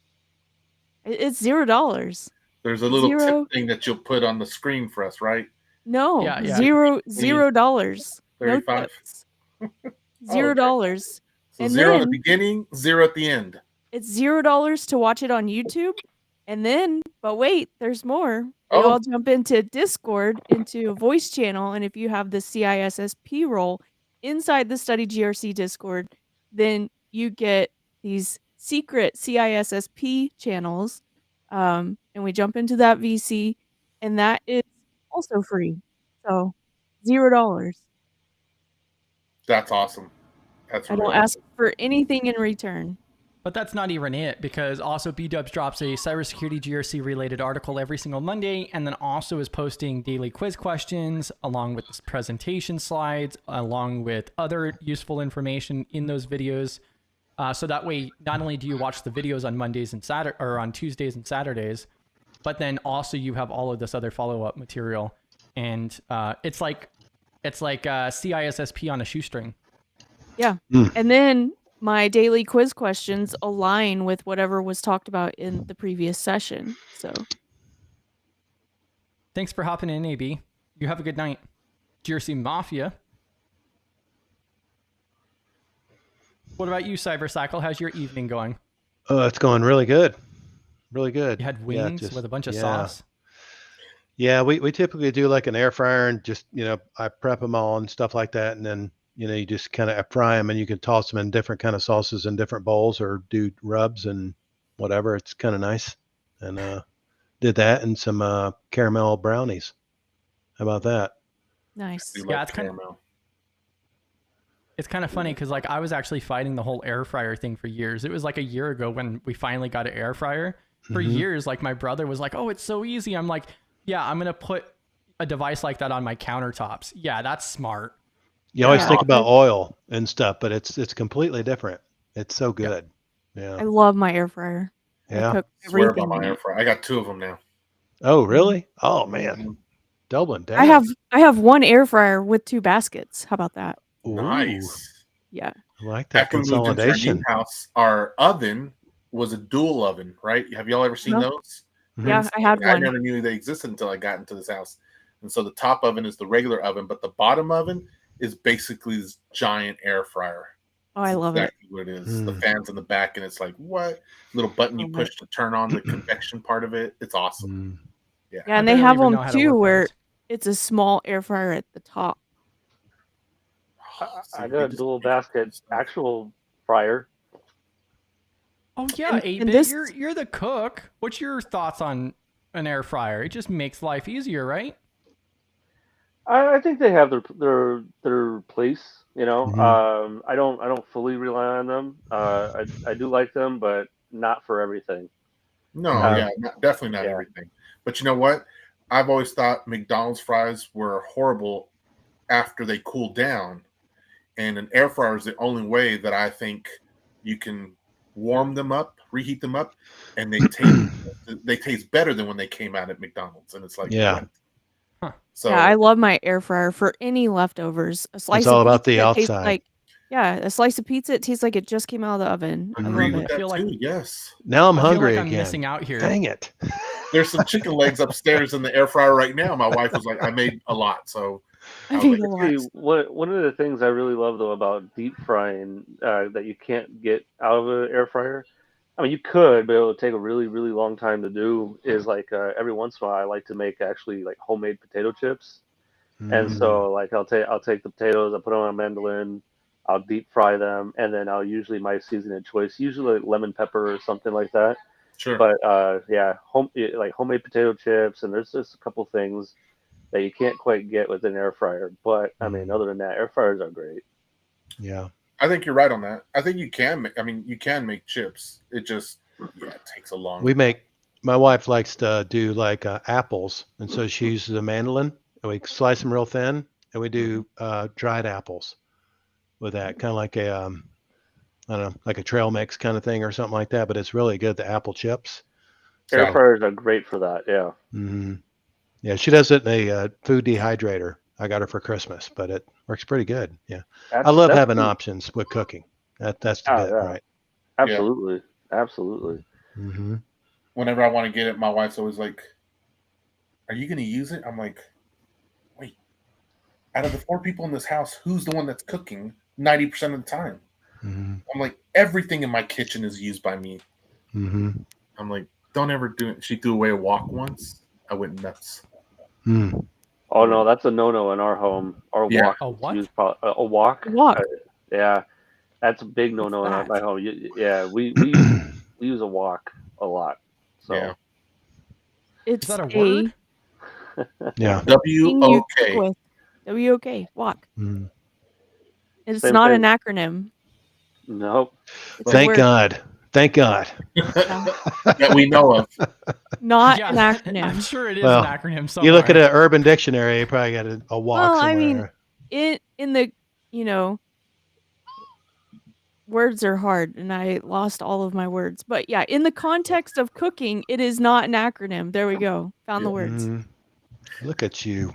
It's $0. There's a little Zero. tip thing that you'll put on the screen for us, right? No, Yeah. $0. No 35. tips. $0. So And 0 at the then- beginning, 0 at the end. It's $0 to watch it on YouTube. And then, but wait, there's more. You Oh. all jump into Discord, into a voice channel, and if you have the CISSP role inside the StudyGRC Discord, then you get these secret CISSP channels, and we jump into that VC, and that is also free. So, $0. That's awesome. That's I don't really ask for anything in return. But that's not even it, because also B-dubs drops a cybersecurity GRC related article every single Monday, and then also is posting daily quiz questions along with this presentation slides, along with other useful information in those videos. So that way, not only do you watch the videos on Mondays and on Tuesdays and Saturdays, but then also you have all of this other follow-up material, and it's like CISSP on a shoestring. Yeah. And then my daily quiz questions align with whatever was talked about in the previous session. So Thanks for hopping in, AB. You have a good night. GRC Mafia. What about you, Cybercycle? How's your evening going? It's going really good. Really good. You had wings with a bunch of sauce? Yeah, we typically do like an air fryer, and just, I prep them all and stuff like that. And then, you just kind of fry them, and you can toss them in different kind of sauces in different bowls, or do rubs and whatever. It's kind of nice. And did that, and some caramel brownies. How about that? nice. Yeah, it's kind of funny because I was actually fighting the whole air fryer thing for years. It was like a year ago when we finally got an air fryer. For years, my brother was like, "Oh, it's so easy." I'm like, "Yeah, I'm gonna put a device like that on my countertops." Yeah, that's smart. You always think about oil and stuff, but it's completely different. It's so good. Yeah. I love my air fryer. Yeah. I cook swear everything. about my air fryer. I got 2 of them now. Oh, really? Oh man. Doubling down. I have one air fryer with 2 baskets. How about that? Ooh, Nice. Yeah. I like that Back when we moved into our consolidation. new house, our oven was a dual oven, right? Have y'all ever seen No. those? Yeah, I had I one. never knew they existed until I got into this house. And so the top oven is the regular oven, but the bottom oven is basically this giant air fryer. Oh, I love it. Exactly what it is. The fans in the back, and it's like, what? Little button you push to turn on the convection part of it. It's awesome. Yeah. Yeah, and they have them too where it's a small air fryer at the top. I got a dual basket actual fryer. Oh yeah, And this- you're the cook. What's your thoughts on an air fryer? It just makes life easier, right? I think they have their place. I don't fully rely on them. I do like them, but not for everything. No, definitely not everything. But you know what? I've always thought McDonald's fries were horrible after they cool down, and an air fryer is the only way that I think you can warm them up, reheat them up, and they taste better than when they came out at McDonald's. And it's like, Yeah. So yeah, I love my air fryer for any leftovers. A slice all of about pizza the tastes outside. like Yeah, a slice of pizza, it tastes like it just came out of the oven. I Agree love with it. that feel like- too. Yes. Now I'm I feel hungry like I'm again. missing out here. Dang it. There's some chicken legs upstairs in the air fryer right now. My wife was like, I made a lot, so I was made like, a lot. See, one of the things I really love though about deep frying that you can't get out of an air fryer. I mean, you could, but it would take a really, really long time to do. Is like every once in a while, I like to make actually like homemade potato chips, and so like I'll take the potatoes, I put them on a mandolin, I'll deep fry them, and then I'll usually my seasoning choice, usually like lemon pepper or something like that. sure. But yeah, like homemade potato chips, and there's just a couple things that you can't quite get with an air fryer. But I mean, other than that, air fryers are great. Yeah. I think you're right on that. I think you can. You can make chips. It just it takes a long. My wife likes to do like apples, and so she uses a mandolin, and we slice them real thin, and we do dried apples with that, kind of like a I don't know, like a trail mix kind of thing or something like that. But it's really good. The apple chips. Air fryers are great for that. Yeah. Mm-hmm. Yeah, she does it in a food dehydrator. I got her for Christmas, but it works pretty good. Yeah, I love having options with cooking. That's the bit, right? Absolutely, absolutely. Mm-hmm. Whenever I want to get it, my wife's always like, "Are you going to use it?" I'm like, "Wait, out of the 4 people in this house, who's the one that's cooking 90% of the time?" Mm-hmm. I'm like, everything in my kitchen is used by me. Mm-hmm. I'm like, don't ever do it. She threw away a wok once. I went nuts. Mm. Oh no, that's a no-no in our home. Our wok. A what? A wok. Wok. Yeah, that's a big no-no in my home. Yeah, we use a wok a lot. So Yeah. It's Is that a word? Yeah. W-O-K. W-O-K. Wok. Mm. It's Same not thing. an acronym. Nope. It's a Thank word. God. Thank God. That we know of. Not Yeah, an acronym. I'm sure it is Well, an acronym somewhere. You look at an Urban Dictionary, you probably got a walk Well, somewhere. I mean, in the, words are hard, and I lost all of my words. But yeah, in the context of cooking, it is not an acronym. There we go. Found the words. Mhm. Look at you.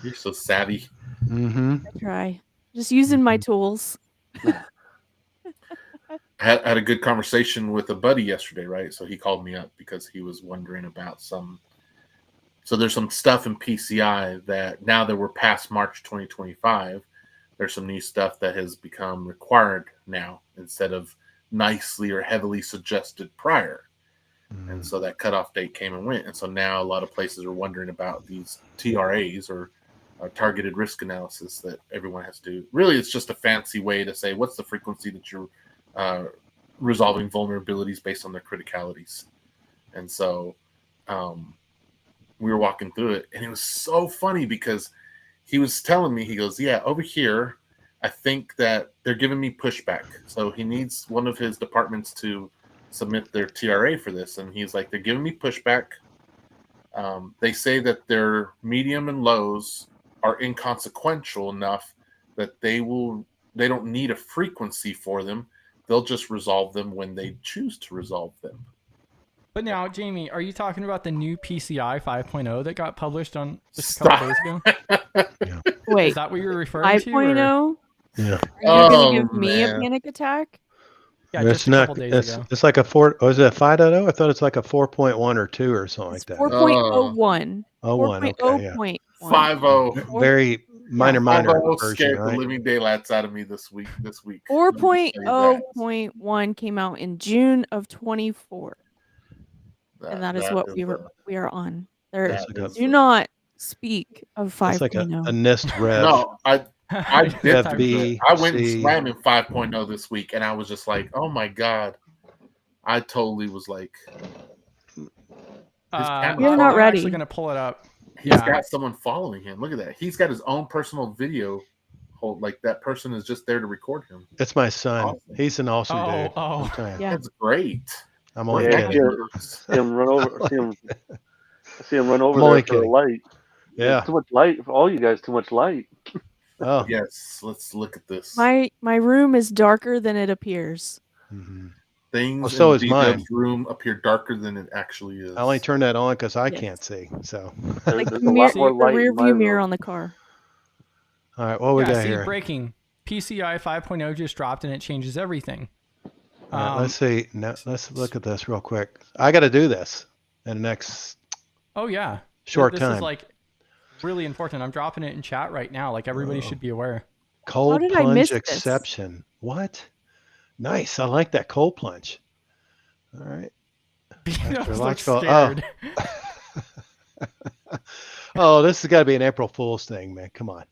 You're so savvy. Mm-hmm. I try. Just using my tools. I had a good conversation with a buddy yesterday, right? So he called me up because he was wondering about so there's some stuff in PCI that now that we're past March 2025, there's some new stuff that has become required now instead of nicely or heavily suggested prior. And so that cutoff date came and went. And so now a lot of places are wondering about these TRAs or targeted risk analysis that everyone has to do. Really, it's just a fancy way to say what's the frequency that you're resolving vulnerabilities based on their criticalities. And so we were walking through it, and it was so funny because he was telling me, he goes, yeah, over here, I think that they're giving me pushback. So he needs one of his departments to submit their TRA for this. And he's like, they're giving me pushback. They say that their medium and lows are inconsequential enough that they don't need a frequency for them. They'll just resolve them when they choose to resolve them. But now, Jamie, are you talking about the new PCI 5.0 that got published on just a couple days ago? Wait, is that what you're referring to? 5.0? Yeah. Are you going to give me a panic attack? Yeah, just a couple days ago. It's like a 4. Was it a 5.0? I thought it's like a 4.1 or 2 or something like that. 4.01. 01. Okay. Yeah. 5.0. Very minor version, scared right? the living daylights out of me this week. 4.0.1 came out in June of 24. And that is what we are on. Do not speak of 5.0. It's like a NIST rev. No, I went FB, slamming 5.0 this week, and I was just like, oh my God. I totally was like, you're not ready. I'm actually going to pull it up. He's got someone following him. Look at that. He's got his own personal video. Like that person is just there to record him. It's my son. Awesome. He's an awesome dude. Yeah. That's great. I'm only kidding. See him run over. See him run over there for the light. Yeah. Too much light for all you guys. Too much light. Oh yes. Let's look at this. My room is darker than it appears. Mm-hmm. Things so in is mine. room appear darker than it actually is. I only turn that on because I can't see. So like the rear view mirror on the car. All right, what we got see, here? breaking. PCI 5.0 just dropped and it changes everything. Let's see. Now, let's look at this real quick. I got to do this in the next short time. This is like really important. I'm dropping it in chat right now. Like everybody should be aware. Cold plunge exception. What? Nice. I like that cold plunge. All right. I'm scared. Oh, this has got to be an April Fool's thing, man. Come on.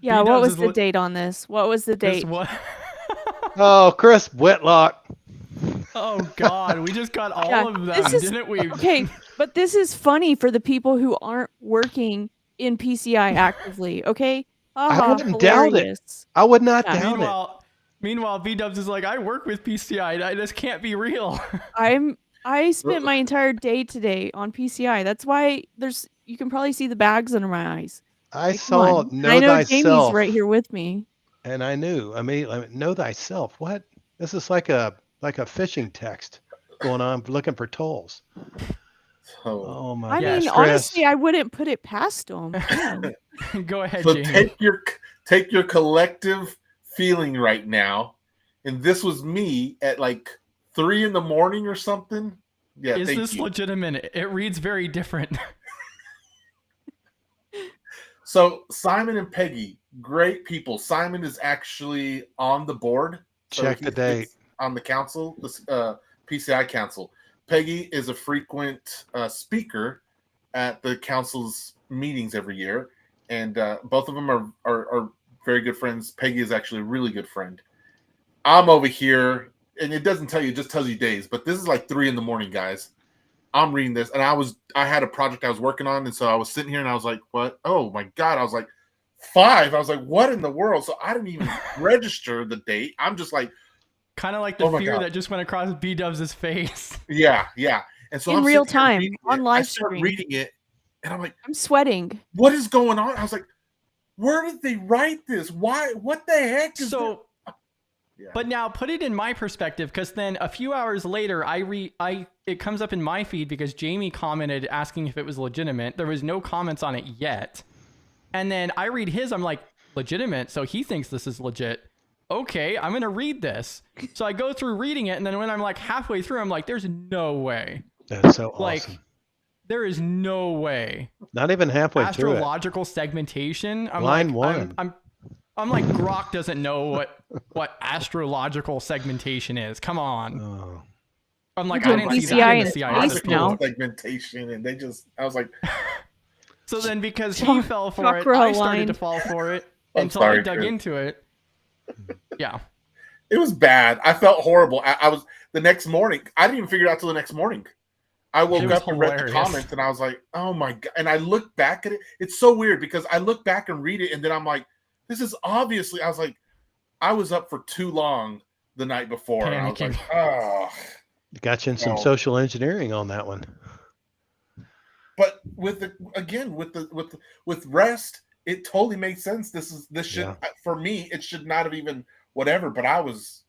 Yeah, what was the date on this? What was the date? Oh, Chris Whitlock. Oh, God. We just got all of them, didn't we? Okay, but this is funny for the people who aren't working in PCI actively, okay? I wouldn't doubt it. I would not doubt it. Meanwhile, V-Dubs is like, I work with PCI. This can't be real. I spent my entire day today on PCI. That's why you can probably see the bags under my eyes. I saw Know I know Thyself. Jamie's right here with me. And I knew. I mean, Know Thyself. What? This is like a phishing text going on looking for tolls. Oh my! I mean, honestly, I wouldn't put it past them. Go ahead, so Jamie. take your collective feeling right now, and this was me at like 3 a.m. or something. Yeah, is this legitimate? It reads very different. So Simon and Peggy, great people. Simon is actually on the board. Check the date. On the council, the PCI council. Peggy is a frequent speaker at the council's meetings every year, and both of them are very good friends. Peggy is actually a really good friend. I'm over here, and it doesn't tell you, it just tells you days, but this is like 3 a.m, guys. I'm reading this, and I had a project I was working on, and so I was sitting here, and I was like, what? Oh, my God. I was like, 5. I was like, what in the world? So I didn't even register the date. I'm just like. Kind of like the fear that just went across B-Dubs' face. Yeah. And so in real time, on live stream. I start reading it, and I'm like. I'm sweating. What is going on? I was like, where did they write this? Why? What the heck is this? Yeah. But now put it in my perspective, because then a few hours later, it comes up in my feed because Jamie commented asking if it was legitimate. There was no comments on it yet. And then I read his, I'm like, legitimate? So he thinks this is legit. Okay, I'm going to read this. So I go through reading it, and then when I'm like halfway through, I'm like, there's no way. That's so awesome. There is no way. Not even halfway through it. Astrological segmentation. Line 1. I'm like, Grok doesn't know what astrological segmentation is. Come on. Oh. I'm like, I didn't see that in the CISO now. Segmentation, and I was like. So then because he fell for it, I started to fall for it until I dug into it. Yeah. It was bad. I felt horrible. I was the next morning. I didn't even figure it out till the next morning. I woke up and read the comments, and I was like, oh my God. And I looked back at it. It's so weird because I look back and read it, and then I'm like, this is obviously, I was like, I was up for too long the night before. And I was like, oh. Got you in some social engineering on that one. But with rest, it totally makes sense. For me, it should not have even whatever, but I was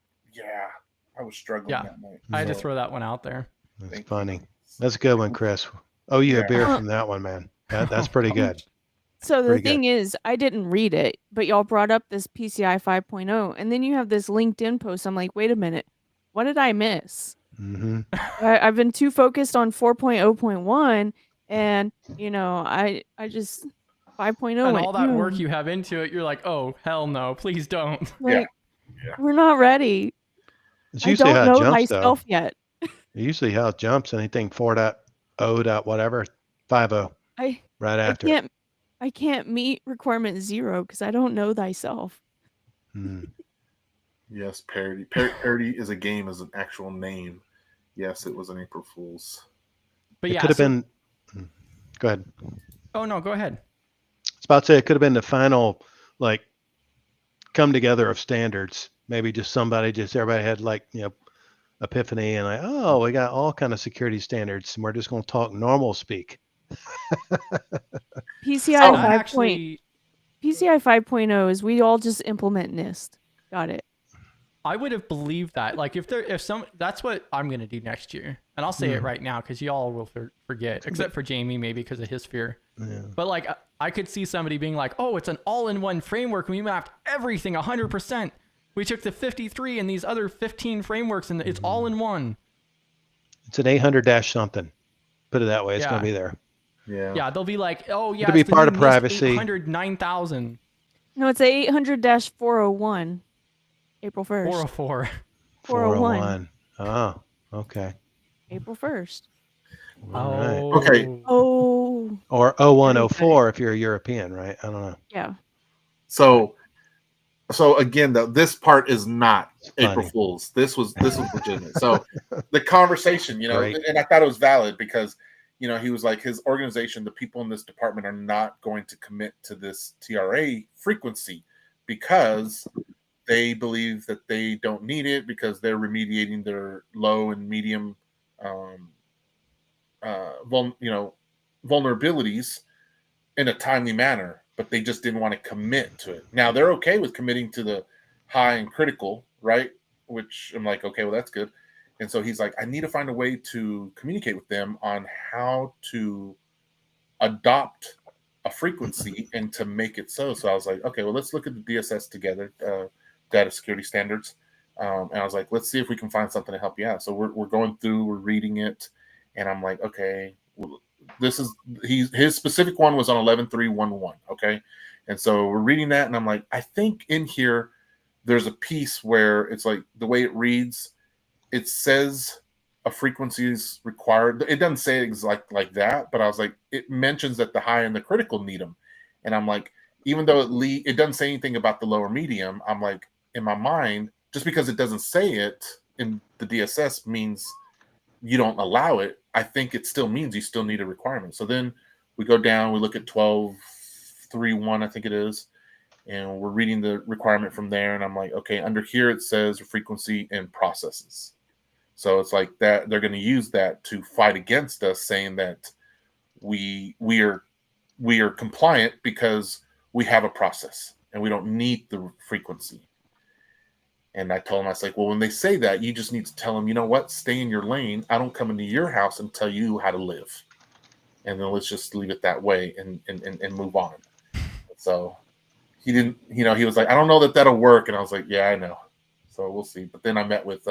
struggling that night. I had to throw that one out there. That's funny. That's a good one, Chris. Oh, you a beer from that one, man. That's pretty good. So the thing is, I didn't read it, but y'all brought up this PCI 5.0, and then you have this LinkedIn post. I'm like, wait a minute, what did I miss? Mm-hmm. I've been too focused on 4.0.1, and I just 5.0. And all that work you have into it, you're like, oh hell no, please don't. Like, we're not ready. It's usually I don't how know it jumps, myself though. yet. Usually how it jumps, anything 4.0. whatever 5.0 right after. I can't meet requirement 0 because I don't know thyself. Yes, parody. Parody is a game, as an actual name. Yes, it was an April Fool's. But it could have been. Go ahead. Oh no, go ahead. I was about to say it could have been the final, come together of standards. Maybe everybody had epiphany and we got all kind of security standards, and we're just going to talk normal speak. PCI 5.0 is we all just implement NIST. Got it. I would have believed that. Like that's what I'm going to do next year. And I'll say it right now because y'all will forget, except for Jamie, maybe because of his fear. Yeah. But like, I could see somebody being like, oh, it's an all-in-one framework. We mapped everything 100%. We took the 53 and these other 15 frameworks and it's all in one. It's an 800 something. Put it that way. It's going to be there. Yeah. Yeah. They'll be like, oh yeah. It'll be part of privacy. 809,000. No, it's 800-401. April 1st. 404. 401. Oh, okay. April 1st. All right. Okay. Oh. Or 0104 if you're a European, right? I don't know. Yeah. So again, though, this part is not Funny. April Fool's. This was legitimate. So the conversation, Great. and I thought it was valid because, he was like, his organization, the people in this department are not going to commit to this TRA frequency because they believe that they don't need it because they're remediating their low and medium, vulnerabilities in a timely manner, but they just didn't want to commit to it. Now they're okay with committing to the high and critical, right? Which I'm like, okay, well, that's good. And so he's like, I need to find a way to communicate with them on how to adopt a frequency and to make it so. So I was like, okay, well, let's look at the DSS together, data security standards. And I was like, let's see if we can find something to help you out. So we're going through, we're reading it. And I'm like, okay, well, his specific one was on 11.3.1.1. Okay. And so we're reading that. And I'm like, I think in here, there's a piece where it's like the way it reads, it says a frequency is required. It doesn't say it like that, but I was like, it mentions that the high and the critical need them. And I'm like, even though it doesn't say anything about the lower medium, I'm like, in my mind, just because it doesn't say it in the DSS means you don't allow it. I think it still means you still need a requirement. So then we go down, we look at 12.3.1, I think it is, and we're reading the requirement from there. And I'm like, okay, under here it says frequency and processes. So it's like that they're going to use that to fight against us, saying that we are compliant because we have a process and we don't need the frequency. And I told him, I was like, well, when they say that, you just need to tell them, you know what, stay in your lane. I don't come into your house and tell you how to live. And then let's just leave it that way and move on. So he didn't, he was like, I don't know that that'll work. And I was like, yeah, I know. So we'll see. But then I met with,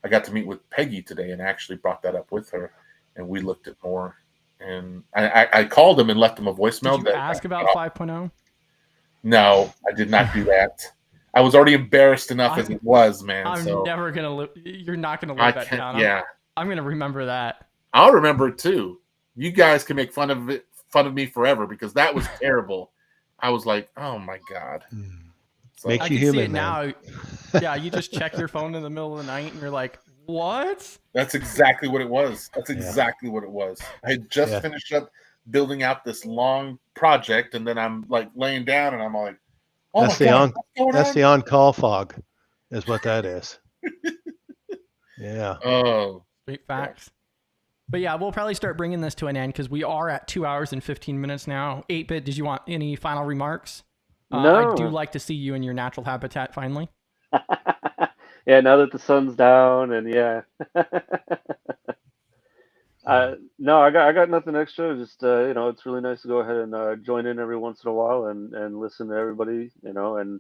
I got to meet with Peggy today and actually brought that up with her. And we looked at more. And I called him and left him a voicemail. Did you ask about 5.0? No, I did not do that. I was already embarrassed enough as it was, man. I'm never going to live. You're not going to live that down. Yeah. I'm going to remember that. I'll remember it too. You guys can make fun of me forever because that was terrible. I was like, oh my God. So, makes you human, man. Now. Yeah, you just check your phone in the middle of the night and you're like, what? That's exactly what it was. That's exactly what it was. I had just finished up building out this long project, and then I'm like laying down and I'm like, oh that's the on-call fog is what that is. Yeah. Oh. Great facts. But yeah, we'll probably start bringing this to an end because we are at 2 hours and 15 minutes now. 8-Bit, did you want any final remarks? No. I do like to see you in your natural habitat finally. Yeah, now that the sun's down and yeah. No, I got nothing extra. Just it's really nice to go ahead and join in every once in a while and listen to everybody, and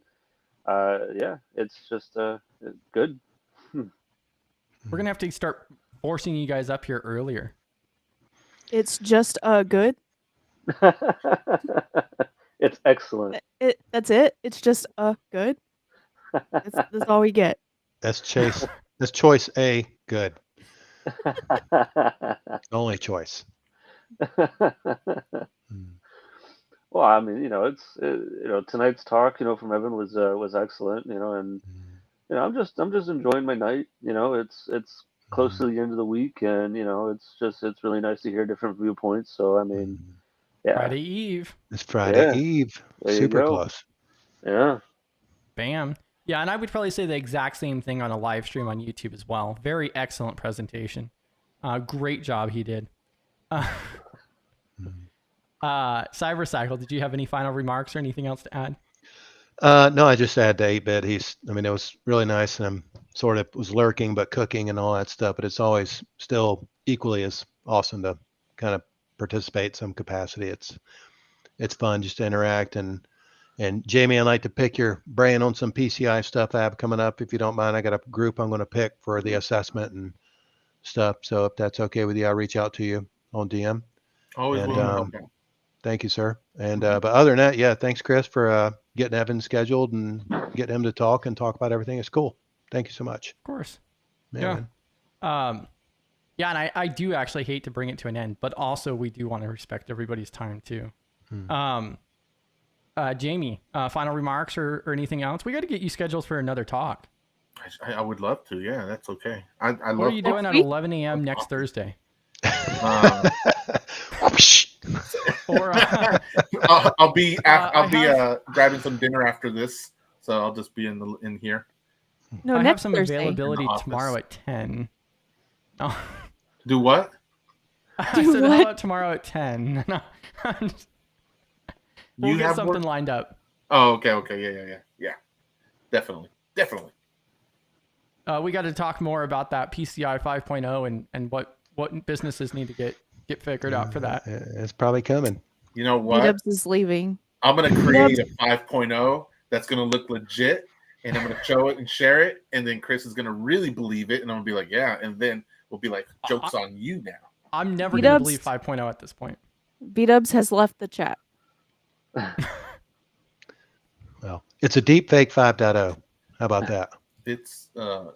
it's just good. We're gonna have to start forcing you guys up here earlier. It's just good. It's excellent. That's it. It's just good. That's all we get. That's choice A. Good. Only choice. Well, I mean, tonight's talk, from Evan was excellent, and I'm just enjoying my night. It's close to the end of the week, and it's really nice to hear different viewpoints. So I mean, yeah. Friday Eve. It's Friday Eve. Super close. Yeah. Bam. Yeah, and I would probably say the exact same thing on a live stream on YouTube as well. Very excellent presentation. Great job he did. Cybercycle, did you have any final remarks or anything else to add? No, I just had to 8-bit. I mean, it was really nice, and I'm sort of was lurking, but cooking and all that stuff. But it's always still equally as awesome to kind of participate in some capacity. It's fun just to interact. And Jamie, I'd like to pick your brain on some PCI stuff I have coming up. If you don't mind, I got a group I'm going to pick for the assessment and stuff. So if that's okay with you, I'll reach out to you on DM. Always And, willing to help out. Thank you, sir. And but other than that, yeah, thanks, Chris, for getting Evan scheduled and getting him to talk about everything. It's cool. Thank you so much. Of course. Man. Yeah. Yeah, and I do actually hate to bring it to an end, but also we do want to respect everybody's time too. Jamie, final remarks or anything else? We got to get you scheduled for another talk. I would love to. Yeah, that's okay. What are you doing at 11 a.m. next Thursday? Or I'll be grabbing some dinner after this, so I'll just be in here. No, I have next some Thursday. availability tomorrow at 10. Oh. Do what? I said how about tomorrow at 10. We'll get something lined up. Oh, okay. Yeah. Definitely. We got to talk more about that PCI 5.0 and what businesses need to get figured out for that. It's probably coming. You know what? Dubs is leaving. I'm going to create a 5.0 that's going to look legit, and I'm going to show it and share it, and then Chris is going to really believe it, and I'm going to be like, yeah, and then we'll be like, joke's on you now. I'm never going to believe 5.0 at this point. B-Dubs has left the chat. Well, it's a deep fake 5.0. How about that? It's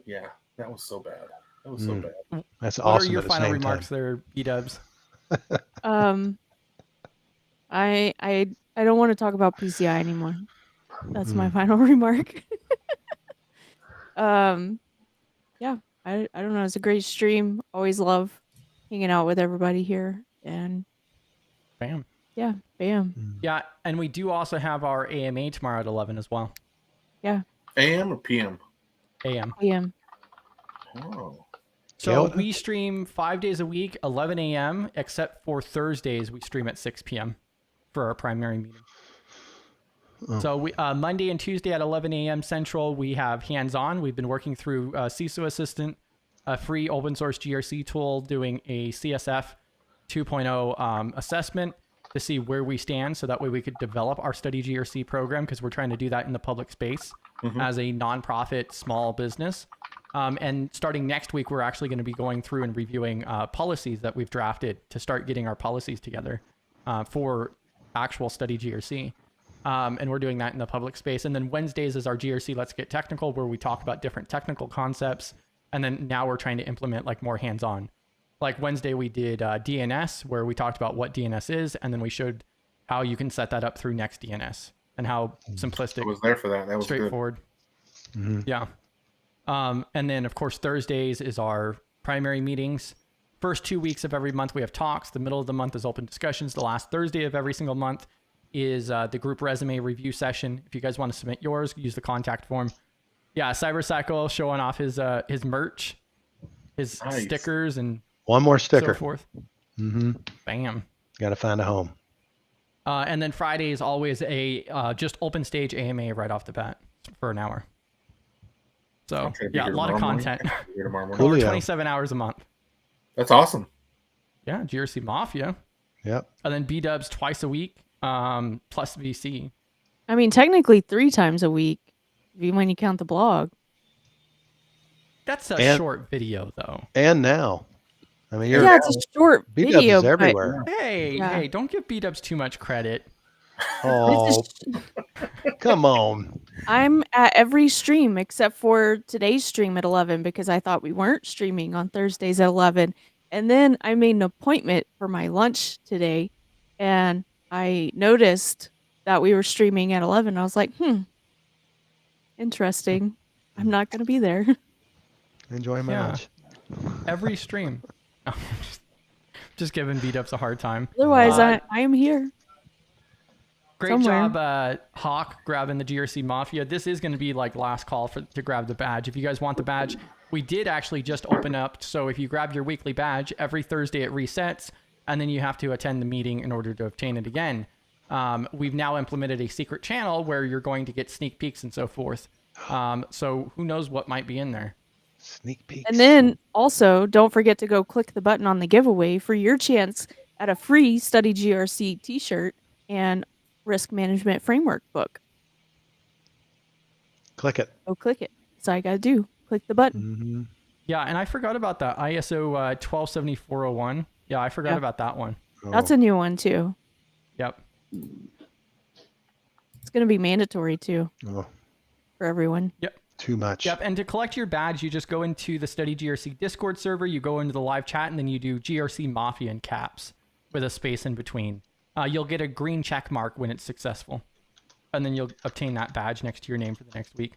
yeah, that was so bad. That's what awesome. What are your final remarks there, B-Dubs? I don't want to talk about PCI anymore. That's my final remark. Yeah, I don't know. It's a great stream. Always love hanging out with everybody here. And bam. Yeah, bam. Yeah, and we do also have our AMA tomorrow at 11 as well. Yeah. AM or PM? AM. AM. Oh. So we stream 5 days a week, 11 a.m., except for Thursdays, we stream at 6 p.m. for our primary meeting. Oh. So we, Monday and Tuesday at 11 a.m. Central, we have hands-on. We've been working through CISO Assistant, a free open source GRC tool, doing a CSF 2.0 assessment to see where we stand, so that way we could develop our StudyGRC program, because we're trying to do that in the public space as a nonprofit small business. And starting next week, we're actually going to be going through and reviewing policies that we've drafted to start getting our policies together for actual StudyGRC. And we're doing that in the public space. And then Wednesdays is our GRC Let's Get Technical, where we talk about different technical concepts. And then now we're trying to implement like more hands-on. Like Wednesday, we did DNS, where we talked about what DNS is, and then we showed how you can set that up through NextDNS and how simplistic. I was there for that. That was straightforward. Good. Yeah. And then, of course, Thursdays is our primary meetings. First 2 weeks of every month, we have talks. The middle of the month is open discussions. The last Thursday of every single month is the group resume review session. If you guys want to submit yours, use the contact form. Yeah, Cybercycle showing off his merch, his stickers, and one more sticker. So forth. Bam. Got to find a home. And then Friday is always a just open stage AMA right off the bat for an hour. So yeah, a lot of content. Over 27 hours a month. That's awesome. Yeah, GRC Mafia. Yep. And then B-Dubs twice a week, plus VC. I mean, technically 3 times a week, when you count the blog. That's a short video, though. And now. I mean, yeah, it's a short video. B-Dubs is everywhere. Hey, don't give B-Dubs too much credit. Oh, come on. I'm at every stream except for today's stream at 11, because I thought we weren't streaming on Thursdays at 11. And then I made an appointment for my lunch today, and I noticed that we were streaming at 11. I was like, interesting. I'm not going to be there. Enjoy my lunch. Every stream. Just giving B-Dubs a hard time. Otherwise, I am here. Great job, Hawk, grabbing the GRC Mafia. This is going to be like last call to grab the badge. If you guys want the badge, we did actually just open up. So if you grab your weekly badge, every Thursday it resets, and then you have to attend the meeting in order to obtain it again. we've now implemented a secret channel where you're going to get sneak peeks and so forth. So who knows what might be in there. Sneak peeks. And then also, don't forget to go click the button on the giveaway for your chance at a free StudyGRC t-shirt and risk management framework book. Click it. Go click it. That's all you got to do. Click the button. Mm-hmm. Yeah, and I forgot about that ISO 127401. Yeah, I forgot about that one. That's a new one too. Yep. It's going to be mandatory too for everyone. Yep. Too much. Yep, and to collect your badge, you just go into the StudyGRC Discord server, you go into the live chat, and then you do GRC Mafia in caps with a space in between. You'll get a green check mark when it's successful. And then you'll obtain that badge next to your name for the next week.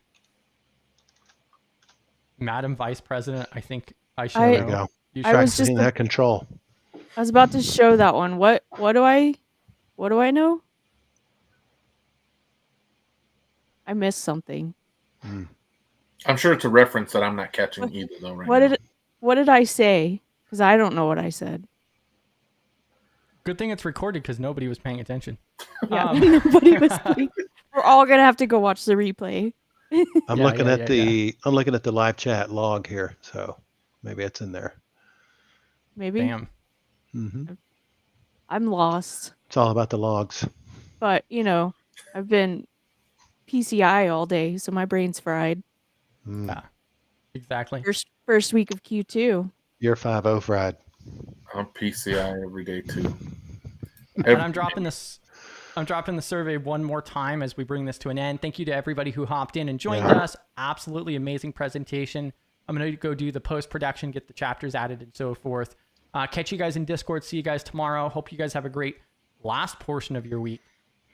Madam Vice President, I think I should There you know. go. You I was just that control. I was about to show that one. What do I know? I missed something. I'm sure it's a reference that I'm not catching either, though. Right now. What did I say? Because I don't know what I said. Good thing it's recorded because nobody was paying attention. Yeah, nobody was. We're all gonna have to go watch the replay. I'm looking at the live chat log here, so maybe it's in there. Maybe. Bam. Mm-hmm. I'm lost. It's all about the logs. But I've been PCI all day, so my brain's fried. Yeah, exactly. First week of Q2. You're 5-0 fried. I'm PCI every day too. And I'm dropping the survey one more time as we bring this to an end. Thank you to everybody who hopped in and joined us. Absolutely amazing presentation. I'm going to go do the post-production, get the chapters added and so forth. Catch you guys in Discord. See you guys tomorrow. Hope you guys have a great last portion of your week.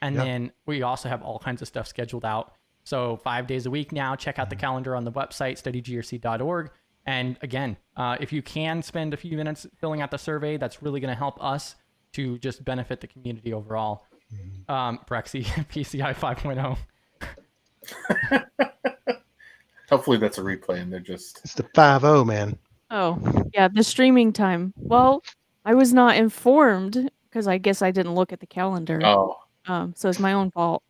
And then we also have all kinds of stuff scheduled out. So 5 days a week now. Check out the calendar on the website, studygrc.org. And again, if you can spend a few minutes filling out the survey, that's really going to help us to just benefit the community overall. Brexy, PCI 5.0. Hopefully that's a replay and they're just... It's the 5-0, man. Oh, yeah, the streaming time. Well, I was not informed because I guess I didn't look at the calendar. Oh. So it's my own fault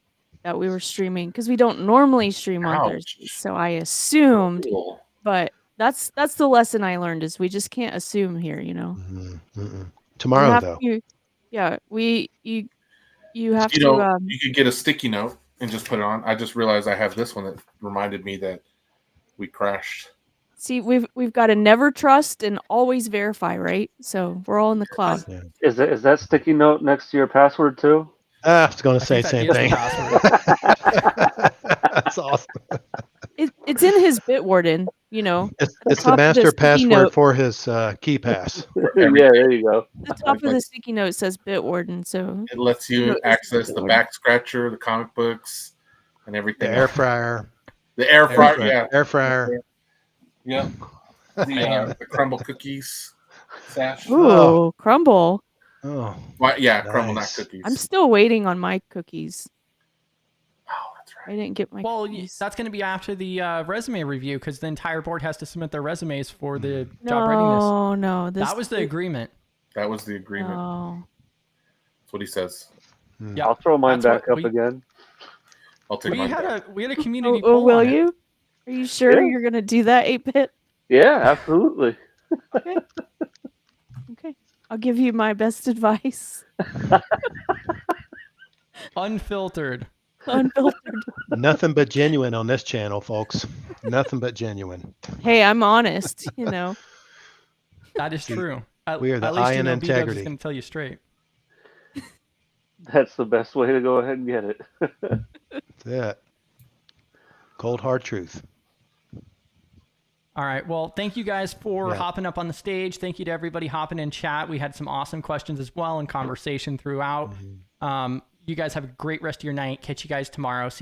that we were streaming because we don't normally stream on Ouch. Thursdays. So I assumed, but that's the lesson I learned is we just can't assume here, Tomorrow, though. You have You to. You could get a sticky note and just put it on. I just realized I have this one that reminded me that we crashed. See, we've got to never trust and always verify, right? So we're all in the cloud. Yeah. Is that sticky note next to your password too? I was going to say the same thing. That's awesome. It's in his Bitwarden, It's the master password for his key pass. Yeah, there you go. The top of the sticky note says Bitwarden, so it lets you access the back scratcher, the comic books, and everything. The air fryer. The air fryer, yeah. Air fryer. Yeah. The crumble cookies stash. Ooh, crumble. Oh. Well, yeah, Nice. crumble, not cookies. I'm still waiting on my cookies. Oh, that's right. I didn't get my cookies. That's going to be after the resume review because the entire board has to submit their resumes for the job readiness. No. That was the agreement. That was the agreement. Oh. That's what he says. Yeah, I'll throw mine that's back what up again. I'll take We mine had back. a community Oh, poll will on it. you? Are you sure Yeah. you're going to do that, 8-bit? Yeah, absolutely. Okay. I'll give you my best advice. Unfiltered. Unfiltered. Nothing but genuine on this channel, folks. Nothing but genuine. Hey, I'm honest, That is true. We are the at least eye and B-Dubs integrity. is going to tell you straight. That's the best way to go ahead and get it. That's it. Cold hard truth. All right. Well, thank you guys for hopping up on the stage. Thank you to everybody hopping in chat. We had some awesome questions as well and conversation throughout. You guys have a great rest of your night. Catch you guys tomorrow. See